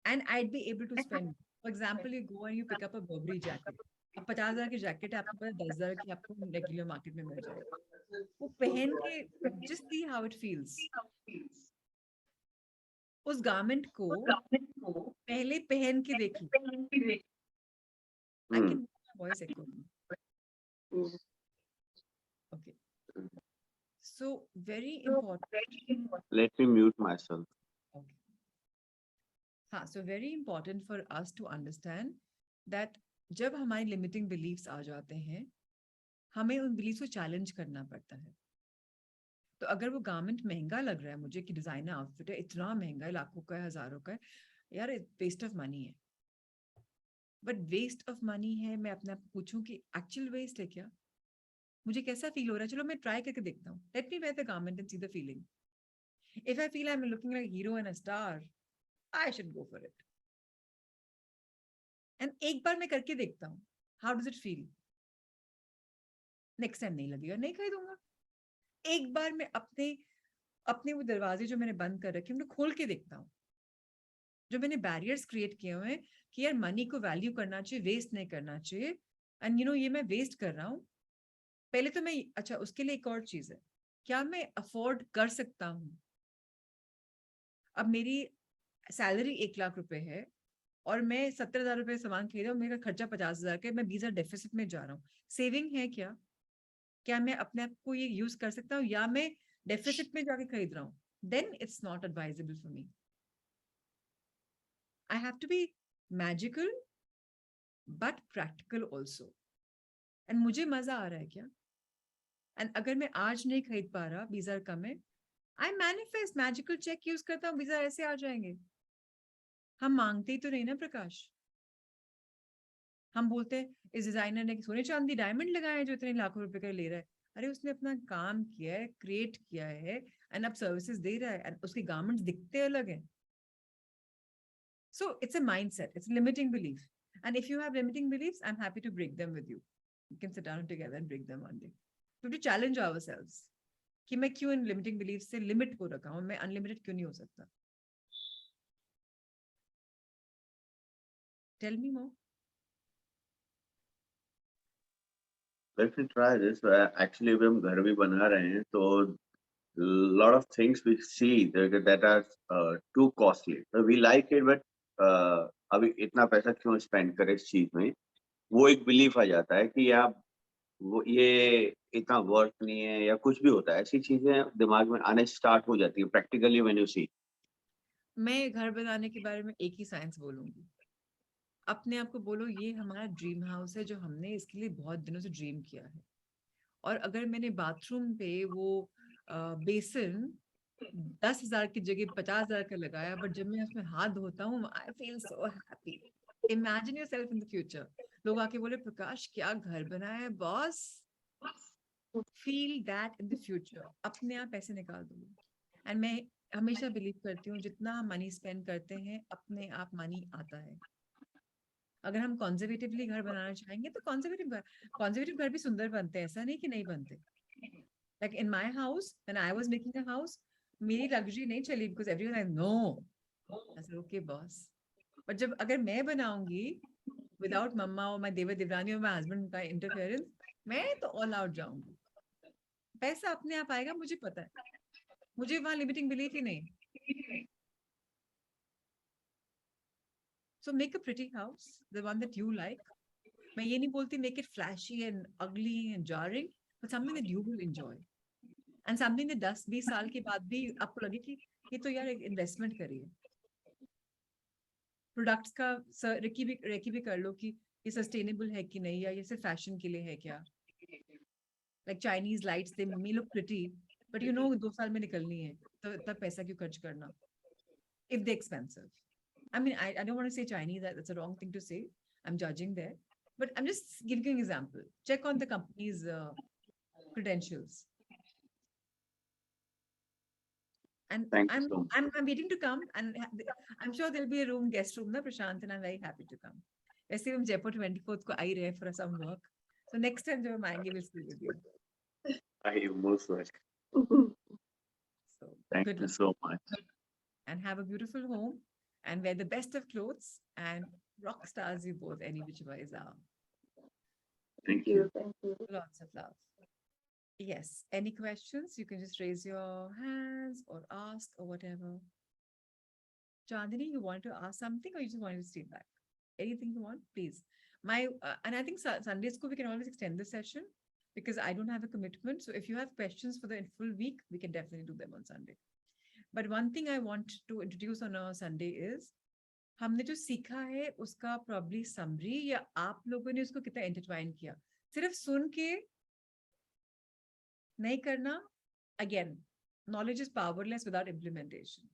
and I'd be able to spend. For example, you go and you pick up a Burberry jacket. अब 50,000 की जैकेट है, आपको पता है 10,000 की आपको रेगुलर मार्केट में मिल जाएगी. वो पहन के just see how it feels. उस गारमेंट को पहले पहन के देख लो. I can move my voice echo. Okay. So very important. Let me mute myself. Okay. हाँ, so very important for us to understand that जब हमारी limiting beliefs आ जाते हैं, हमें उन beliefs को challenge करना पड़ता है. तो अगर वो garment महंगा लग रहा है मुझे कि designer outfit है, इतना महंगा है, लाखों का है, हजारों का है, यार waste of money है. But waste of money है, मैं अपने आप को पूछूं कि actual waste है क्या? मुझे कैसा feel हो रहा है? चलो मैं try करके देखता हूँ. Let me wear the garment and see the feeling. If I feel I'm looking like a hero and a star, I should go for it. And एक बार मैं करके देखता हूँ. How does it feel? Next time नहीं लगेगा, नहीं खरीदूंगा. एक बार मैं अपने वो दरवाजे जो मैंने बंद कर रखे हैं उनको खोल के देखता हूँ. जो मैंने बैरियर्स क्रिएट किए हुए हैं कि यार मनी को वैल्यू करना चाहिए, वेस्ट नहीं करना चाहिए. एंड यू नो ये मैं वेस्ट कर रहा हूँ. पहले तो मैं अच्छा उसके लिए एक और चीज है, क्या मैं अफोर्ड कर सकता हूँ? अब मेरी सैलरी 1 लाख रुपए है और मैं 70,000 रुपए सामान खरीदा और मेरा खर्चा 50,000 का है, मैं 20,000 डेफिसिट में जा रहा हूँ. सेविंग है क्या? क्या मैं अपने आप को ये यूज कर सकता हूँ या मैं डेफिसिट में जाके खरीद रहा हूँ? Then it's not advisable for me. I have to be magical but practical also. And मुझे मजा आ रहा है क्या? एंड अगर मैं आज नहीं खरीद पा रहा 20,000 का, मैं आई मैनिफेस्ट मैजिकल चेक यूज करता हूँ, 20,000 ऐसे आ जाएंगे. हम मांगते ही तो नहीं ना प्रकाश. हम बोलते हैं इस डिजाइनर ने सोने चांदी डायमंड लगाए हैं जो इतने लाखों रुपए का ले रहा है. अरे उसने अपना काम किया है, क्रिएट किया है एंड अब सर्विसेज दे रहा है एंड उसके गारमेंट्स दिखते अलग हैं. So it's a mindset, it's a limiting belief. And if you have limiting beliefs, I'm happy to break them with you. We can sit down together and break them one day. So to challenge ourselves कि मैं क्यों इन limiting beliefs से limit को रखा हूँ, मैं unlimited क्यों नहीं हो सकता? Tell me more. Let me try this. Actually, अभी हम घर भी बना रहे हैं तो lot of things we see that are too costly. So we like it, but अभी इतना पैसा क्यों spend करें इस चीज में? वो एक belief आ जाता है कि यार वो ये इतना वर्थ नहीं है या कुछ भी होता है. ऐसी चीजें दिमाग में आने स्टार्ट हो जाती है practically when you see. मैं घर बनाने के बारे में एक ही साइंस बोलूंगी. अपने आप को बोलो ये हमारा ड्रीम हाउस है जो हमने इसके लिए बहुत दिनों से ड्रीम किया है. और अगर मैंने बाथरूम पे वो बेसिन 10,000 की जगह 50,000 का लगाया, बट जब मैं उसमें हाथ धोता हूँ I feel so happy. Imagine yourself in the future. लोग आके बोले प्रकाश क्या घर बनाया है boss. Feel that in the future. अपने आप पैसे निकाल दो. एंड मैं हमेशा बिलीव करती हूँ जितना हम मनी स्पेंड करते हैं अपने आप मनी आता है. अगर हम कंजर्वेटिवली घर बनाना चाहेंगे तो कंजर्वेटिव घर भी सुंदर बनते हैं, ऐसा नहीं कि नहीं बनते. Like in my house when I was making a house, मेरी लग्जरी नहीं चली because everyone I know. I said okay boss. But जब अगर मैं बनाऊंगी विदाउट मम्मा और माय देवर देवरानी और माय हस्बैंड का इंटरफेरेंस, मैं तो ऑल आउट जाऊंगी. पैसा अपने आप आएगा, मुझे पता है. मुझे वहां लिमिटिंग बिलीफ ही नहीं. So make a pretty house, the one that you like. मैं ये नहीं बोलती make it flashy and ugly and jarring, but something that you will enjoy. And something that 10-20 साल के बाद भी आपको लगे कि ये तो यार एक इन्वेस्टमेंट करी है. प्रोडक्ट्स का रेकी भी कर लो कि ये सस्टेनेबल है कि नहीं या ये सिर्फ फैशन के लिए है क्या. Like Chinese lights they may look pretty but you know 2 साल में निकलनी है, तो इतना पैसा क्यों खर्च करना if they're expensive. I mean, I don't want to say Chinese, that's a wrong thing to say. I'm judging there. But I'm just giving you an example. Check on the company's credentials. And Thank you so much. I'm waiting to come, and I'm sure there'll be a room, guest room, na Prashant, and I'm very happy to come. वैसे हम Jaipur 24th को आ ही रहे for some work. So next time जब हम आएंगे, we'll see with you. I am most welcome. So Thank good you luck so much. and have a beautiful home and wear the best of clothes and rock stars you both any which ways are. Thank you. Lots of love. Yes. Any questions? You can just raise your hands or ask or whatever. Chandini, you want to ask something or you just want to stay back? Anything you want, please. And I think Sundays we can always extend the session because I don't have a commitment. So if you have questions for the full week, we can definitely do them on Sunday. But one thing I want to introduce on a Sunday is हमने जो सीखा है उसका probably summary या आप लोगों ने उसको कितना intertwine किया. सिर्फ सुन के नहीं करना. Again, knowledge is powerless without implementation.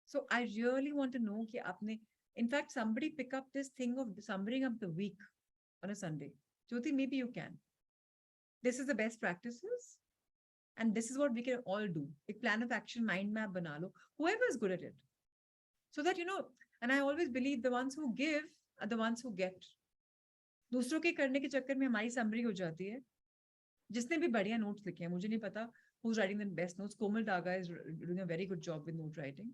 So I really want to know कि आपने, in fact, somebody pick up this thing of summarizing up the week on a Sunday. Jyoti, maybe you can. This is the best practices. And this is what we can all do. A plan of action, mind map bana lo. Whoever is good at it. So that, and I always believe the ones who give are the ones who get. दूसरों के करने के चक्कर में हमारी summary हो जाती है. जिसने भी बढ़िया notes लिखे हैं, मुझे नहीं पता who's writing the best notes. Komal Daga is doing a very good job with note writing.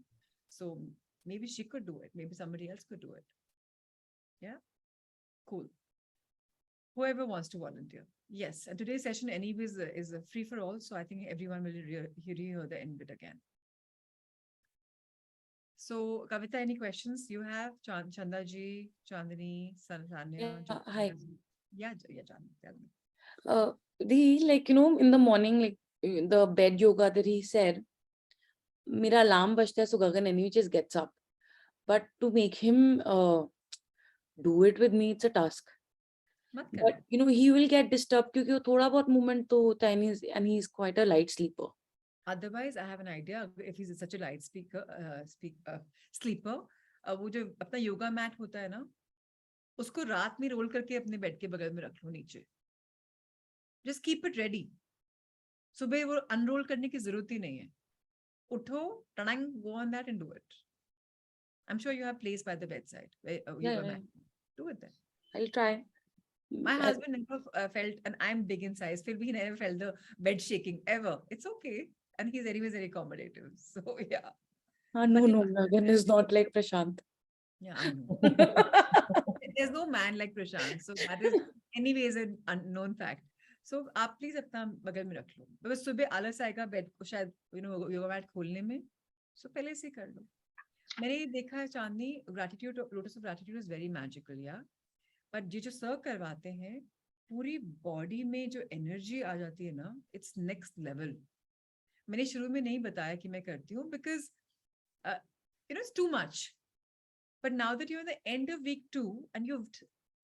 So maybe she could do it. Maybe somebody else could do it. Yeah. Cool. Whoever wants to volunteer. Yes. And today's session anyways is a free for all. So I think everyone will hear the end bit again. So Kavita, any questions you have? Chanda ji, Chandini, Sanya. Hi. Yeah, Chandni, tell me. In the morning, the bed yoga that he said, mera alarm bajta hai, so Gagan anyway just gets up. But to make him do it with me, it's a task. But he will get disturbed because वो थोड़ा बहुत movement तो होता है, and he's quite a light sleeper. Otherwise, I have an idea. If he's such a light sleeper, वो जो अपना yoga mat होता है ना, उसको रात में roll करके अपने bed के बगल में रख लो नीचे. Just keep it ready. सुबह वो unroll करने की जरूरत ही नहीं है. उठो, go on that and do it. I'm sure you have place by the bedside. Yoga mat. Do it then. I'll try. My husband never felt, and I'm big in size, he never felt the bed shaking ever. It's okay. And he's anyways very accommodative. So yeah. No, Gagan is not like Prashant. Yeah, I know. There's no man like Prashant. So that is anyways an unknown fact. So आप please अपना बगल में रख लो. because सुबह आलस आएगा bed को शायद yoga mat खोलने में. So पहले से कर लो. मैंने देखा है चांदनी, gratitude, lotus of gratitude is very magical, yeah. But ये जो sir करवाते हैं, पूरी body में जो energy आ जाती है ना, it's next level. मैंने शुरू में नहीं बताया कि मैं करती हूँ because it's too much. But now that you're at the end of week 2 and you've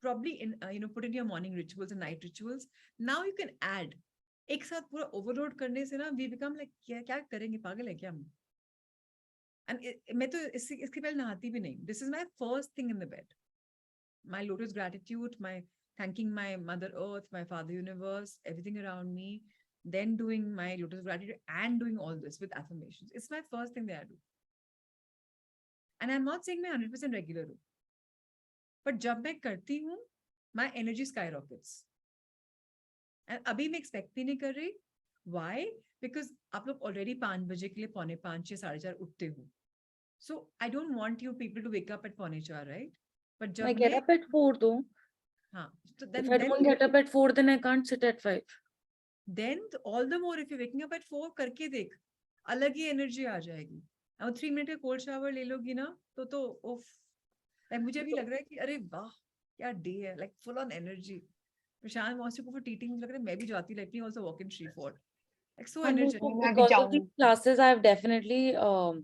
probably put in your morning rituals and night rituals, now you can add. एक साथ पूरा overload करने से ना we become like क्या करेंगे, पागल है क्या हम? And मैं तो इसके पहले नहाती भी नहीं. This is my first thing in the bed. My lotus gratitude, my thanking my mother earth, my father universe, everything around me, then doing my lotus gratitude and doing all this with affirmations. It's my first thing that I do. And I'm not saying मैं 100% regular हूँ. But जब मैं करती हूँ, my energy skyrockets. And अभी मैं expect भी नहीं कर रही. Why? Because आप लोग already 5 बजे के लिए 4:45, 6, 4:30 उठते हो. So I don't want you people to wake up at 4:45, right? But I get up at 4 though. So then, if I don't get up at 4, then I can't sit at 5. Then all the more if you're waking up at 4, करके देख, अलग ही energy आ जाएगी. अब 3 minute का cold shower ले लोगी ना, तो उफ. Like मुझे अभी लग रहा है कि अरे वाह, क्या day है, like full on energy. Prashant wants to go for teaching, मुझे लग रहा है मैं भी जाती, let me also walk in Shreveport. Like so energetic. Because of these classes, I've definitely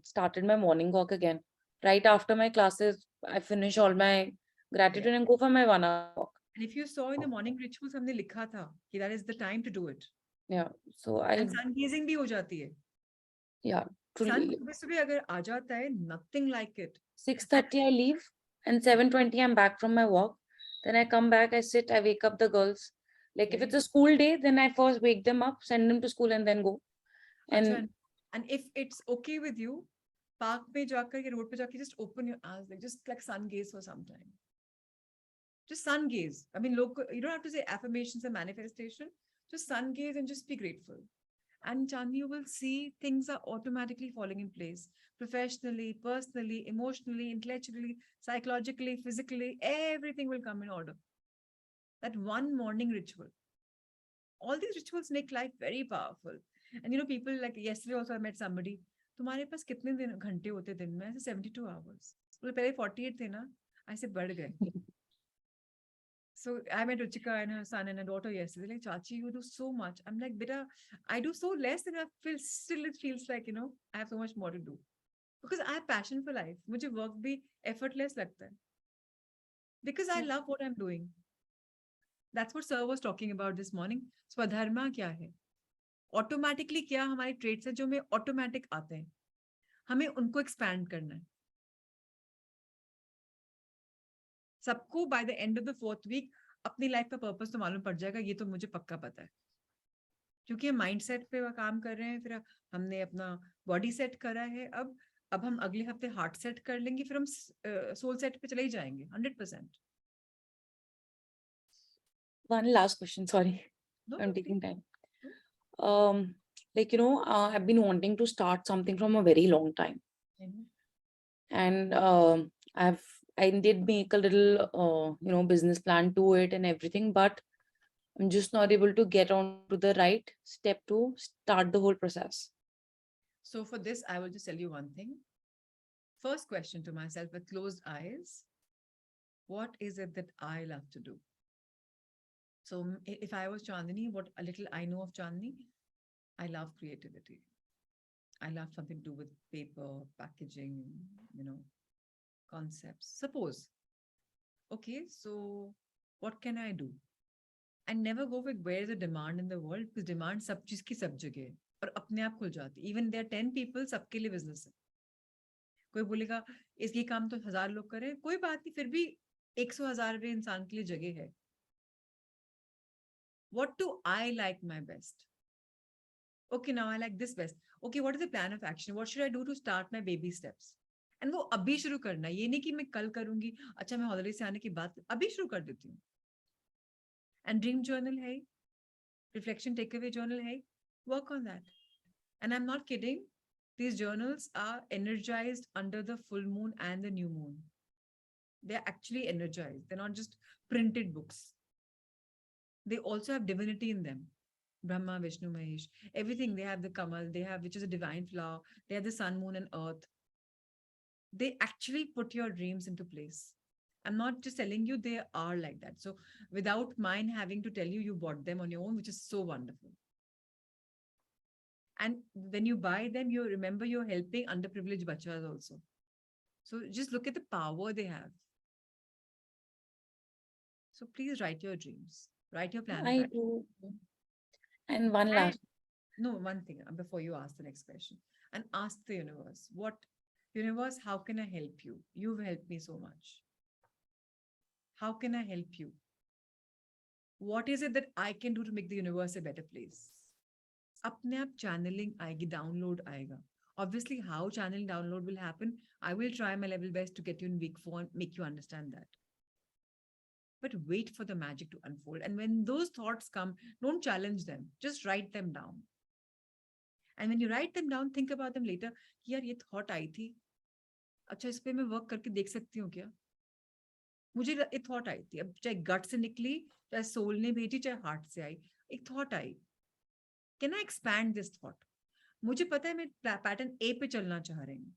started my morning walk again. Right after my classes, I finish all my gratitude and go for my 1 hour walk. And if you saw in the morning rituals, हमने लिखा था कि that is the time to do it. Yeah. So and sun gazing भी हो जाती है. Yeah. Sun सुबह अगर आ जाता है, nothing like it. 6:30 I leave and 7:20 I'm back from my walk. Then I come back, I sit, I wake up the girls. Like if Okay. it's a school day, then I first wake them up, send them to school and then go. Acha, And and if it's okay with you, park पे जाकर के road पे जाकर just open your eyes, like just like sun gaze for some time. Just sun gaze. I mean, look, you don't have to say affirmations and manifestation. Just sun gaze and just be grateful. And Chandni, you will see things are automatically falling in place. Professionally, personally, emotionally, intellectually, psychologically, physically, everything will come in order. That one morning ritual. All these rituals make life very powerful. And you know, people like yesterday also I met somebody. तुम्हारे पास कितने दिन घंटे होते दिन में? I said 72 hours. बोले पहले 48 थे ना? I said बढ़ गए. So I met Ruchika and her son and her daughter yesterday. Like, Chachi, you do so much. I'm like, beta, I do so less and I feel still it feels like, you know, I have so much more to do. Because I have passion for life. मुझे work भी effortless लगता है. Because I love what I'm doing. That's what Sir was talking about this morning. Swadharma क्या है? Automatically क्या हमारे traits हैं जो हमें automatic आते हैं. हमें उनको expand करना है. सबको by the end of the 4th week अपनी लाइफ का पर्पस तो मालूम पड़ जाएगा, ये तो मुझे पक्का पता है. क्योंकि हम माइंड सेट पे काम कर रहे हैं, फिर हमने अपना बॉडी सेट करा है, अब हम अगले हफ्ते हार्ट सेट कर लेंगे, फिर हम सोल सेट पे चले ही जाएंगे 100%. one last question, sorry, No, I'm no, taking time. Hmm. Like, you know, I've been wanting to start something from a very long time. Mhm. And I did make a little, you know, business plan to it and everything, but I'm just not able to get on to the right step to start the whole process. So for this, I will just tell you one thing. First question to myself with closed eyes, what is it that I love to do? So if I was Chandni, what a little I know of Chandni, I love creativity. I love something to do with paper, packaging, you know, concepts. Suppose, okay, so what can I do? And never go with where is the demand in the world, because demand सब चीज की सब जगह है और अपने आप खुल जाती है. Even there are 10 people, सबके लिए business है. कोई बोलेगा इसकी काम तो 1000 लोग करें, कोई बात नहीं, फिर भी 100,000वें इंसान के लिए जगह है. What do I like my best? Okay, now I like this best. Okay, what is the plan of action? What should I do to start my baby steps? And वो अभी शुरू करना है, ये नहीं कि मैं कल करूंगी, अच्छा मैं हॉलिडे से आने के बाद, अभी शुरू कर देती हूँ. And dream journal है, reflection takeaway journal है, work on that. And I'm not kidding, these journals are energized under the full moon and the new moon. They're actually energized. They're not just printed books. They also have divinity in them. Brahma, Vishnu, Mahesh, everything. They have the Kamal, they have, which is a divine flower. They have the sun, moon, and earth. They actually put your dreams into place. I'm not just telling you, they are like that. So without mine having to tell you, you bought them on your own, which is so wonderful. And when you buy them, you remember you're helping underprivileged bachas also. So just look at the power they have. So please write your dreams, write your plan. I do. And one last. No, one thing before you ask the next question, and ask the universe, what universe, how can I help you? You've helped me so much. How can I help you? What is it that I can do to make the universe a better place? अपने आप channeling आएगी, download आएगा. Obviously, how channeling download will happen, I will try my level best to get you in week 4 and make you understand that. But wait for the magic to unfold. And when those thoughts come, don't challenge them. Just write them down. And when you write them down, think about them later. यार ये thought आई थी. अच्छा इस पे मैं work करके देख सकती हूँ क्या? मुझे एक thought आई थी. अब चाहे gut से निकली, चाहे soul ने भेजी, चाहे heart से आई. एक thought I. Can I expand this thought? मुझे पता है मैं pattern A पे चलना चाह रही हूँ.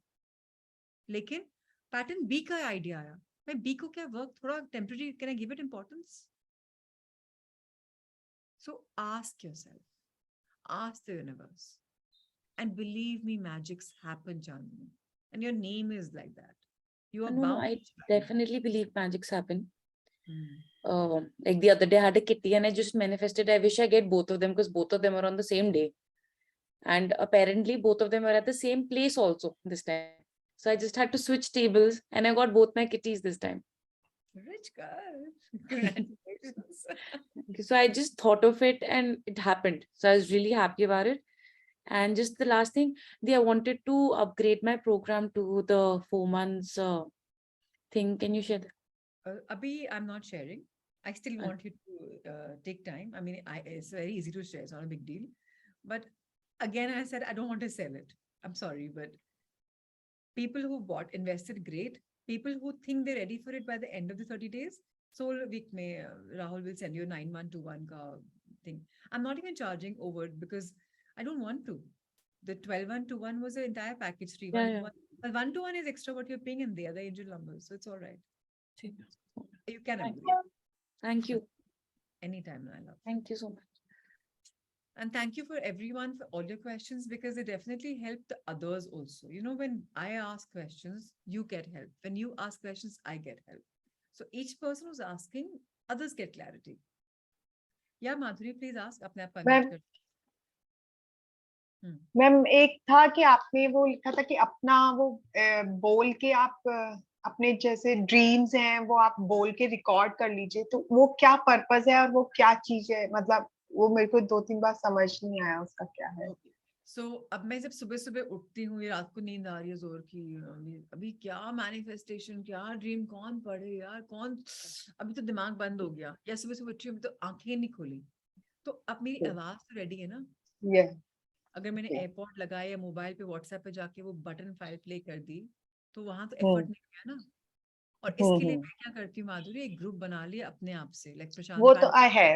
लेकिन pattern B का idea आया. मैं B को क्या work थोड़ा temporary, can I give it importance? So ask yourself, ask the universe, and believe me, magics happen, Chandni. And your name is like that. You are No, bound. I definitely believe magics happen. Hmm. Like the other day, I had a kitty and I just manifested. I wish I get both of them because both of them are on the same day. And apparently, both of them are at the same place also this time. So I just had to switch tables and I got both my kitties this time. Rich girl. Congratulations. Okay, so I just thought of it and it happened. So I was really happy about it. And just the last thing, I wanted to upgrade my program to the 4 months thing. Can you share that? Abhi, I'm not sharing. I still want you to take time. I mean, it's very easy to share. It's not a big deal. But again, I said I don't want to sell it. I'm sorry, but people who bought invested, great. People who think they're ready for it by the end of the 30 days, so week may Rahul will send you a 9-1-2-1 thing. I'm not even charging over it because I don't want to. The 12-1-2-1 was the entire package, 3 Yeah, 1 yeah. 2 1. But 1-2-1 is extra what you're paying and the other angel numbers. So it's all right. You can Thank upgrade you. Thank you. anytime, I love. Thank you so much. And thank you for everyone for all your questions because they definitely help the others also. You know, when I ask questions, you get help. When you ask questions, I get help. So each person who's asking, others get clarity. Yeah, Madhuri, please ask. अपने आप unmute ma'am कर. Ma'am एक था कि आपने वो लिखा था कि अपना वो बोल के आप अपने जैसे ड्रीम्स हैं वो आप बोल के रिकॉर्ड कर लीजिए, तो वो क्या पर्पस है और वो क्या चीज है, मतलब वो मेरे को 2-3 बार समझ नहीं आया उसका क्या है। सो अब मैं जब सुबह सुबह उठती हूँ, ये रात को नींद आ रही है जोर की, अभी क्या मैनिफेस्टेशन, क्या ड्रीम, कौन पढ़े यार, कौन, अभी तो दिमाग बंद हो गया, या सुबह सुबह उठी अभी तो आंखें नहीं खुली, तो अब मेरी आवाज तो रेडी है ना। ये अगर मैंने एयरपोर्ट लगाया या मोबाइल पे व्हाट्सएप पे जाके वो बटन फाइल प्ले कर दी, तो वहां तो एफर्ट नहीं गया ना। और इसके लिए मैं क्या करती हूँ माधुरी, एक ग्रुप बना लिया अपने आप से, लाइक प्रशांत, वो तो आई है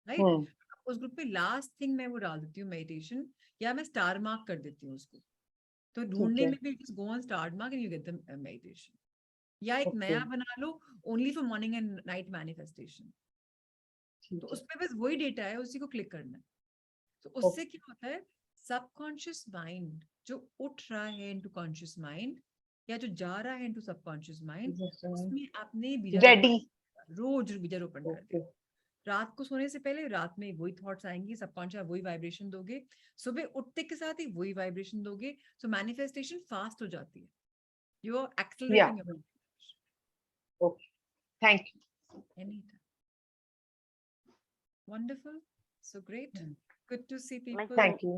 राइट। उस ग्रुप पे लास्ट थिंग मैं वो डाल देती हूँ मेडिटेशन, या मैं स्टार मार्क कर देती हूँ उसको, तो ढूंढने में भी just go on star mark and you get the meditation. या एक नया बना लो, only for morning and night manifestation, तो उसमें बस वही डेटा है, उसी को क्लिक करना है। तो उससे क्या होता है, सबकॉन्शियस माइंड जो उठ रहा है इनटू कॉन्शियस माइंड, या जो जा रहा है इनटू सबकॉन्शियस माइंड, उसमें आपने बीजारोपण, रोज बीजारोपण कर दिया। रात को सोने से पहले रात में वही थॉट्स आएंगी, सबकॉन्शियस वही वाइब्रेशन दोगे, सुबह उठते के साथ ही वही वाइब्रेशन दोगे, सो मैनिफेस्टेशन फास्ट हो जाती है, you are accelerating your manifestation. Okay, thank you. Anytime. Wonderful. So great. Good to see people. Thank you.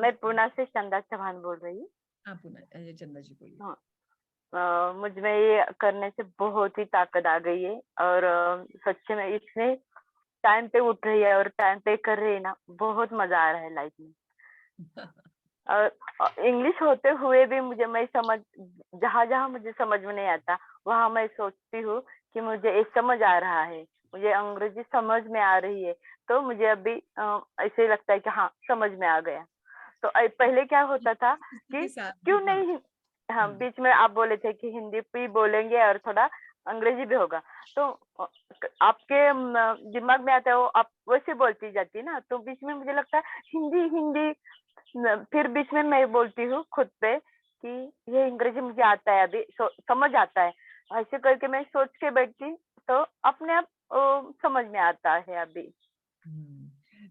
मैं पुणे से चंदा चौहान बोल रही हूँ। हाँ पुणे, चंदा जी बोलिए। हाँ, मुझ में ये करने से बहुत ही ताकत आ गई है, और सच में इसमें टाइम पे उठ रही है और टाइम पे कर रही है ना, बहुत मजा आ रहा है लाइफ में। और इंग्लिश होते हुए भी मुझे, मैं समझ, जहाँ जहाँ मुझे समझ में नहीं आता वहाँ मैं सोचती हूँ कि मुझे ये समझ आ रहा है, मुझे अंग्रेजी समझ में आ रही है, तो मुझे अभी ऐसे लगता है कि हाँ समझ में आ गया। तो पहले क्या होता था कि क्यों नहीं, हाँ बीच में आप बोले थे कि हिंदी भी बोलेंगे और थोड़ा अंग्रेजी भी होगा, तो आपके दिमाग में आता है वो, आप वैसे बोलती जाती है ना, तो बीच में मुझे लगता है हिंदी हिंदी, फिर बीच में मैं बोलती हूँ खुद पे कि ये अंग्रेजी मुझे आता है, अभी समझ आता है, ऐसे करके मैं सोच के बैठती तो अपने आप समझ में आता है अभी।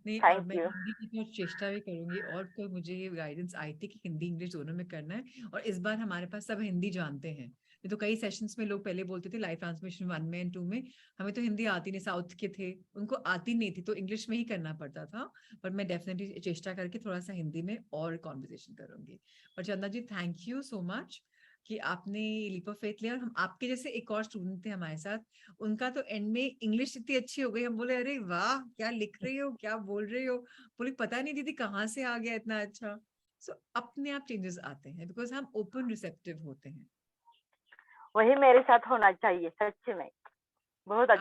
नहीं, अब मैं हिंदी की तो चेष्टा भी करूंगी, और तो मुझे ये गाइडेंस आई थी कि हिंदी इंग्लिश दोनों में करना है, और इस बार हमारे पास सब हिंदी जानते हैं। ये तो कई सेशंस में लोग पहले बोलते थे लाइव ट्रांसमिशन 1 में एंड 2 में हमें तो हिंदी आती नहीं, साउथ के थे उनको आती नहीं थी, तो इंग्लिश में ही करना पड़ता था। पर मैं डेफिनेटली चेष्टा करके थोड़ा सा हिंदी में और कॉन्वर्सेशन करूंगी। और चंदा जी, थैंक यू सो मच कि आपने लीप ऑफ फेथ लिया। और हम आपके जैसे एक और स्टूडेंट थे हमारे साथ, उनका तो एंड में इंग्लिश इतनी अच्छी हो गई, हम बोले अरे वाह क्या लिख रही हो, क्या बोल रही हो, बोले पता नहीं दीदी कहाँ से आ गया इतना अच्छा। सो अपने आप चेंजेस आते हैं बिकॉज हम ओपन रिसेप्टिव होते हैं। वही मेरे साथ होना चाहिए, सच में बहुत अच्छा।